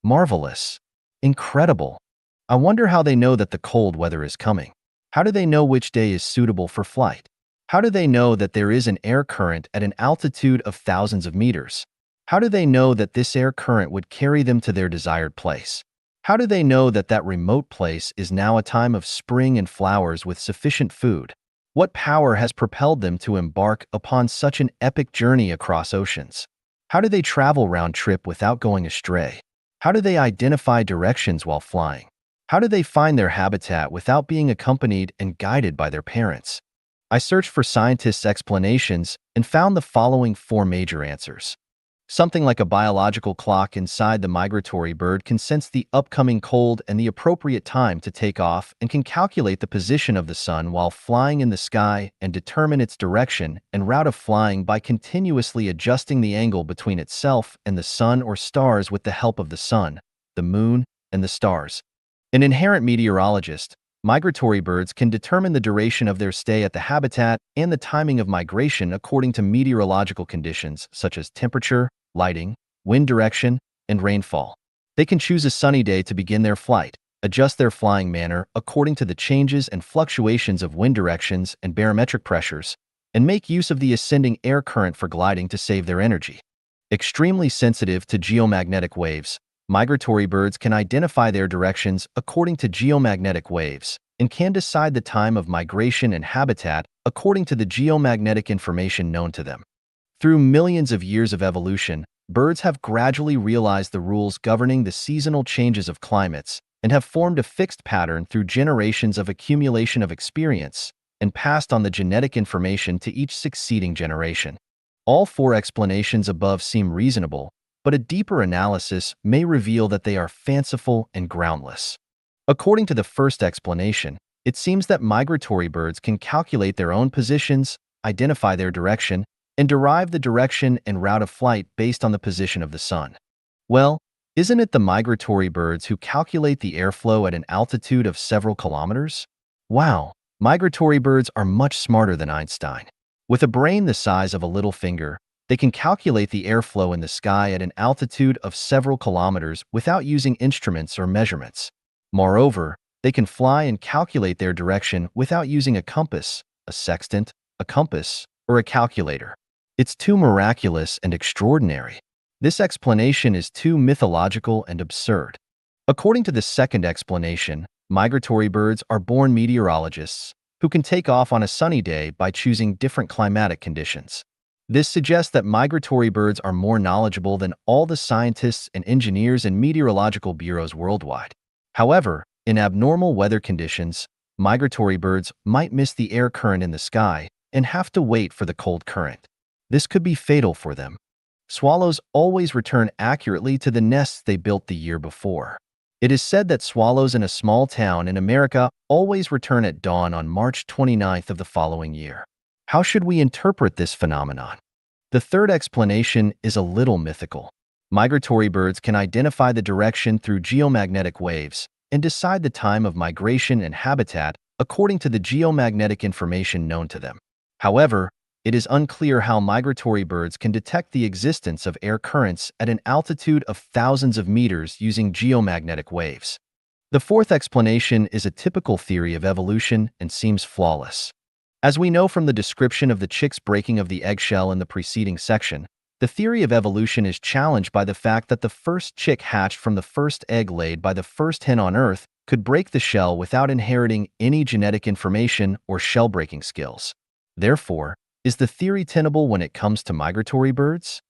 Marvelous. Incredible. I wonder how they know that the cold weather is coming. How do they know which day is suitable for flight? How do they know that there is an air current at an altitude of thousands of meters? How do they know that this air current would carry them to their desired place? How do they know that that remote place is now a time of spring and flowers with sufficient food? What power has propelled them to embark upon such an epic journey across oceans? How do they travel round trip without going astray? How do they identify directions while flying? How do they find their habitat without being accompanied and guided by their parents? I searched for scientists' explanations and found the following 4 major answers. Something like a biological clock inside the migratory bird can sense the upcoming cold and the appropriate time to take off and can calculate the position of the sun while flying in the sky and determine its direction and route of flying by continuously adjusting the angle between itself and the sun or stars with the help of the sun, the moon, and the stars. An inherent meteorologist, migratory birds can determine the duration of their stay at the habitat and the timing of migration according to meteorological conditions such as temperature, lighting, wind direction, and rainfall. They can choose a sunny day to begin their flight, adjust their flying manner according to the changes and fluctuations of wind directions and barometric pressures, and make use of the ascending air current for gliding to save their energy. Extremely sensitive to geomagnetic waves, migratory birds can identify their directions according to geomagnetic waves and can decide the time of migration and habitat according to the geomagnetic information known to them. Through millions of years of evolution, birds have gradually realized the rules governing the seasonal changes of climates and have formed a fixed pattern through generations of accumulation of experience and passed on the genetic information to each succeeding generation. All 4 explanations above seem reasonable, but a deeper analysis may reveal that they are fanciful and groundless. According to the first explanation, it seems that migratory birds can calculate their own positions, identify their direction, and derive the direction and route of flight based on the position of the sun. Well, isn't it the migratory birds who calculate the airflow at an altitude of several kilometers? Wow, migratory birds are much smarter than Einstein. With a brain the size of a little finger, they can calculate the airflow in the sky at an altitude of several kilometers without using instruments or measurements. Moreover, they can fly and calculate their direction without using a compass, a sextant, a compass, or a calculator. It's too miraculous and extraordinary. This explanation is too mythological and absurd. According to the second explanation, migratory birds are born meteorologists who can take off on a sunny day by choosing different climatic conditions. This suggests that migratory birds are more knowledgeable than all the scientists and engineers in meteorological bureaus worldwide. However, in abnormal weather conditions, migratory birds might miss the air current in the sky and have to wait for the cold current. This could be fatal for them. Swallows always return accurately to the nests they built the year before. It is said that swallows in a small town in America always return at dawn on March 29th of the following year. How should we interpret this phenomenon? The third explanation is a little mythical. Migratory birds can identify the direction through geomagnetic waves and decide the time of migration and habitat according to the geomagnetic information known to them. However, it is unclear how migratory birds can detect the existence of air currents at an altitude of thousands of meters using geomagnetic waves. The fourth explanation is a typical theory of evolution and seems flawless. As we know from the description of the chick's breaking of the eggshell in the preceding section, the theory of evolution is challenged by the fact that the first chick hatched from the first egg laid by the first hen on Earth could break the shell without inheriting any genetic information or shell-breaking skills. Therefore, is the theory tenable when it comes to migratory birds?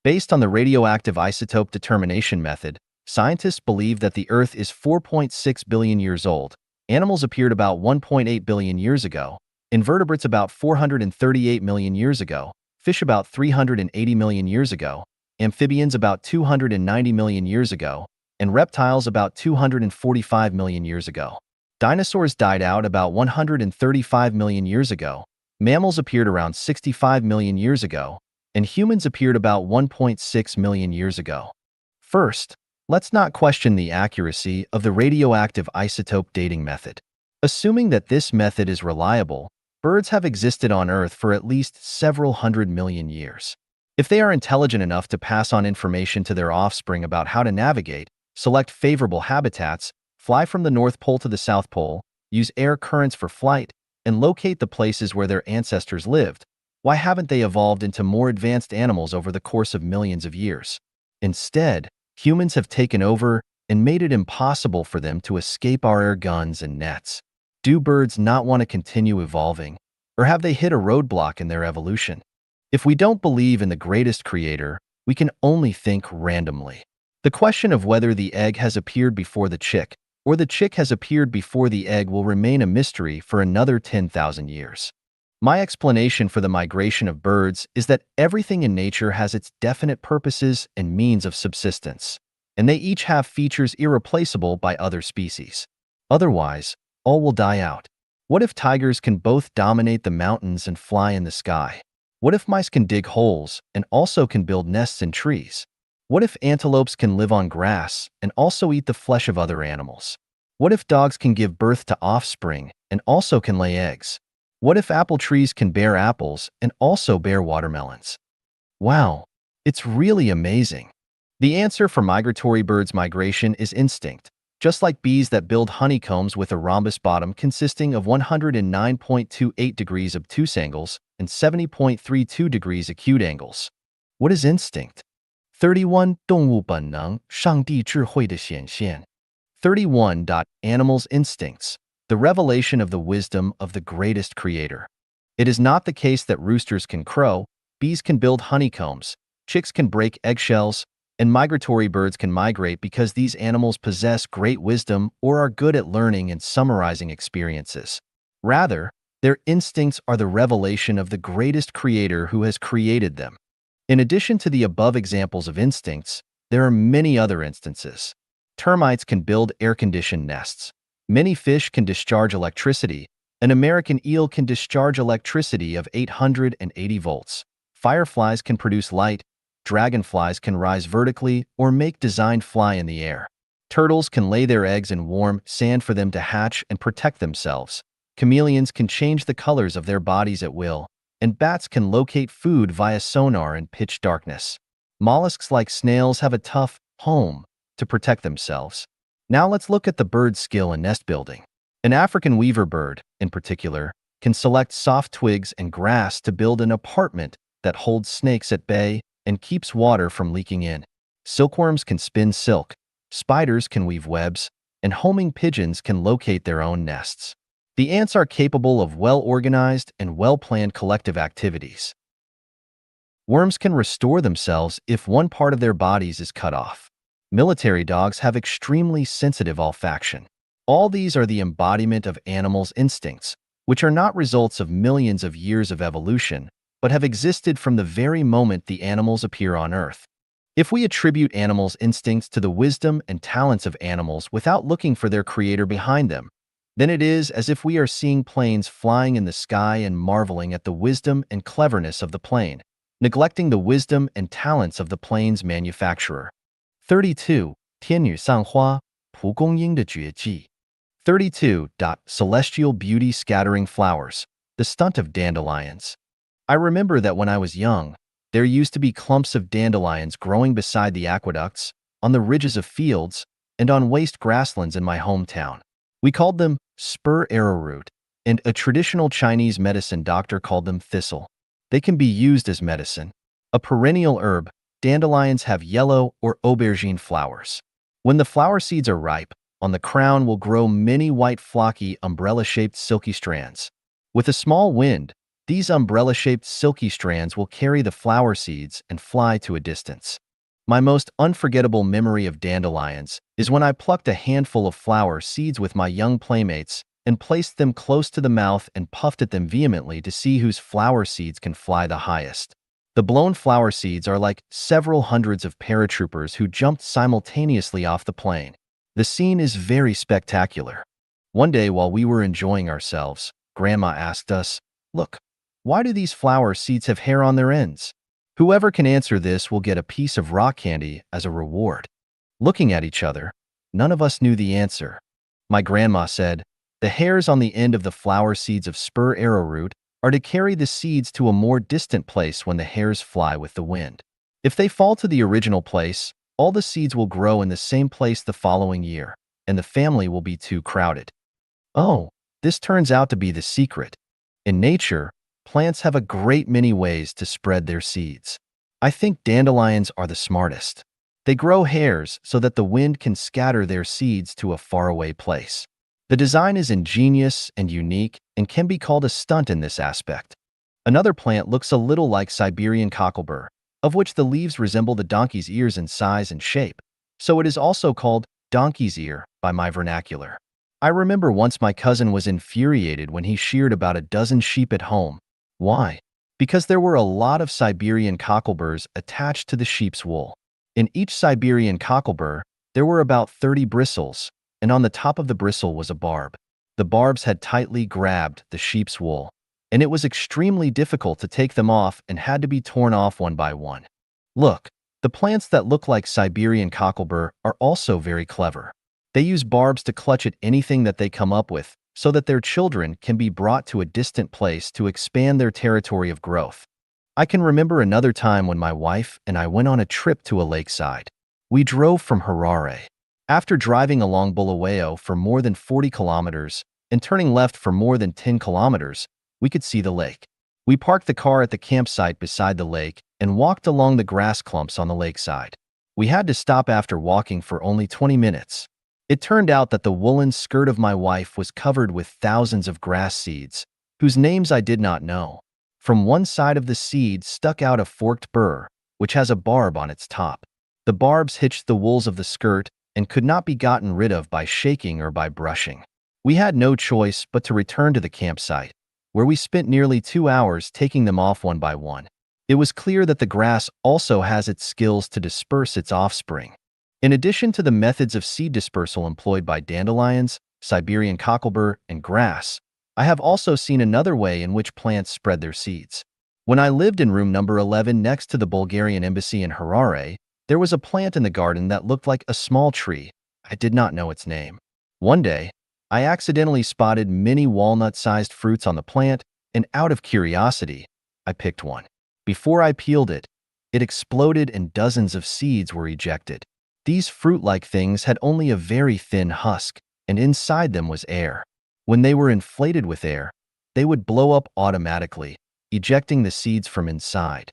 Based on the radioactive isotope determination method, scientists believe that the Earth is 4.6 billion years old, animals appeared about 1.8 billion years ago, invertebrates about 438 million years ago, fish about 380 million years ago, amphibians about 290 million years ago, and reptiles about 245 million years ago. Dinosaurs died out about 135 million years ago, mammals appeared around 65 million years ago, and humans appeared about 1.6 million years ago. First, let's not question the accuracy of the radioactive isotope dating method. Assuming that this method is reliable, birds have existed on Earth for at least several hundred million years. If they are intelligent enough to pass on information to their offspring about how to navigate, select favorable habitats, fly from the North Pole to the South Pole, use air currents for flight, and locate the places where their ancestors lived, why haven't they evolved into more advanced animals over the course of millions of years? Instead, humans have taken over and made it impossible for them to escape our air guns and nets. Do birds not want to continue evolving, or have they hit a roadblock in their evolution? If we don't believe in the greatest creator, we can only think randomly. The question of whether the egg has appeared before the chick, or the chick has appeared before the egg will remain a mystery for another 10,000 years. My explanation for the migration of birds is that everything in nature has its definite purposes and means of subsistence, and they each have features irreplaceable by other species. Otherwise, all will die out. What if tigers can both dominate the mountains and fly in the sky? What if mice can dig holes and also can build nests in trees? What if antelopes can live on grass and also eat the flesh of other animals? What if dogs can give birth to offspring and also can lay eggs? What if apple trees can bear apples and also bear watermelons? Wow, it's really amazing. The answer for migratory birds' migration is instinct, just like bees that build honeycombs with a rhombus bottom consisting of 109.28 degrees obtuse angles and 70.32 degrees acute angles. What is instinct? 31. 动物本能，上帝智慧的显现。31. Animals' instincts, the revelation of the wisdom of the greatest creator. It is not the case that roosters can crow, bees can build honeycombs, chicks can break eggshells, and migratory birds can migrate because these animals possess great wisdom or are good at learning and summarizing experiences. Rather, their instincts are the revelation of the greatest creator who has created them. In addition to the above examples of instincts, there are many other instances. Termites can build air-conditioned nests. Many fish can discharge electricity. An American eel can discharge electricity of 880 volts. Fireflies can produce light, dragonflies can rise vertically or make designed fly in the air. Turtles can lay their eggs in warm sand for them to hatch and protect themselves. Chameleons can change the colors of their bodies at will, and bats can locate food via sonar in pitch darkness. Mollusks like snails have a tough home to protect themselves. Now let's look at the bird's skill in nest building. An African weaver bird, in particular, can select soft twigs and grass to build an apartment that holds snakes at bay and keeps water from leaking in. Silkworms can spin silk, spiders can weave webs, and homing pigeons can locate their own nests. The ants are capable of well-organized and well-planned collective activities. Worms can restore themselves if one part of their bodies is cut off. Military dogs have extremely sensitive olfaction. All these are the embodiment of animals' instincts, which are not results of millions of years of evolution, but have existed from the very moment the animals appear on Earth. If we attribute animals' instincts to the wisdom and talents of animals without looking for their creator behind them, then it is as if we are seeing planes flying in the sky and marveling at the wisdom and cleverness of the plane, neglecting the wisdom and talents of the plane's manufacturer. 32. 天女散花，蒲公英的绝技。32. Celestial beauty scattering flowers, the stunt of dandelions. I remember that when I was young, there used to be clumps of dandelions growing beside the aqueducts, on the ridges of fields, and on waste grasslands in my hometown. We called them spur arrowroot, and a traditional Chinese medicine doctor called them thistle. They can be used as medicine. A perennial herb, dandelions have yellow or aubergine flowers. When the flower seeds are ripe, on the crown will grow many white flocky umbrella-shaped silky strands. With a small wind, these umbrella-shaped silky strands will carry the flower seeds and fly to a distance. My most unforgettable memory of dandelions is when I plucked a handful of flower seeds with my young playmates and placed them close to the mouth and puffed at them vehemently to see whose flower seeds can fly the highest. The blown flower seeds are like several hundreds of paratroopers who jumped simultaneously off the plane. The scene is very spectacular. One day while we were enjoying ourselves, Grandma asked us, "Look, why do these flower seeds have hair on their ends?" Whoever can answer this will get a piece of rock candy as a reward. Looking at each other, none of us knew the answer. My grandma said, "The hairs on the end of the flower seeds of spur arrowroot are to carry the seeds to a more distant place when the hairs fly with the wind. If they fall to the original place, all the seeds will grow in the same place the following year, and the family will be too crowded." Oh, this turns out to be the secret. In nature, plants have a great many ways to spread their seeds. I think dandelions are the smartest. They grow hairs so that the wind can scatter their seeds to a faraway place. The design is ingenious and unique and can be called a stunt in this aspect. Another plant looks a little like Siberian cocklebur, of which the leaves resemble the donkey's ears in size and shape, so it is also called donkey's ear by my vernacular. I remember once my cousin was infuriated when he sheared about a dozen sheep at home. Why? Because there were a lot of Siberian cockleburs attached to the sheep's wool. In each Siberian cocklebur, there were about 30 bristles, and on the top of the bristle was a barb. The barbs had tightly grabbed the sheep's wool, and it was extremely difficult to take them off and had to be torn off one by one. Look, the plants that look like Siberian cocklebur are also very clever. They use barbs to clutch at anything that they come up with, so that their children can be brought to a distant place to expand their territory of growth. I can remember another time when my wife and I went on a trip to a lakeside. We drove from Harare. After driving along Bulawayo for more than 40 kilometers and turning left for more than 10 kilometers, we could see the lake. We parked the car at the campsite beside the lake and walked along the grass clumps on the lakeside. We had to stop after walking for only 20 minutes. It turned out that the woolen skirt of my wife was covered with thousands of grass seeds, whose names I did not know. From one side of the seed stuck out a forked burr, which has a barb on its top. The barbs hitched the wools of the skirt and could not be gotten rid of by shaking or by brushing. We had no choice but to return to the campsite, where we spent nearly 2 hours taking them off one by one. It was clear that the grass also has its skills to disperse its offspring. In addition to the methods of seed dispersal employed by dandelions, Siberian cocklebur, and grass, I have also seen another way in which plants spread their seeds. When I lived in room number 11 next to the Bulgarian embassy in Harare, there was a plant in the garden that looked like a small tree. I did not know its name. One day, I accidentally spotted many walnut-sized fruits on the plant, and out of curiosity, I picked one. Before I peeled it, it exploded and dozens of seeds were ejected. These fruit-like things had only a very thin husk, and inside them was air. When they were inflated with air, they would blow up automatically, ejecting the seeds from inside.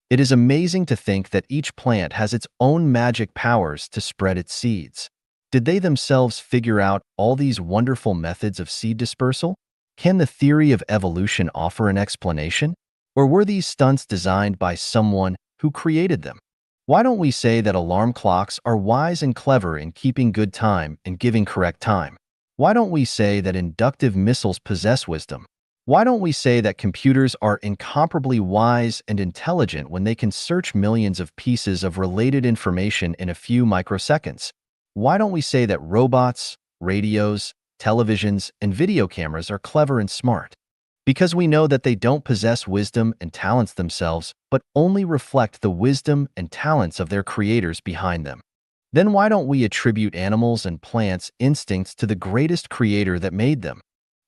It is amazing to think that each plant has its own magic powers to spread its seeds. Did they themselves figure out all these wonderful methods of seed dispersal? Can the theory of evolution offer an explanation? Or were these stunts designed by someone who created them? Why don't we say that alarm clocks are wise and clever in keeping good time and giving correct time? Why don't we say that inductive missiles possess wisdom? Why don't we say that computers are incomparably wise and intelligent when they can search millions of pieces of related information in a few microseconds? Why don't we say that robots, radios, televisions, and video cameras are clever and smart? Because we know that they don't possess wisdom and talents themselves, but only reflect the wisdom and talents of their creators behind them. Then why don't we attribute animals and plants' instincts to the greatest creator that made them?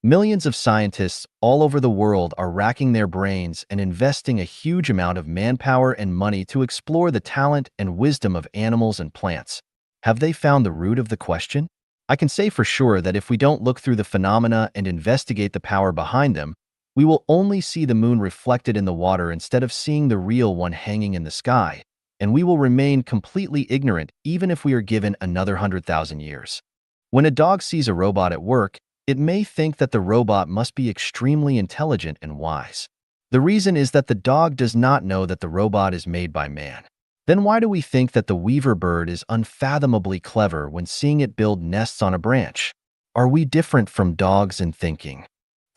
Millions of scientists all over the world are racking their brains and investing a huge amount of manpower and money to explore the talent and wisdom of animals and plants. Have they found the root of the question? I can say for sure that if we don't look through the phenomena and investigate the power behind them, we will only see the moon reflected in the water instead of seeing the real one hanging in the sky, and we will remain completely ignorant even if we are given another 100,000 years. When a dog sees a robot at work, it may think that the robot must be extremely intelligent and wise. The reason is that the dog does not know that the robot is made by man. Then why do we think that the weaver bird is unfathomably clever when seeing it build nests on a branch? Are we different from dogs in thinking?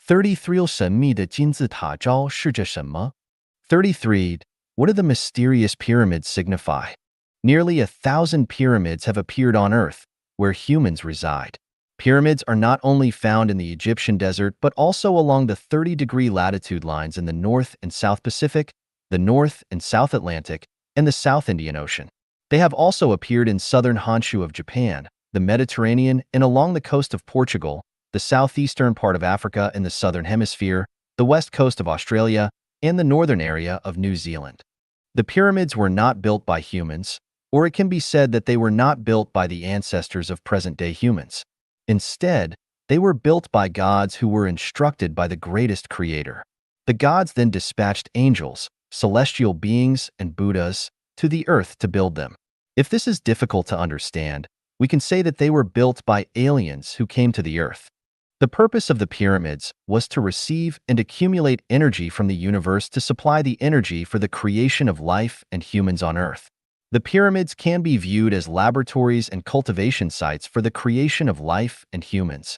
33 神秘的金字塔昭示着什么? 33. What do the mysterious pyramids signify? Nearly 1,000 pyramids have appeared on Earth, where humans reside. Pyramids are not only found in the Egyptian desert, but also along the 30-degree latitude lines in the North and South Pacific, the North and South Atlantic, and the South Indian Ocean. They have also appeared in southern Honshu of Japan, the Mediterranean, and along the coast of Portugal, the southeastern part of Africa in the southern hemisphere, the west coast of Australia, and the northern area of New Zealand. The pyramids were not built by humans, or it can be said that they were not built by the ancestors of present-day humans. Instead, they were built by gods who were instructed by the greatest creator. The gods then dispatched angels, celestial beings, and Buddhas to the earth to build them. If this is difficult to understand, we can say that they were built by aliens who came to the earth. The purpose of the pyramids was to receive and accumulate energy from the universe to supply the energy for the creation of life and humans on Earth. The pyramids can be viewed as laboratories and cultivation sites for the creation of life and humans.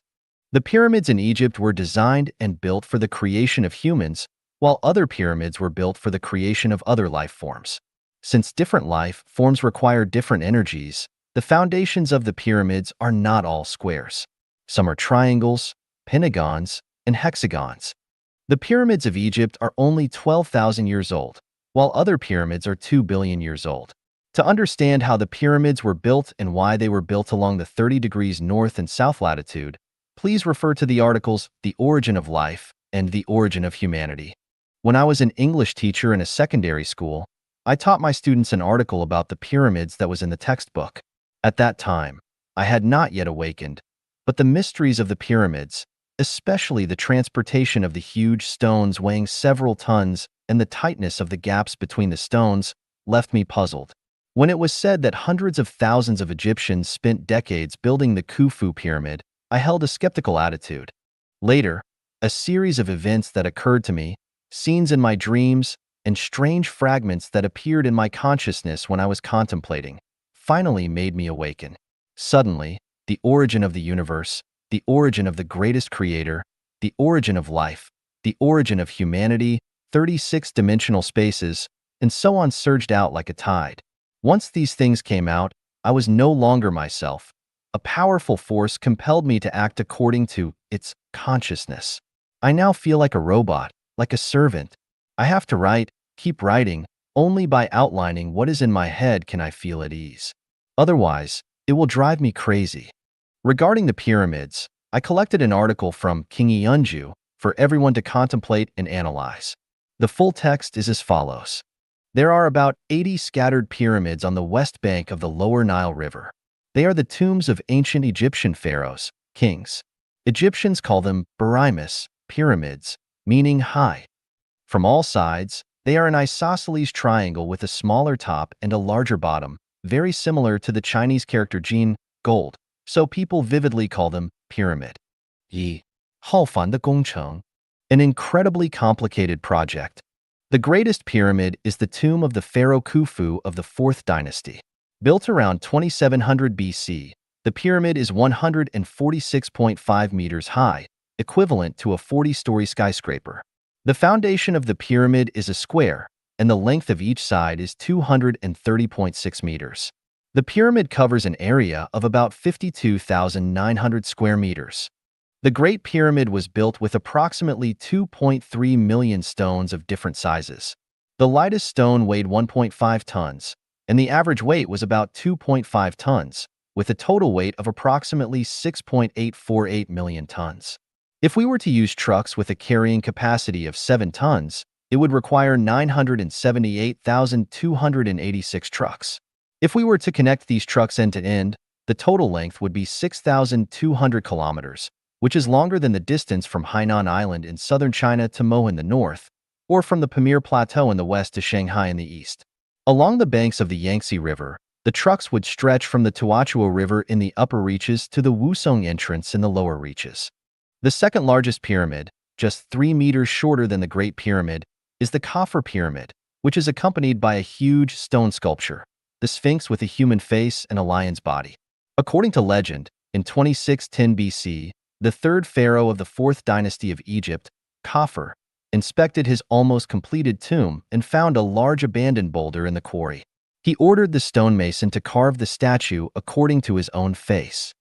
The pyramids in Egypt were designed and built for the creation of humans, while other pyramids were built for the creation of other life forms. Since different life forms require different energies, the foundations of the pyramids are not all squares. Some are triangles, pentagons, and hexagons. The pyramids of Egypt are only 12,000 years old, while other pyramids are 2 billion years old. To understand how the pyramids were built and why they were built along the 30 degrees north and south latitude, please refer to the articles The Origin of Life and The Origin of Humanity. When I was an English teacher in a secondary school, I taught my students an article about the pyramids that was in the textbook. At that time, I had not yet awakened, but the mysteries of the pyramids, especially the transportation of the huge stones weighing several tons and the tightness of the gaps between the stones, left me puzzled. When it was said that hundreds of thousands of Egyptians spent decades building the Khufu pyramid, I held a skeptical attitude. Later, a series of events that occurred to me, scenes in my dreams, and strange fragments that appeared in my consciousness when I was contemplating, finally made me awaken. Suddenly, the origin of the universe, the origin of the greatest creator, the origin of life, the origin of humanity, 36-dimensional spaces, and so on surged out like a tide. Once these things came out, I was no longer myself. A powerful force compelled me to act according to its consciousness. I now feel like a robot, like a servant. I have to write, keep writing, only by outlining what is in my head can I feel at ease. Otherwise, it will drive me crazy. Regarding the pyramids, I collected an article from King Yeonju for everyone to contemplate and analyze. The full text is as follows. There are about 80 scattered pyramids on the west bank of the lower Nile River. They are the tombs of ancient Egyptian pharaohs, kings. Egyptians call them Barimus, pyramids, meaning high. From all sides, they are an isosceles triangle with a smaller top and a larger bottom, very similar to the Chinese character Jin, gold, so people vividly call them pyramid. Yi, 浩繁的工程, an incredibly complicated project. The greatest pyramid is the tomb of the pharaoh Khufu of the 4th dynasty. Built around 2700 BC, the pyramid is 146.5 meters high, equivalent to a 40-story skyscraper. The foundation of the pyramid is a square, and the length of each side is 230.6 meters. The pyramid covers an area of about 52,900 square meters. The Great Pyramid was built with approximately 2.3 million stones of different sizes. The lightest stone weighed 1.5 tons, and the average weight was about 2.5 tons, with a total weight of approximately 6.848 million tons. If we were to use trucks with a carrying capacity of 7 tons, it would require 978,286 trucks. If we were to connect these trucks end to end, the total length would be 6,200 kilometers, which is longer than the distance from Hainan Island in southern China to Mo in the north, or from the Pamir Plateau in the west to Shanghai in the east. Along the banks of the Yangtze River, the trucks would stretch from the Tuachuo River in the upper reaches to the Wusong entrance in the lower reaches. The second largest pyramid, just 3 meters shorter than the Great Pyramid, is the Khafre Pyramid, which is accompanied by a huge stone sculpture, the Sphinx with a human face and a lion's body. According to legend, in 2610 BC, the third pharaoh of the 4th dynasty of Egypt, Khafre, inspected his almost completed tomb and found a large abandoned boulder in the quarry. He ordered the stonemason to carve the statue according to his own face.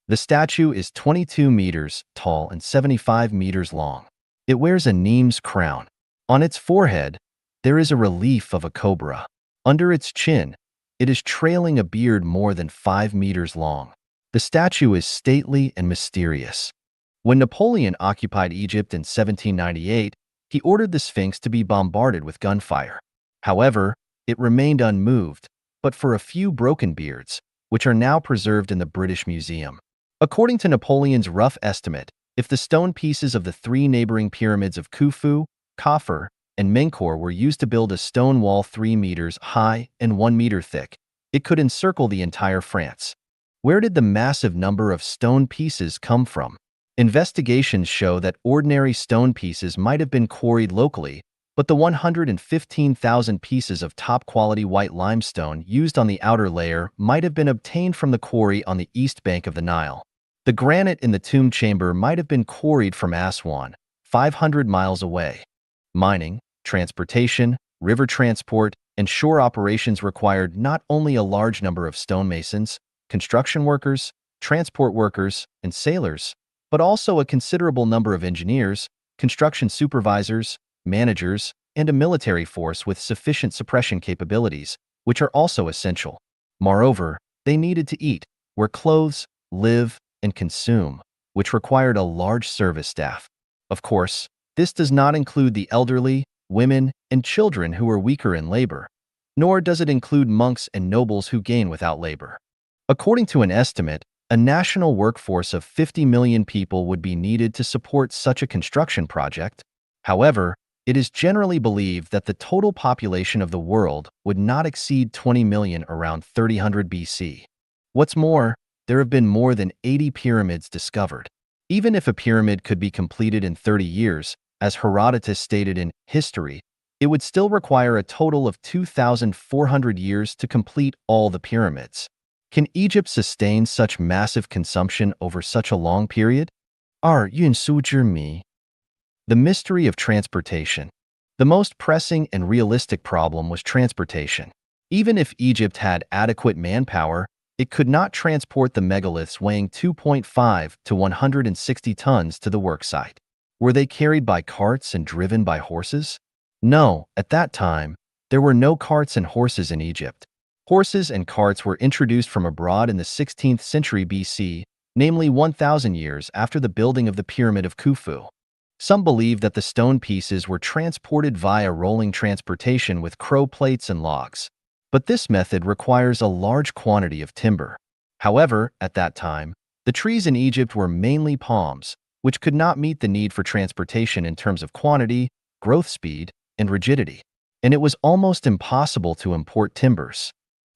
The statue is 22 meters tall and 75 meters long. It wears a Nemes crown. On its forehead, there is a relief of a cobra. Under its chin, it is trailing a beard more than 5 meters long. The statue is stately and mysterious. When Napoleon occupied Egypt in 1798, he ordered the Sphinx to be bombarded with gunfire. However, it remained unmoved, but for a few broken beards, which are now preserved in the British Museum. According to Napoleon's rough estimate, if the stone pieces of the 3 neighboring pyramids of Khufu, Khafre, and Menkaure were used to build a stone wall 3 meters high and 1 meter thick, it could encircle the entire France. Where did the massive number of stone pieces come from? Investigations show that ordinary stone pieces might have been quarried locally, but the 115,000 pieces of top-quality white limestone used on the outer layer might have been obtained from the quarry on the east bank of the Nile. The granite in the tomb chamber might have been quarried from Aswan, 500 miles away. Mining, transportation, river transport, and shore operations required not only a large number of stonemasons, construction workers, transport workers, and sailors, but also a considerable number of engineers, construction supervisors, managers, and a military force with sufficient suppression capabilities, which are also essential. Moreover, they needed to eat, wear clothes, live, and consume, which required a large service staff. Of course, this does not include the elderly, women, and children who are weaker in labor, nor does it include monks and nobles who gain without labor. According to an estimate, a national workforce of 50 million people would be needed to support such a construction project. However, it is generally believed that the total population of the world would not exceed 20 million around 3000 BC. What's more, there have been more than 80 pyramids discovered. Even if a pyramid could be completed in 30 years, as Herodotus stated in History, it would still require a total of 2,400 years to complete all the pyramids. Can Egypt sustain such massive consumption over such a long period? 二运输之谜. The mystery of transportation. The most pressing and realistic problem was transportation. Even if Egypt had adequate manpower, it could not transport the megaliths weighing 2.5 to 160 tons to the worksite. Were they carried by carts and driven by horses? No, at that time, there were no carts and horses in Egypt. Horses and carts were introduced from abroad in the 16th century BC, namely 1,000 years after the building of the Pyramid of Khufu. Some believe that the stone pieces were transported via rolling transportation with crow plates and logs. But this method requires a large quantity of timber. However, at that time, the trees in Egypt were mainly palms, which could not meet the need for transportation in terms of quantity, growth speed, and rigidity. And it was almost impossible to import timbers.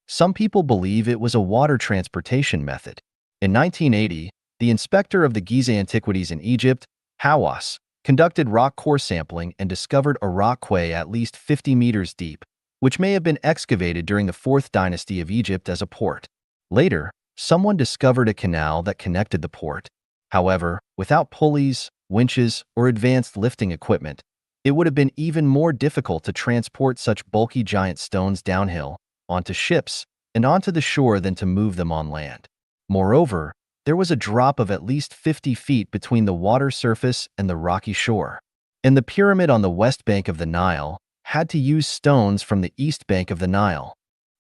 Some people believe it was a water transportation method. In 1980, the inspector of the Giza Antiquities in Egypt, Hawass, conducted rock core sampling and discovered a rock quay at least 50 meters deep, which may have been excavated during the 4th dynasty of Egypt as a port. Later, someone discovered a canal that connected the port. However, without pulleys, winches, or advanced lifting equipment, it would have been even more difficult to transport such bulky giant stones downhill, onto ships, and onto the shore than to move them on land. Moreover, there was a drop of at least 50 feet between the water surface and the rocky shore. And the pyramid on the west bank of the Nile had to use stones from the east bank of the Nile.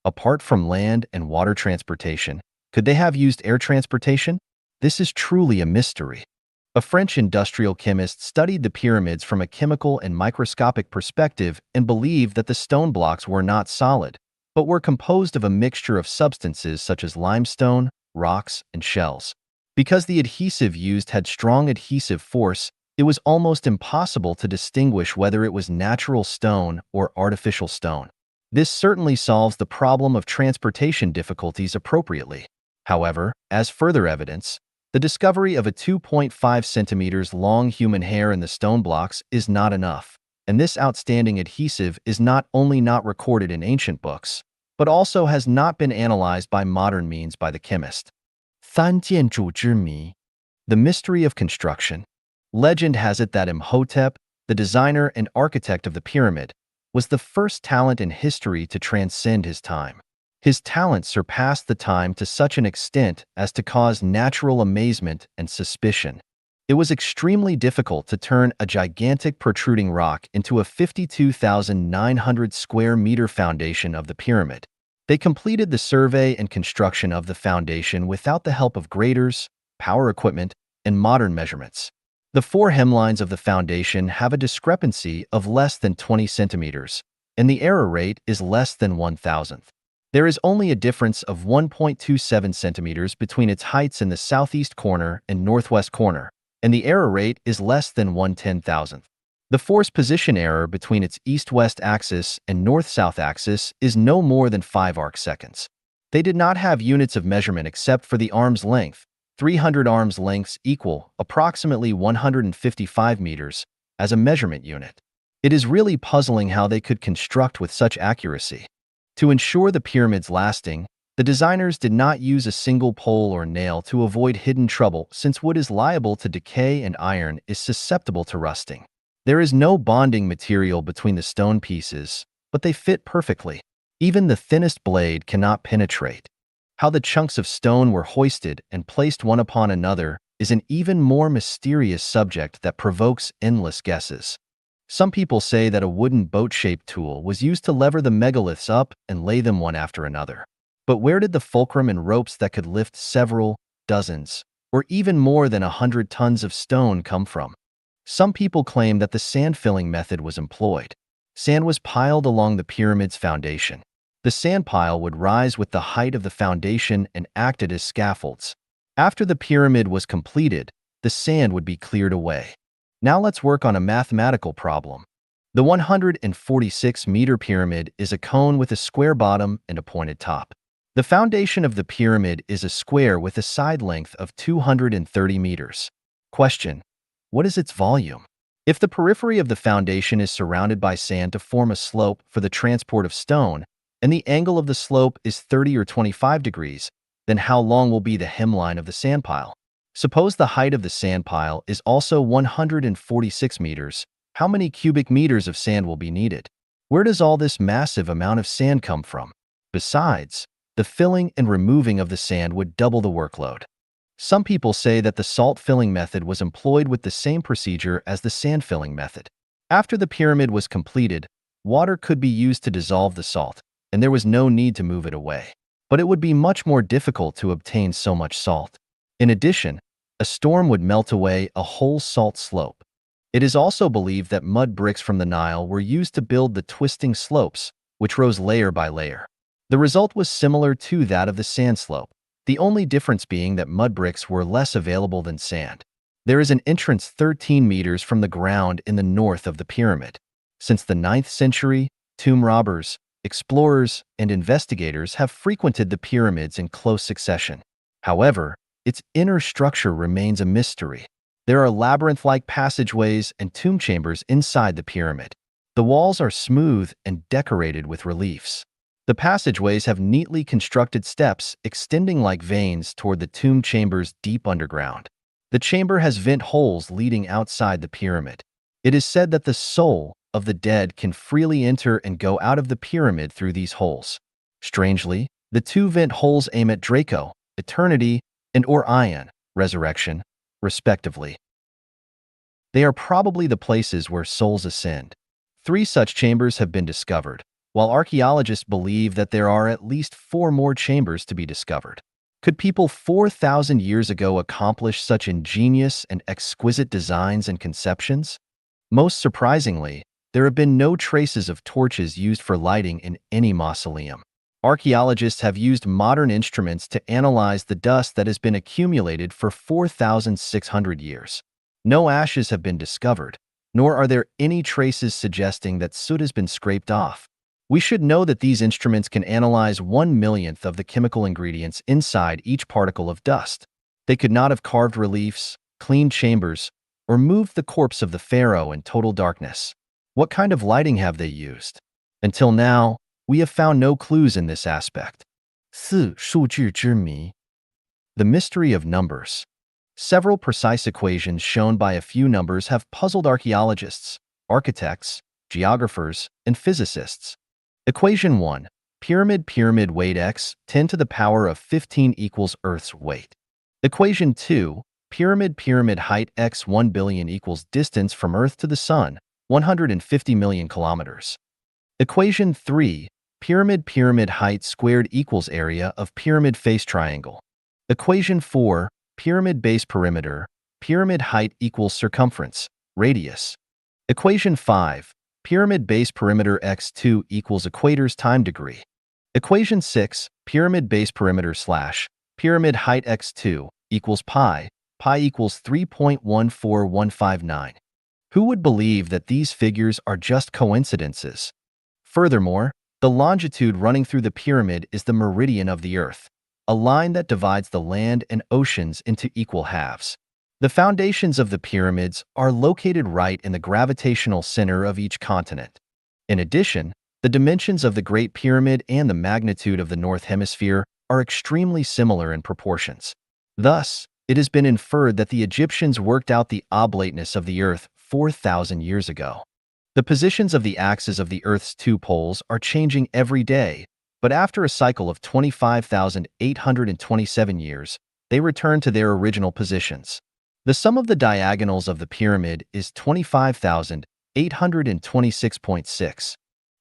Apart from land and water transportation, could they have used air transportation? This is truly a mystery. A French industrial chemist studied the pyramids from a chemical and microscopic perspective and believed that the stone blocks were not solid, but were composed of a mixture of substances such as limestone, rocks, and shells. Because the adhesive used had strong adhesive force, it was almost impossible to distinguish whether it was natural stone or artificial stone. This certainly solves the problem of transportation difficulties appropriately. However, as further evidence, the discovery of a 2.5 centimeters long human hair in the stone blocks is not enough, and this outstanding adhesive is not only not recorded in ancient books, but also has not been analyzed by modern means by the chemist. 三建筑之谜, the mystery of construction. Legend has it that Imhotep, the designer and architect of the pyramid, was the first talent in history to transcend his time. His talent surpassed the time to such an extent as to cause natural amazement and suspicion. It was extremely difficult to turn a gigantic protruding rock into a 52,900 square meter foundation of the pyramid. They completed the survey and construction of the foundation without the help of graders, power equipment, and modern measurements. The 4 hemlines of the foundation have a discrepancy of less than 20 centimeters, and the error rate is less than 1,000th. There is only a difference of 1.27 centimeters between its heights in the southeast corner and northwest corner, and the error rate is less than 1/10,000th. The force position error between its east-west axis and north-south axis is no more than 5 arcseconds. They did not have units of measurement except for the arm's length. 300 arms lengths equal approximately 155 meters as a measurement unit. It is really puzzling how they could construct with such accuracy. To ensure the pyramid's lasting, the designers did not use a single pole or nail to avoid hidden trouble since wood is liable to decay and iron is susceptible to rusting. There is no bonding material between the stone pieces, but they fit perfectly. Even the thinnest blade cannot penetrate. How the chunks of stone were hoisted and placed one upon another is an even more mysterious subject that provokes endless guesses. Some people say that a wooden boat-shaped tool was used to lever the megaliths up and lay them one after another. But where did the fulcrum and ropes that could lift several, dozens, or even more than 100 tons of stone come from? Some people claim that the sand-filling method was employed. Sand was piled along the pyramid's foundation. The sand pile would rise with the height of the foundation and acted as scaffolds. After the pyramid was completed, the sand would be cleared away. Now let's work on a mathematical problem. The 146-meter pyramid is a cone with a square bottom and a pointed top. The foundation of the pyramid is a square with a side length of 230 meters. Question: what is its volume? If the periphery of the foundation is surrounded by sand to form a slope for the transport of stone, and the angle of the slope is 30 or 25 degrees, then how long will be the hemline of the sand pile? Suppose the height of the sand pile is also 146 meters. How many cubic meters of sand will be needed? Where does all this massive amount of sand come from? Besides, the filling and removing of the sand would double the workload. Some people say that the salt filling method was employed with the same procedure as the sand filling method. After the pyramid was completed, water could be used to dissolve the salt, and there was no need to move it away. But it would be much more difficult to obtain so much salt. In addition, a storm would melt away a whole salt slope. It is also believed that mud bricks from the Nile were used to build the twisting slopes, which rose layer by layer. The result was similar to that of the sand slope, the only difference being that mud bricks were less available than sand. There is an entrance 13 meters from the ground in the north of the pyramid. Since the 9th century, tomb robbers, explorers, and investigators have frequented the pyramids in close succession. However, its inner structure remains a mystery. There are labyrinth-like passageways and tomb chambers inside the pyramid. The walls are smooth and decorated with reliefs. The passageways have neatly constructed steps extending like veins toward the tomb chambers deep underground. The chamber has vent holes leading outside the pyramid. It is said that the soul of the dead can freely enter and go out of the pyramid through these holes. Strangely, the two vent holes aim at Draco, eternity, and Orion, resurrection, respectively. They are probably the places where souls ascend. 3 such chambers have been discovered, while archaeologists believe that there are at least 4 more chambers to be discovered. Could people 4,000 years ago accomplish such ingenious and exquisite designs and conceptions? Most surprisingly, there have been no traces of torches used for lighting in any mausoleum. Archaeologists have used modern instruments to analyze the dust that has been accumulated for 4,600 years. No ashes have been discovered, nor are there any traces suggesting that soot has been scraped off. We should know that these instruments can analyze 1/millionth of the chemical ingredients inside each particle of dust. They could not have carved reliefs, cleaned chambers, or moved the corpse of the pharaoh in total darkness. What kind of lighting have they used? Until now, we have found no clues in this aspect. 4. 数据之谜. The mystery of numbers. Several precise equations shown by a few numbers have puzzled archaeologists, architects, geographers, and physicists. Equation 1. Pyramid weight x 10 to the power of 15 equals Earth's weight. Equation 2. Pyramid height x 1 billion equals distance from Earth to the Sun, 150 million kilometers. Equation 3. Pyramid height squared equals area of pyramid face triangle. Equation 4. Pyramid base perimeter, pyramid height equals circumference, radius. Equation 5. Pyramid base perimeter x2 equals equator's time degree. Equation 6. Pyramid base perimeter slash pyramid height x2 equals pi equals 3.14159. Who would believe that these figures are just coincidences? Furthermore, the longitude running through the pyramid is the meridian of the Earth, a line that divides the land and oceans into equal halves. The foundations of the pyramids are located right in the gravitational center of each continent. In addition, the dimensions of the Great Pyramid and the magnitude of the North Hemisphere are extremely similar in proportions. Thus, it has been inferred that the Egyptians worked out the oblateness of the Earth 4,000 years ago. The positions of the axes of the Earth's 2 poles are changing every day, but after a cycle of 25,827 years, they return to their original positions. The sum of the diagonals of the pyramid is 25,826.6.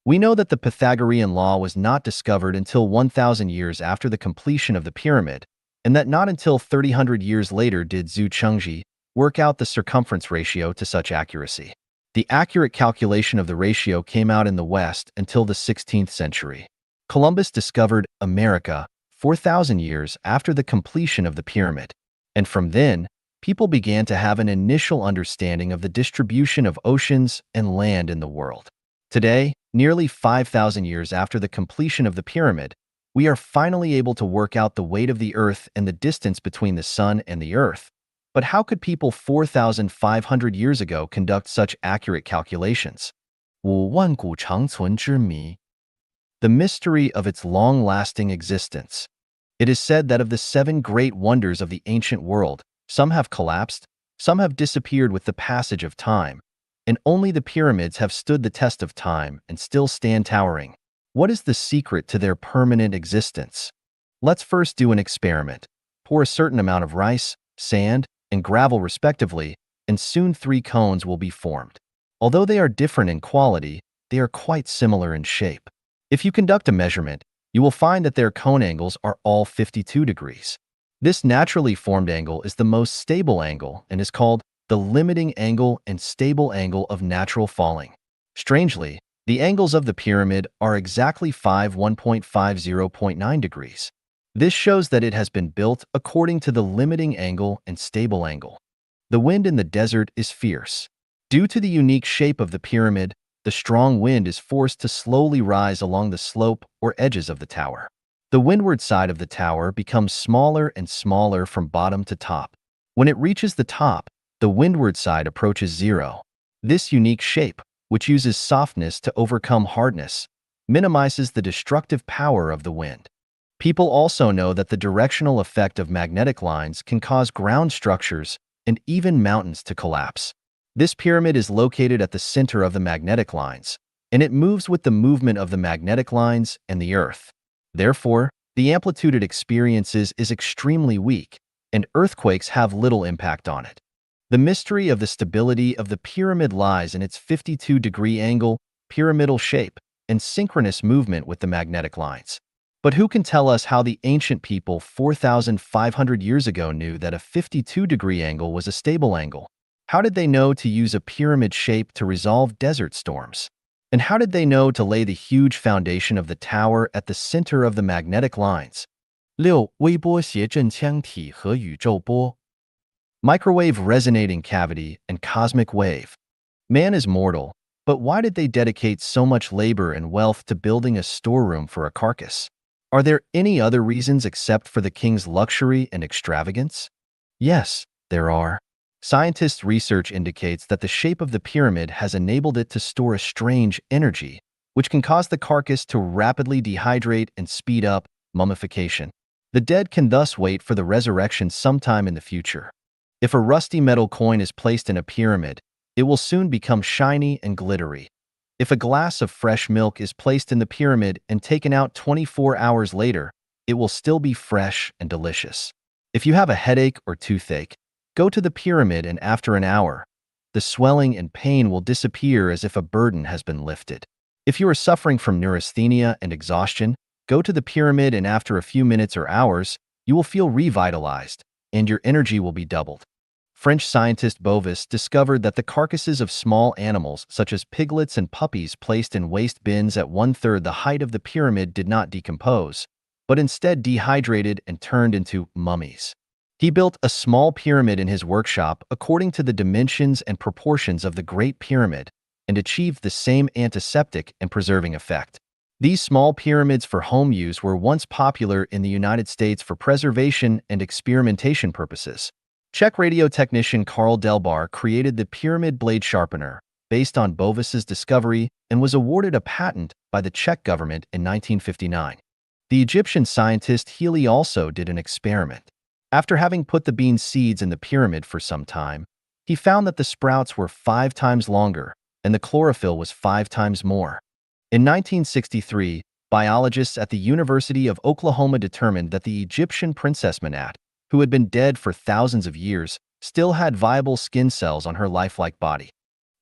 We know that the Pythagorean law was not discovered until 1,000 years after the completion of the pyramid, and that not until 300 years later did Zhu Chengji work out the circumference ratio to such accuracy. The accurate calculation of the ratio came out in the West until the 16th century. Columbus discovered America 4,000 years after the completion of the pyramid, and from then, people began to have an initial understanding of the distribution of oceans and land in the world. Today, nearly 5,000 years after the completion of the pyramid, we are finally able to work out the weight of the Earth and the distance between the Sun and the Earth. But how could people 4,500 years ago conduct such accurate calculations? 5万古长存之谜. The mystery of its long-lasting existence. It is said that of the 7 great wonders of the ancient world, some have collapsed, some have disappeared with the passage of time, and only the pyramids have stood the test of time and still stand towering. What is the secret to their permanent existence? Let's first do an experiment. Pour a certain amount of rice, sand, and gravel respectively, and soon 3 cones will be formed. Although they are different in quality, they are quite similar in shape. If you conduct a measurement, you will find that their cone angles are all 52 degrees. This naturally formed angle is the most stable angle and is called the limiting angle and stable angle of natural falling. Strangely, the angles of the pyramid are exactly 1.50.9 degrees. This shows that it has been built according to the limiting angle and stable angle. The wind in the desert is fierce. Due to the unique shape of the pyramid, the strong wind is forced to slowly rise along the slope or edges of the tower. The windward side of the tower becomes smaller and smaller from bottom to top. When it reaches the top, the windward side approaches zero. This unique shape, which uses softness to overcome hardness, minimizes the destructive power of the wind. People also know that the directional effect of magnetic lines can cause ground structures and even mountains to collapse. This pyramid is located at the center of the magnetic lines, and it moves with the movement of the magnetic lines and the Earth. Therefore, the amplitude it experiences is extremely weak, and earthquakes have little impact on it. The mystery of the stability of the pyramid lies in its 52-degree angle, pyramidal shape, and synchronous movement with the magnetic lines. But who can tell us how the ancient people 4,500 years ago knew that a 52-degree angle was a stable angle? How did they know to use a pyramid shape to resolve desert storms? And how did they know to lay the huge foundation of the tower at the center of the magnetic lines? 6. 微波谐振腔体和宇宙波 Microwave resonating cavity and cosmic wave. Man is mortal, but why did they dedicate so much labor and wealth to building a storeroom for a carcass? Are there any other reasons except for the king's luxury and extravagance? Yes, there are. Scientists' research indicates that the shape of the pyramid has enabled it to store a strange energy, which can cause the carcass to rapidly dehydrate and speed up mummification. The dead can thus wait for the resurrection sometime in the future. If a rusty metal coin is placed in a pyramid, it will soon become shiny and glittery. If a glass of fresh milk is placed in the pyramid and taken out 24 hours later, it will still be fresh and delicious. If you have a headache or toothache, go to the pyramid and after an hour, the swelling and pain will disappear as if a burden has been lifted. If you are suffering from neurasthenia and exhaustion, go to the pyramid and after a few minutes or hours, you will feel revitalized and your energy will be doubled. French scientist Bovis discovered that the carcasses of small animals such as piglets and puppies placed in waste bins at 1/3 the height of the pyramid did not decompose, but instead dehydrated and turned into mummies. He built a small pyramid in his workshop according to the dimensions and proportions of the Great Pyramid and achieved the same antiseptic and preserving effect. These small pyramids for home use were once popular in the United States for preservation and experimentation purposes. Czech radio technician Karl Delbar created the pyramid blade sharpener based on Bovis's discovery and was awarded a patent by the Czech government in 1959. The Egyptian scientist Healy also did an experiment. After having put the bean seeds in the pyramid for some time, he found that the sprouts were 5 times longer and the chlorophyll was 5 times more. In 1963, biologists at the University of Oklahoma determined that the Egyptian princess Manat, who had been dead for thousands of years, still had viable skin cells on her lifelike body.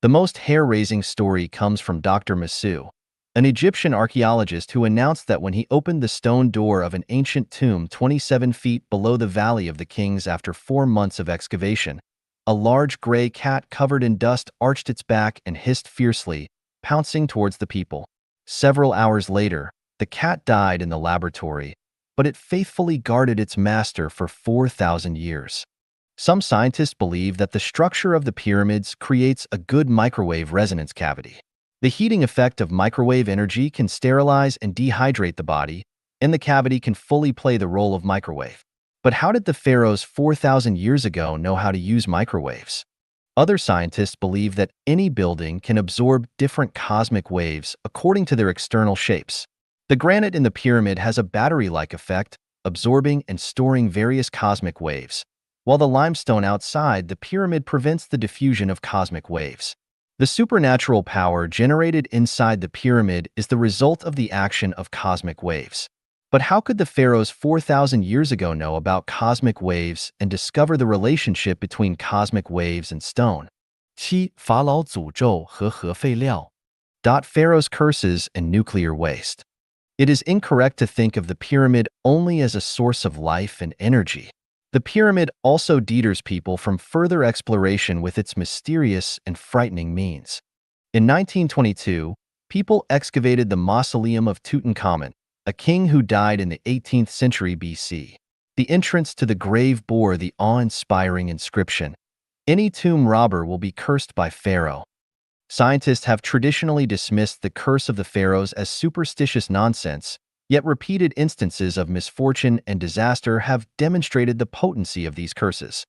The most hair-raising story comes from Dr. Masu, an Egyptian archaeologist who announced that when he opened the stone door of an ancient tomb 27 feet below the Valley of the Kings after 4 months of excavation, a large gray cat covered in dust arched its back and hissed fiercely, pouncing towards the people. Several hours later, the cat died in the laboratory, but it faithfully guarded its master for 4,000 years. Some scientists believe that the structure of the pyramids creates a good microwave resonance cavity. The heating effect of microwave energy can sterilize and dehydrate the body, and the cavity can fully play the role of microwave. But how did the pharaohs 4,000 years ago know how to use microwaves? Other scientists believe that any building can absorb different cosmic waves according to their external shapes. The granite in the pyramid has a battery-like effect, absorbing and storing various cosmic waves, while the limestone outside the pyramid prevents the diffusion of cosmic waves. The supernatural power generated inside the pyramid is the result of the action of cosmic waves. But how could the pharaohs 4,000 years ago know about cosmic waves and discover the relationship between cosmic waves and stone? 七法老诅咒和核废料. Pharaoh's curses and nuclear waste. It is incorrect to think of the pyramid only as a source of life and energy. The pyramid also deters people from further exploration with its mysterious and frightening means. In 1922, people excavated the mausoleum of Tutankhamun, a king who died in the 18th century BC. The entrance to the grave bore the awe-inspiring inscription, "Any tomb robber will be cursed by Pharaoh." Scientists have traditionally dismissed the curse of the pharaohs as superstitious nonsense, yet repeated instances of misfortune and disaster have demonstrated the potency of these curses.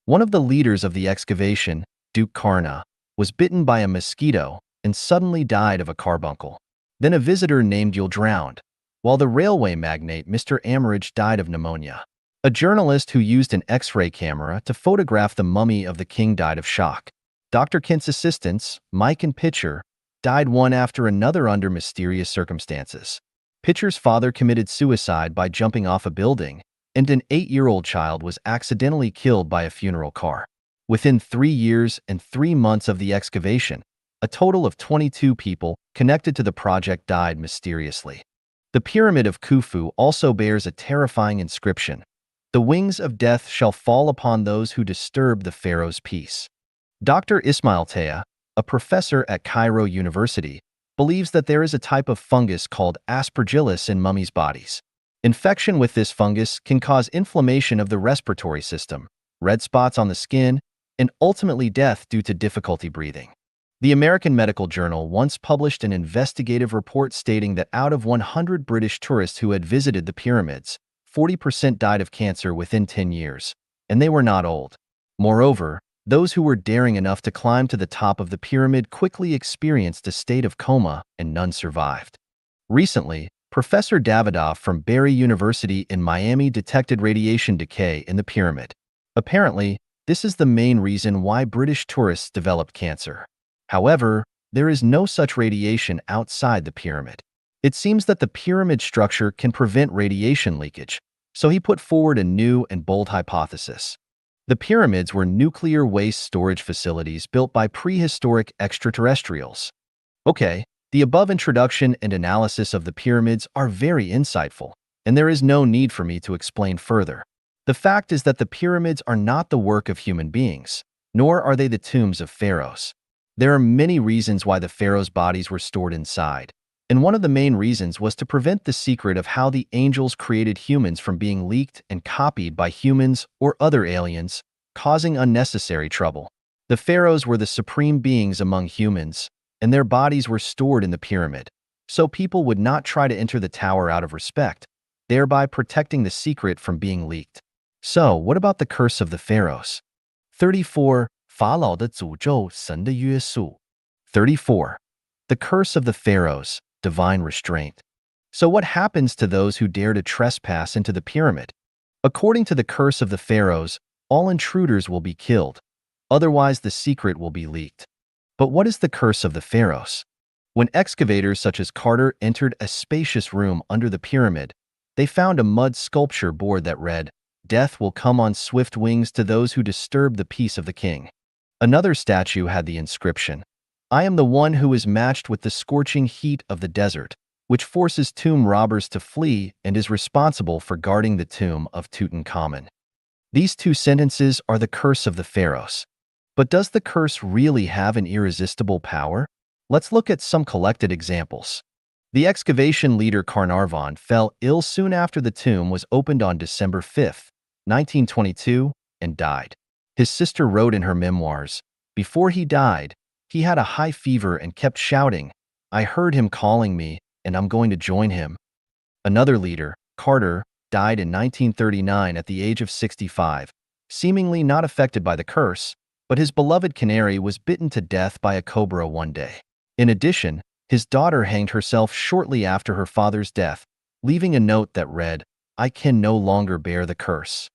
One of the leaders of the excavation, Duke Karna, was bitten by a mosquito and suddenly died of a carbuncle. Then a visitor named Yul drowned, while the railway magnate Mr. Amaridge died of pneumonia. A journalist who used an X-ray camera to photograph the mummy of the king died of shock. Dr. Kent's assistants, Mike and Pitcher, died one after another under mysterious circumstances. Pitcher's father committed suicide by jumping off a building, and an 8-year-old child was accidentally killed by a funeral car. Within 3 years and 3 months of the excavation, a total of 22 people connected to the project died mysteriously. The Pyramid of Khufu also bears a terrifying inscription: "The wings of death shall fall upon those who disturb the pharaoh's peace." Dr. Ismail Taya, a professor at Cairo University, believes that there is a type of fungus called Aspergillus in mummies' bodies. Infection with this fungus can cause inflammation of the respiratory system, red spots on the skin, and ultimately death due to difficulty breathing. The American Medical Journal once published an investigative report stating that out of 100 British tourists who had visited the pyramids, 40% died of cancer within 10 years, and they were not old. Moreover, those who were daring enough to climb to the top of the pyramid quickly experienced a state of coma, and none survived. Recently, Professor Davidoff from Barry University in Miami detected radiation decay in the pyramid. Apparently, this is the main reason why British tourists developed cancer. However, there is no such radiation outside the pyramid. It seems that the pyramid structure can prevent radiation leakage, so he put forward a new and bold hypothesis. The pyramids were nuclear waste storage facilities built by prehistoric extraterrestrials. Okay, the above introduction and analysis of the pyramids are very insightful, and there is no need for me to explain further. The fact is that the pyramids are not the work of human beings, nor are they the tombs of pharaohs. There are many reasons why the pharaohs' bodies were stored inside, and one of the main reasons was to prevent the secret of how the angels created humans from being leaked and copied by humans or other aliens, causing unnecessary trouble. The pharaohs were the supreme beings among humans, and their bodies were stored in the pyramid, so people would not try to enter the tower out of respect, thereby protecting the secret from being leaked. So, what about the curse of the pharaohs? 34. 法老的诅咒，神的约束. 34. The curse of the pharaohs, divine restraint. So what happens to those who dare to trespass into the pyramid? According to the curse of the pharaohs, all intruders will be killed. Otherwise, the secret will be leaked. But what is the curse of the pharaohs? When excavators such as Carter entered a spacious room under the pyramid, they found a mud sculpture board that read, "Death will come on swift wings to those who disturb the peace of the king." Another statue had the inscription, "I am the one who is matched with the scorching heat of the desert," which forces tomb robbers to flee and is responsible for guarding the tomb of Tutankhamun. These two sentences are the curse of the pharaohs. But does the curse really have an irresistible power? Let's look at some collected examples. The excavation leader Carnarvon fell ill soon after the tomb was opened on December 5, 1922, and died. His sister wrote in her memoirs, "Before he died, he had a high fever and kept shouting, 'I heard him calling me, and I'm going to join him.'" Another leader, Carter, died in 1939 at the age of 65, seemingly not affected by the curse, but his beloved canary was bitten to death by a cobra one day. In addition, his daughter hanged herself shortly after her father's death, leaving a note that read, "I can no longer bear the curse."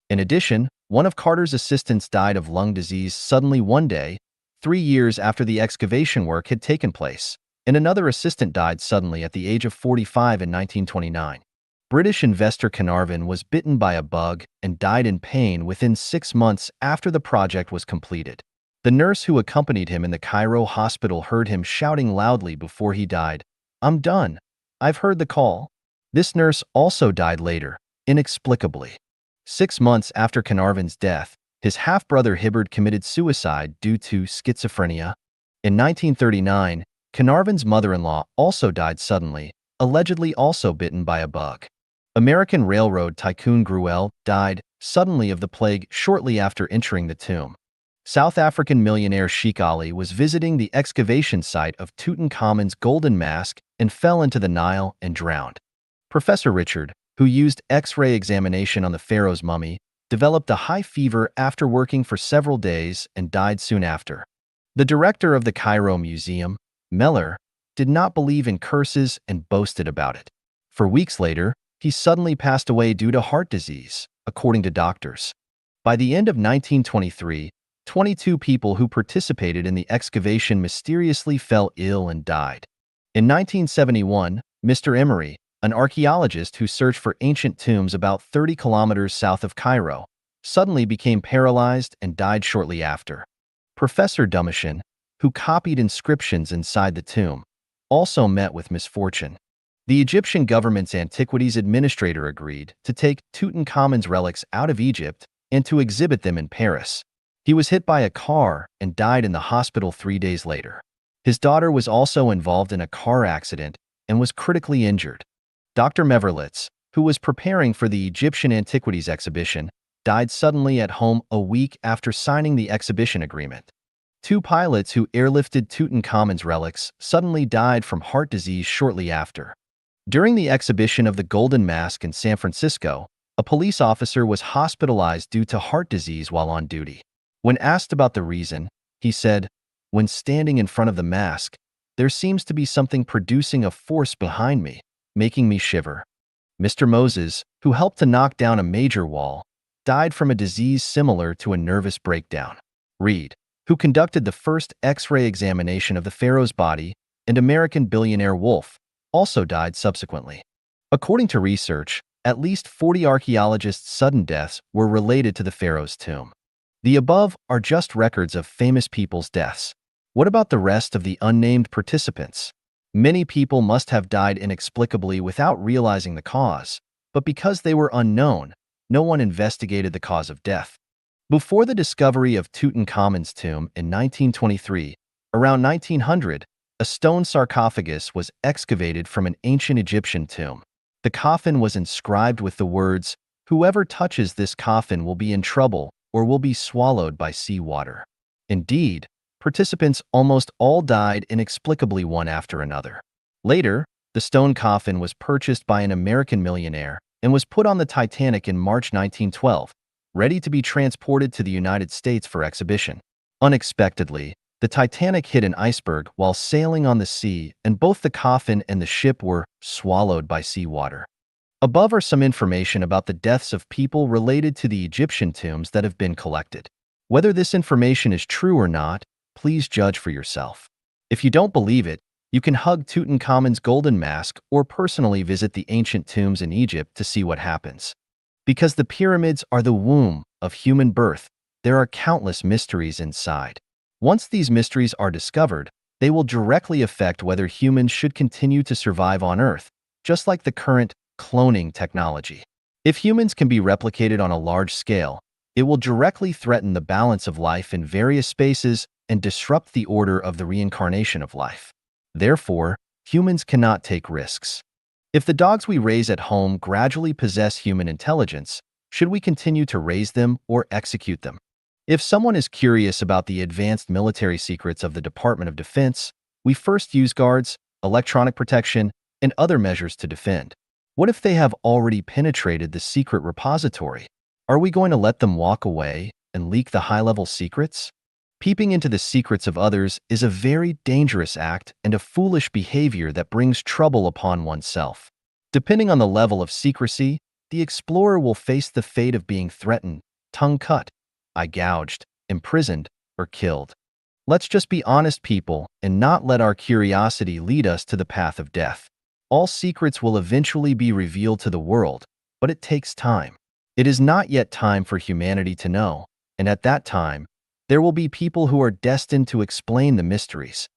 In addition, one of Carter's assistants died of lung disease suddenly one day, 3 years after the excavation work had taken place, and another assistant died suddenly at the age of 45 in 1929. British investor Carnarvon was bitten by a bug and died in pain within 6 months after the project was completed. The nurse who accompanied him in the Cairo hospital heard him shouting loudly before he died, "I'm done. I've heard the call." This nurse also died later, inexplicably. 6 months after Carnarvon's death, his half-brother Hibberd committed suicide due to schizophrenia. In 1939, Carnarvon's mother-in-law also died suddenly, allegedly also bitten by a bug. American railroad tycoon Gruelle died suddenly of the plague shortly after entering the tomb. South African millionaire Sheikh Ali was visiting the excavation site of Tutankhamun's golden mask and fell into the Nile and drowned. Professor Richard, who used X-ray examination on the pharaoh's mummy, developed a high fever after working for several days and died soon after. The director of the Cairo Museum, Meller, did not believe in curses and boasted about it. For weeks later, he suddenly passed away due to heart disease, according to doctors. By the end of 1923, 22 people who participated in the excavation mysteriously fell ill and died. In 1971, Mr. Emery, an archaeologist who searched for ancient tombs about 30 kilometers south of Cairo, suddenly became paralyzed and died shortly after. Professor Domitian, who copied inscriptions inside the tomb, also met with misfortune. The Egyptian government's antiquities administrator agreed to take Tutankhamun's relics out of Egypt and to exhibit them in Paris. He was hit by a car and died in the hospital 3 days later. His daughter was also involved in a car accident and was critically injured. Dr. Meverlitz, who was preparing for the Egyptian Antiquities exhibition, died suddenly at home a week after signing the exhibition agreement. 2 pilots who airlifted Tutankhamun's relics suddenly died from heart disease shortly after. During the exhibition of the Golden Mask in San Francisco, a police officer was hospitalized due to heart disease while on duty. When asked about the reason, he said, "When standing in front of the mask, there seems to be something producing a force behind me, making me shiver." Mr. Moses, who helped to knock down a major wall, died from a disease similar to a nervous breakdown. Reed, who conducted the first X-ray examination of the pharaoh's body, and American billionaire Wolf, also died subsequently. According to research, at least 40 archaeologists' sudden deaths were related to the pharaoh's tomb. The above are just records of famous people's deaths. What about the rest of the unnamed participants? Many people must have died inexplicably without realizing the cause, but because they were unknown, no one investigated the cause of death. Before the discovery of Tutankhamun's tomb in 1923, around 1900, a stone sarcophagus was excavated from an ancient Egyptian tomb. The coffin was inscribed with the words, "Whoever touches this coffin will be in trouble or will be swallowed by seawater." Indeed, participants almost all died inexplicably one after another. Later, the stone coffin was purchased by an American millionaire and was put on the Titanic in March 1912, ready to be transported to the United States for exhibition. Unexpectedly, the Titanic hit an iceberg while sailing on the sea, and both the coffin and the ship were swallowed by seawater. Above are some information about the deaths of people related to the Egyptian tombs that have been collected. Whether this information is true or not, please judge for yourself. If you don't believe it, you can hug Tutankhamun's golden mask or personally visit the ancient tombs in Egypt to see what happens. Because the pyramids are the womb of human birth, there are countless mysteries inside. Once these mysteries are discovered, they will directly affect whether humans should continue to survive on Earth, just like the current cloning technology. If humans can be replicated on a large scale, it will directly threaten the balance of life in various spaces and disrupt the order of the reincarnation of life. Therefore, humans cannot take risks. If the dogs we raise at home gradually possess human intelligence, should we continue to raise them or execute them? If someone is curious about the advanced military secrets of the Department of Defense, we first use guards, electronic protection, and other measures to defend. What if they have already penetrated the secret repository? Are we going to let them walk away and leak the high-level secrets? Peeping into the secrets of others is a very dangerous act and a foolish behavior that brings trouble upon oneself. Depending on the level of secrecy, the explorer will face the fate of being threatened, tongue cut, eye gouged, imprisoned, or killed. Let's just be honest people and not let our curiosity lead us to the path of death. All secrets will eventually be revealed to the world, but it takes time. It is not yet time for humanity to know, and at that time, There will be people who are destined to explain the mysteries.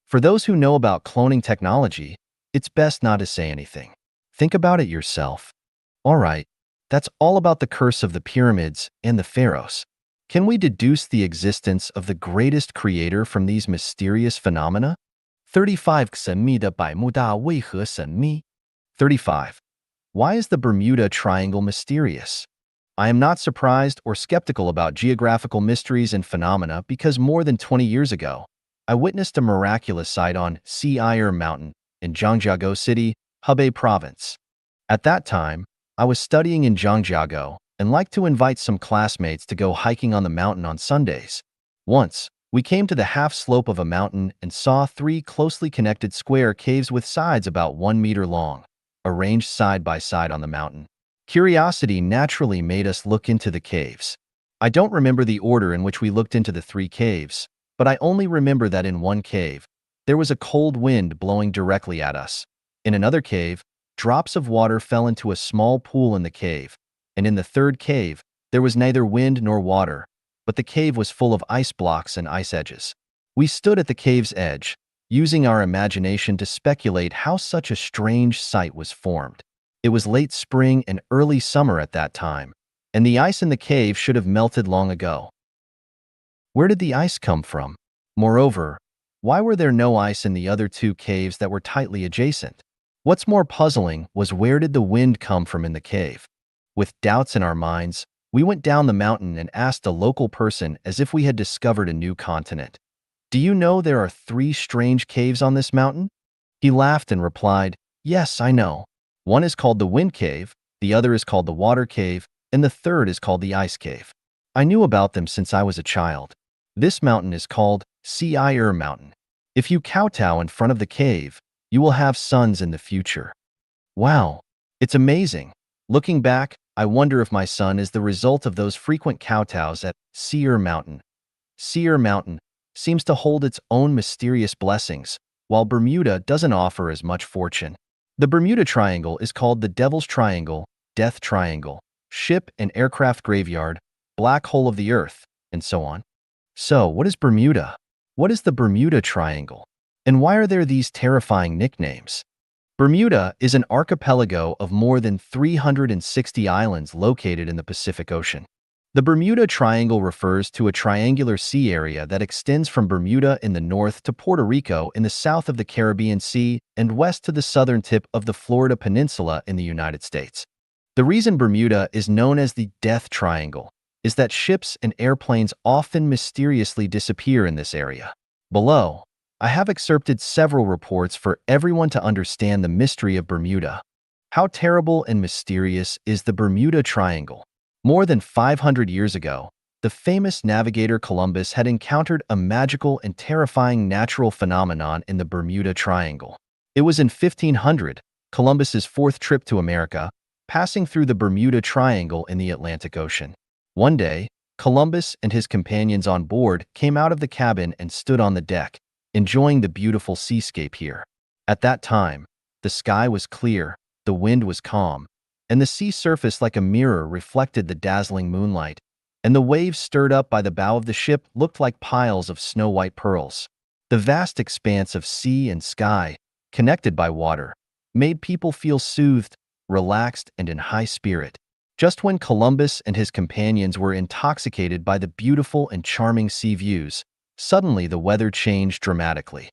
For those who know about cloning technology, it's best not to say anything. Think about it yourself. Alright, that's all about the curse of the pyramids and the pharaohs. Can we deduce the existence of the greatest creator from these mysterious phenomena? 35. 神秘的百慕大为何神秘? 35. Why is the Bermuda Triangle mysterious? I am not surprised or skeptical about geographical mysteries and phenomena because more than 20 years ago, I witnessed a miraculous sight on Sea Mountain in Zhangjiago City, Hebei Province. At that time, I was studying in Zhangjiago and liked to invite some classmates to go hiking on the mountain on Sundays. Once, we came to the half-slope of a mountain and saw 3 closely connected square caves with sides about 1 meter long, arranged side by side on the mountain. Curiosity naturally made us look into the caves. I don't remember the order in which we looked into the 3 caves, but I only remember that in one cave, there was a cold wind blowing directly at us. In another cave, drops of water fell into a small pool in the cave, and in the third cave, there was neither wind nor water, but the cave was full of ice blocks and ice edges. We stood at the cave's edge, using our imagination to speculate how such a strange sight was formed. It was late spring and early summer at that time, and the ice in the cave should have melted long ago. Where did the ice come from? Moreover, why were there no ice in the other 2 caves that were tightly adjacent? What's more puzzling was where did the wind come from in the cave? With doubts in our minds, we went down the mountain and asked a local person as if we had discovered a new continent. Do you know there are 3 strange caves on this mountain? He laughed and replied, yes, I know. One is called the Wind Cave, the other is called the Water Cave, and the third is called the Ice Cave. I knew about them since I was a child. This mountain is called Sea Mountain. If you kowtow in front of the cave, you will have sons in the future. Wow, it's amazing. Looking back, I wonder if my son is the result of those frequent kowtows at Sea Mountain. Sea Mountain seems to hold its own mysterious blessings, while Bermuda doesn't offer as much fortune. The Bermuda Triangle is called the Devil's Triangle, Death Triangle, Ship and Aircraft Graveyard, Black Hole of the Earth, and so on. So, what is Bermuda? What is the Bermuda Triangle? And why are there these terrifying nicknames? Bermuda is an archipelago of more than 360 islands located in the Pacific Ocean. The Bermuda Triangle refers to a triangular sea area that extends from Bermuda in the north to Puerto Rico in the south of the Caribbean Sea and west to the southern tip of the Florida Peninsula in the United States. The reason Bermuda is known as the Death Triangle is that ships and airplanes often mysteriously disappear in this area. Below, I have excerpted several reports for everyone to understand the mystery of Bermuda. How terrible and mysterious is the Bermuda Triangle? More than 500 years ago, the famous navigator Columbus had encountered a magical and terrifying natural phenomenon in the Bermuda Triangle. It was in 1500, Columbus's 4th trip to America, passing through the Bermuda Triangle in the Atlantic Ocean. One day, Columbus and his companions on board came out of the cabin and stood on the deck, enjoying the beautiful seascape here. At that time, the sky was clear, the wind was calm, and the sea surface like a mirror reflected the dazzling moonlight, and the waves stirred up by the bow of the ship looked like piles of snow-white pearls. The vast expanse of sea and sky, connected by water, made people feel soothed, relaxed, and in high spirit. Just when Columbus and his companions were intoxicated by the beautiful and charming sea views, suddenly the weather changed dramatically.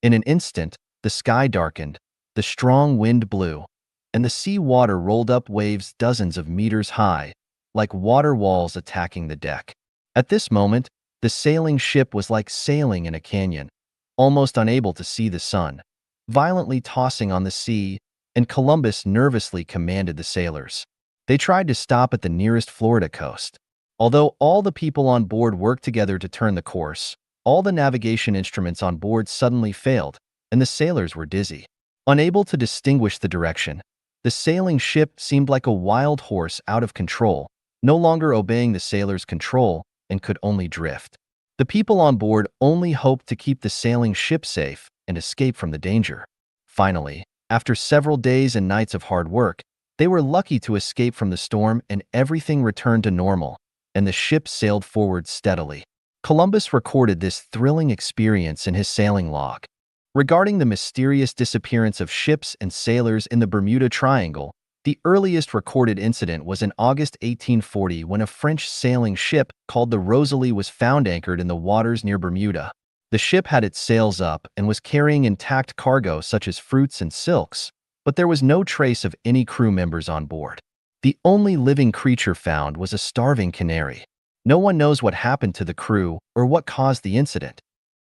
In an instant, the sky darkened, the strong wind blew, and the sea water rolled up waves dozens of meters high, like water walls attacking the deck. At this moment, the sailing ship was like sailing in a canyon, almost unable to see the sun, violently tossing on the sea, and Columbus nervously commanded the sailors. They tried to stop at the nearest Florida coast. Although all the people on board worked together to turn the course, all the navigation instruments on board suddenly failed, and the sailors were dizzy. Unable to distinguish the direction, the sailing ship seemed like a wild horse out of control, no longer obeying the sailors' control, and could only drift. The people on board only hoped to keep the sailing ship safe and escape from the danger. Finally, after several days and nights of hard work, they were lucky to escape from the storm and everything returned to normal. and the ship sailed forward steadily. Columbus recorded this thrilling experience in his sailing log. Regarding the mysterious disappearance of ships and sailors in the Bermuda Triangle, the earliest recorded incident was in August 1840 when a French sailing ship called the Rosalie was found anchored in the waters near Bermuda. The ship had its sails up and was carrying intact cargo such as fruits and silks, but there was no trace of any crew members on board. The only living creature found was a starving canary. No one knows what happened to the crew or what caused the incident.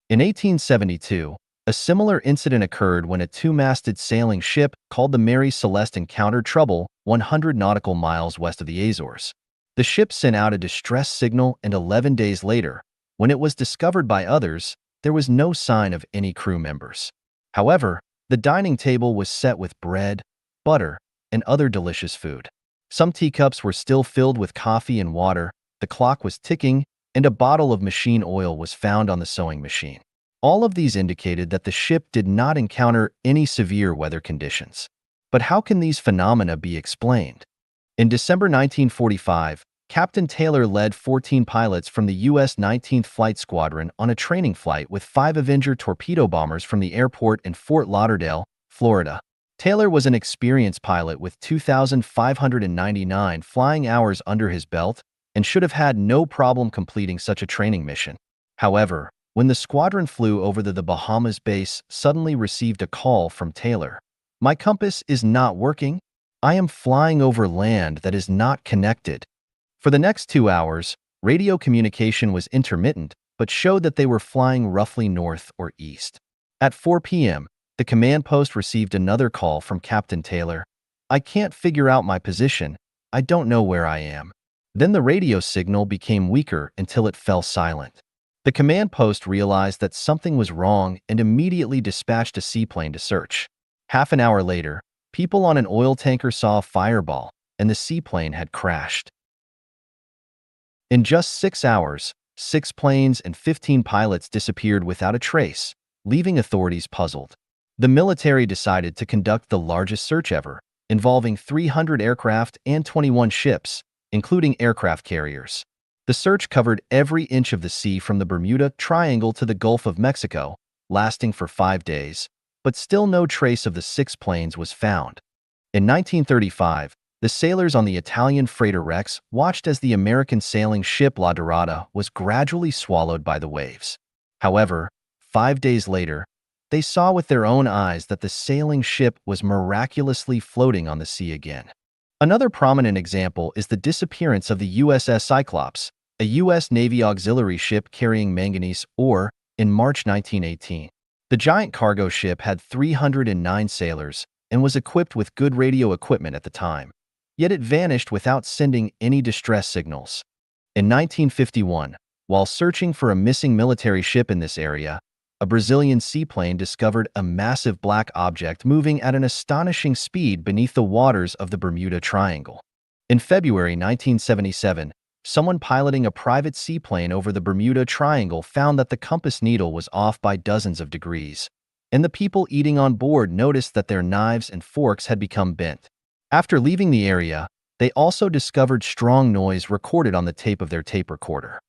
In 1872, a similar incident occurred when a two-masted sailing ship called the Mary Celeste encountered trouble 100 nautical miles west of the Azores. The ship sent out a distress signal, and 11 days later, when it was discovered by others, there was no sign of any crew members. However, the dining table was set with bread, butter, and other delicious food. Some teacups were still filled with coffee and water, the clock was ticking, and a bottle of machine oil was found on the sewing machine. All of these indicated that the ship did not encounter any severe weather conditions. But how can these phenomena be explained? In December 1945, Captain Taylor led 14 pilots from the U.S. 19th Flight Squadron on a training flight with 5 Avenger torpedo bombers from the airport in Fort Lauderdale, Florida. Taylor was an experienced pilot with 2,599 flying hours under his belt and should have had no problem completing such a training mission. However, when the squadron flew over the Bahamas base, suddenly received a call from Taylor. "My compass is not working. I am flying over land that is not connected." For the next 2 hours, radio communication was intermittent, but showed that they were flying roughly north or east. At 4 p.m., the command post received another call from Captain Taylor. "I can't figure out my position. I don't know where I am." Then the radio signal became weaker until it fell silent. The command post realized that something was wrong and immediately dispatched a seaplane to search. Half an hour later, people on an oil tanker saw a fireball, and the seaplane had crashed. In just 6 hours, 6 planes and 15 pilots disappeared without a trace, leaving authorities puzzled. The military decided to conduct the largest search ever, involving 300 aircraft and 21 ships, including aircraft carriers. The search covered every inch of the sea from the Bermuda Triangle to the Gulf of Mexico, lasting for 5 days, but still no trace of the 6 planes was found. In 1935, the sailors on the Italian freighter Rex watched as the American sailing ship La Dorada was gradually swallowed by the waves. However, 5 days later, they saw with their own eyes that the sailing ship was miraculously floating on the sea again. Another prominent example is the disappearance of the USS Cyclops, a U.S. Navy auxiliary ship carrying manganese ore, in March 1918. The giant cargo ship had 309 sailors and was equipped with good radio equipment at the time, yet it vanished without sending any distress signals. In 1951, while searching for a missing military ship in this area, a Brazilian seaplane discovered a massive black object moving at an astonishing speed beneath the waters of the Bermuda Triangle. In February 1977, someone piloting a private seaplane over the Bermuda Triangle found that the compass needle was off by dozens of degrees, and the people eating on board noticed that their knives and forks had become bent. After leaving the area, they also discovered strong noise recorded on the tape of their tape recorder.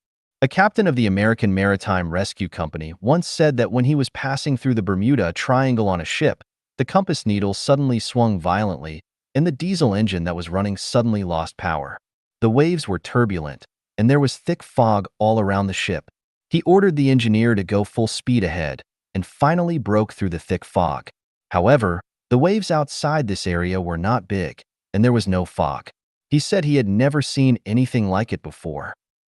A captain of the American Maritime Rescue Company once said that when he was passing through the Bermuda Triangle on a ship, the compass needle suddenly swung violently, and the diesel engine that was running suddenly lost power. The waves were turbulent, and there was thick fog all around the ship. He ordered the engineer to go full speed ahead, and finally broke through the thick fog. However, the waves outside this area were not big, and there was no fog. He said he had never seen anything like it before.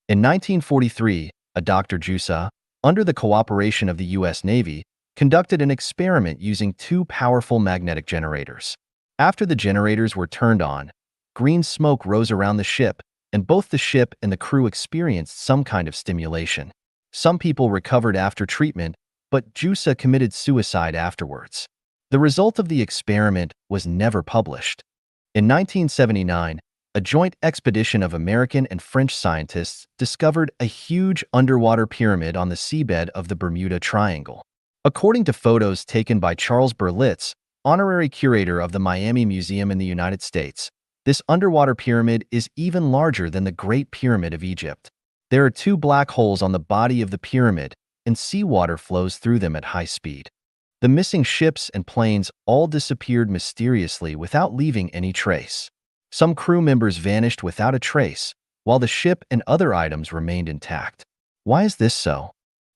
In 1943, a Dr. Jusa, under the cooperation of the U.S. Navy, conducted an experiment using 2 powerful magnetic generators. After the generators were turned on, green smoke rose around the ship, and both the ship and the crew experienced some kind of stimulation. Some people recovered after treatment, but Jusa committed suicide afterwards. The result of the experiment was never published. In 1979, a joint expedition of American and French scientists discovered a huge underwater pyramid on the seabed of the Bermuda Triangle. According to photos taken by Charles Berlitz, honorary curator of the Miami Museum in the United States, This underwater pyramid is even larger than the Great Pyramid of Egypt. There are two black holes on the body of the pyramid, and seawater flows through them at high speed. The missing ships and planes all disappeared mysteriously without leaving any trace. Some crew members vanished without a trace, while the ship and other items remained intact. Why is this so?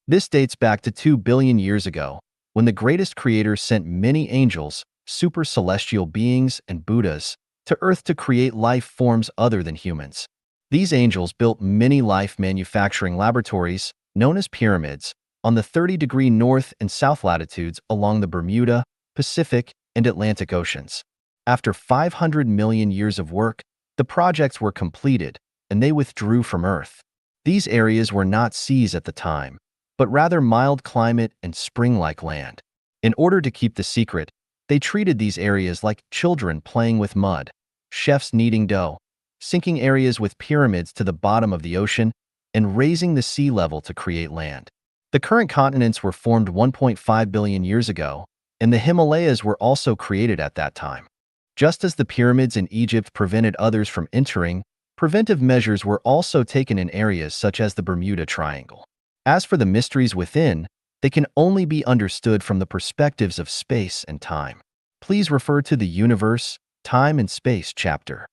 This dates back to 2 billion years ago, when the greatest creator sent many angels, super celestial beings, and Buddhas to Earth to create life forms other than humans. These angels built many life manufacturing laboratories, known as pyramids, on the 30-degree north and south latitudes along the Bermuda, Pacific, and Atlantic Oceans. After 500 million years of work, the projects were completed, and they withdrew from Earth. These areas were not seas at the time, but rather mild climate and spring-like land. In order to keep the secret, they treated these areas like children playing with mud, chefs kneading dough, sinking areas with pyramids to the bottom of the ocean, and raising the sea level to create land. The current continents were formed 1.5 billion years ago, and the Himalayas were also created at that time. Just as the pyramids in Egypt prevented others from entering, preventive measures were also taken in areas such as the Bermuda Triangle. As for the mysteries within, they can only be understood from the perspectives of space and time. Please refer to the Universe, Time and Space chapter.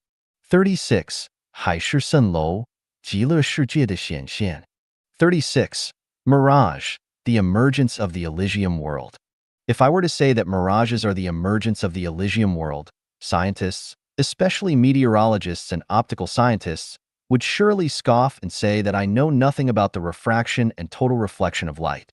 36. 海市蜃楼，极乐世界的显现。36. Mirage, the emergence of the Elysium world. If I were to say that mirages are the emergence of the Elysium world, scientists, especially meteorologists and optical scientists, would surely scoff and say that I know nothing about the refraction and total reflection of light.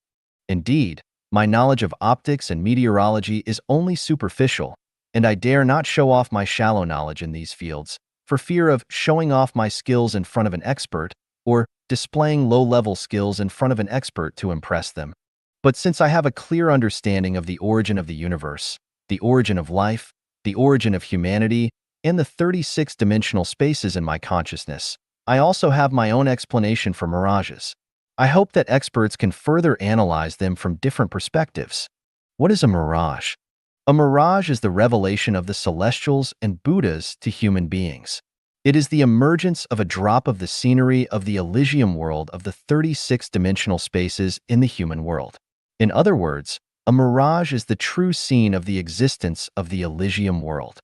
Indeed, my knowledge of optics and meteorology is only superficial, and I dare not show off my shallow knowledge in these fields, for fear of showing off my skills in front of an expert, or displaying low-level skills in front of an expert to impress them. But since I have a clear understanding of the origin of the universe, the origin of life, the origin of humanity, and the 36-dimensional spaces in my consciousness, I also have my own explanation for mirages. I hope that experts can further analyze them from different perspectives. What is a mirage? A mirage is the revelation of the celestials and Buddhas to human beings. It is the emergence of a drop of the scenery of the Elysium world of the 36-dimensional spaces in the human world. In other words, a mirage is the true scene of the existence of the Elysium world.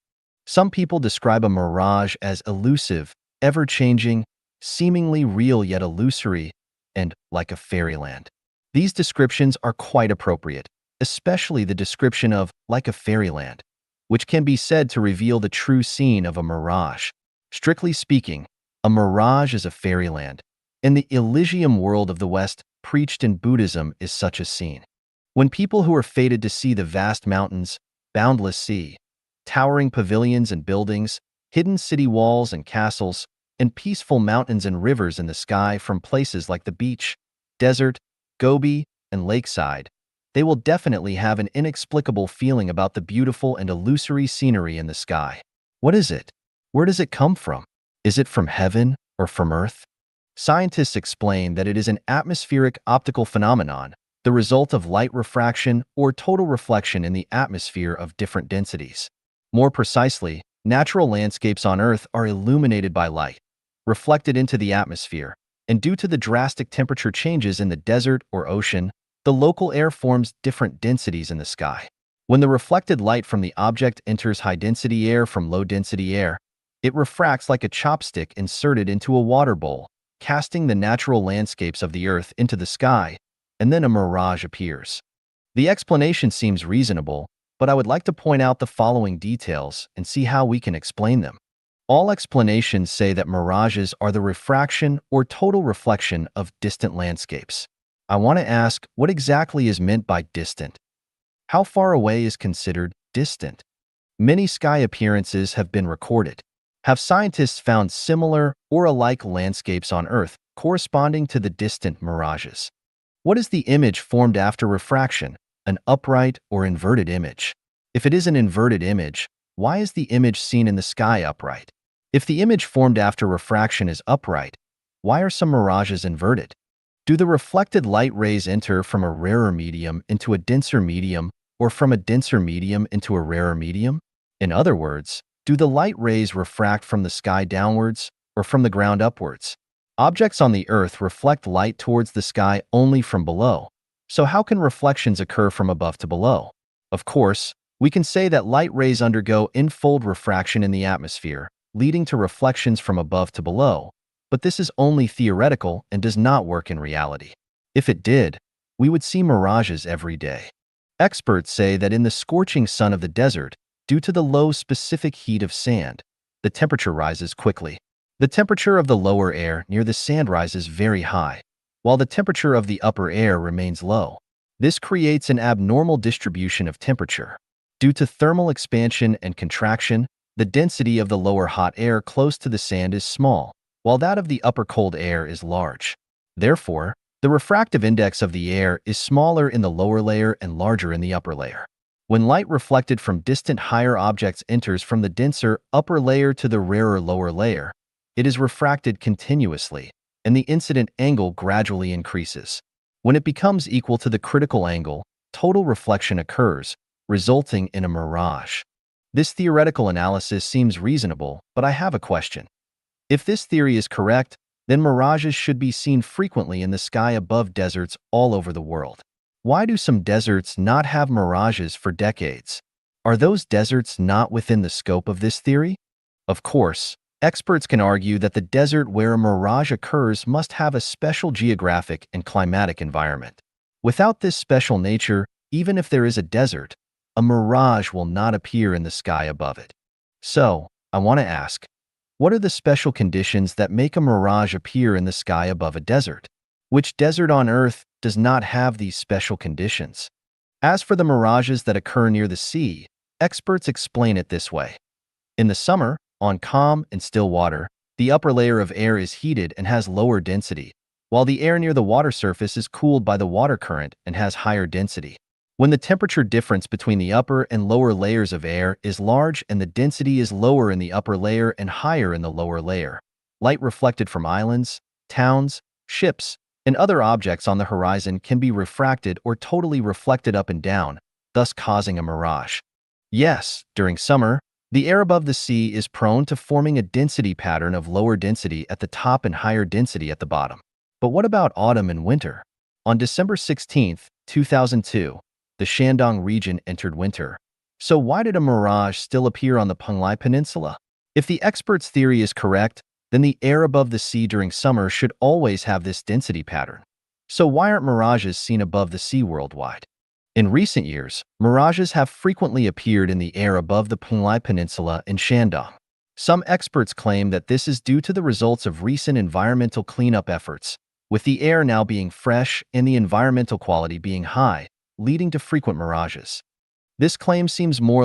Some people describe a mirage as elusive, ever-changing, seemingly real yet illusory, and like a fairyland. These descriptions are quite appropriate, especially the description of like a fairyland, which can be said to reveal the true scene of a mirage. Strictly speaking, a mirage is a fairyland, and the Elysium world of the West preached in Buddhism is such a scene. When people who are fated to see the vast mountains, boundless sea, towering pavilions and buildings, hidden city walls and castles, and peaceful mountains and rivers in the sky from places like the beach, desert, Gobi, and lakeside, they will definitely have an inexplicable feeling about the beautiful and illusory scenery in the sky. What is it? Where does it come from? Is it from heaven or from Earth? Scientists explain that it is an atmospheric optical phenomenon, the result of light refraction or total reflection in the atmosphere of different densities. More precisely, natural landscapes on Earth are illuminated by light, reflected into the atmosphere, and due to the drastic temperature changes in the desert or ocean, the local air forms different densities in the sky. When the reflected light from the object enters high-density air from low-density air, it refracts like a chopstick inserted into a water bowl, casting the natural landscapes of the Earth into the sky, and then a mirage appears. The explanation seems reasonable, but I would like to point out the following details and see how we can explain them. All explanations say that mirages are the refraction or total reflection of distant landscapes. I want to ask, what exactly is meant by distant? How far away is considered distant? Many sky appearances have been recorded. Have scientists found similar or alike landscapes on Earth corresponding to the distant mirages? What is the image formed after refraction, an upright or inverted image? If it is an inverted image, why is the image seen in the sky upright? If the image formed after refraction is upright, why are some mirages inverted? Do the reflected light rays enter from a rarer medium into a denser medium or from a denser medium into a rarer medium? In other words, Do the light rays refract from the sky downwards or from the ground upwards? Objects on the Earth reflect light towards the sky only from below. So how can reflections occur from above to below? Of course, we can say that light rays undergo infold refraction in the atmosphere, leading to reflections from above to below, but this is only theoretical and does not work in reality. If it did, we would see mirages every day. Experts say that in the scorching sun of the desert, due to the low specific heat of sand, the temperature rises quickly. The temperature of the lower air near the sand rises very high, while the temperature of the upper air remains low. This creates an abnormal distribution of temperature. Due to thermal expansion and contraction, the density of the lower hot air close to the sand is small, while that of the upper cold air is large. Therefore, the refractive index of the air is smaller in the lower layer and larger in the upper layer. When light reflected from distant higher objects enters from the denser upper layer to the rarer lower layer, it is refracted continuously, and the incident angle gradually increases. When it becomes equal to the critical angle, total reflection occurs, resulting in a mirage. This theoretical analysis seems reasonable, but I have a question. If this theory is correct, then mirages should be seen frequently in the sky above deserts all over the world. Why do some deserts not have mirages for decades? Are those deserts not within the scope of this theory? Of course, experts can argue that the desert where a mirage occurs must have a special geographic and climatic environment. Without this special nature, even if there is a desert, a mirage will not appear in the sky above it. So, I want to ask, what are the special conditions that make a mirage appear in the sky above a desert? Which desert on Earth does not have these special conditions? As for the mirages that occur near the sea, experts explain it this way. In the summer, on calm and still water, the upper layer of air is heated and has lower density, while the air near the water surface is cooled by the water current and has higher density. When the temperature difference between the upper and lower layers of air is large and the density is lower in the upper layer and higher in the lower layer, light reflected from islands, towns, ships, and other objects on the horizon can be refracted or totally reflected up and down, thus causing a mirage. Yes, during summer, the air above the sea is prone to forming a density pattern of lower density at the top and higher density at the bottom. But what about autumn and winter? On December 16, 2002, the Shandong region entered winter. So why did a mirage still appear on the Penglai Peninsula? If the experts' theory is correct, then the air above the sea during summer should always have this density pattern. So why aren't mirages seen above the sea worldwide? In recent years, mirages have frequently appeared in the air above the Penglai Peninsula in Shandong. Some experts claim that this is due to the results of recent environmental cleanup efforts, with the air now being fresh and the environmental quality being high, leading to frequent mirages. This claim seems more like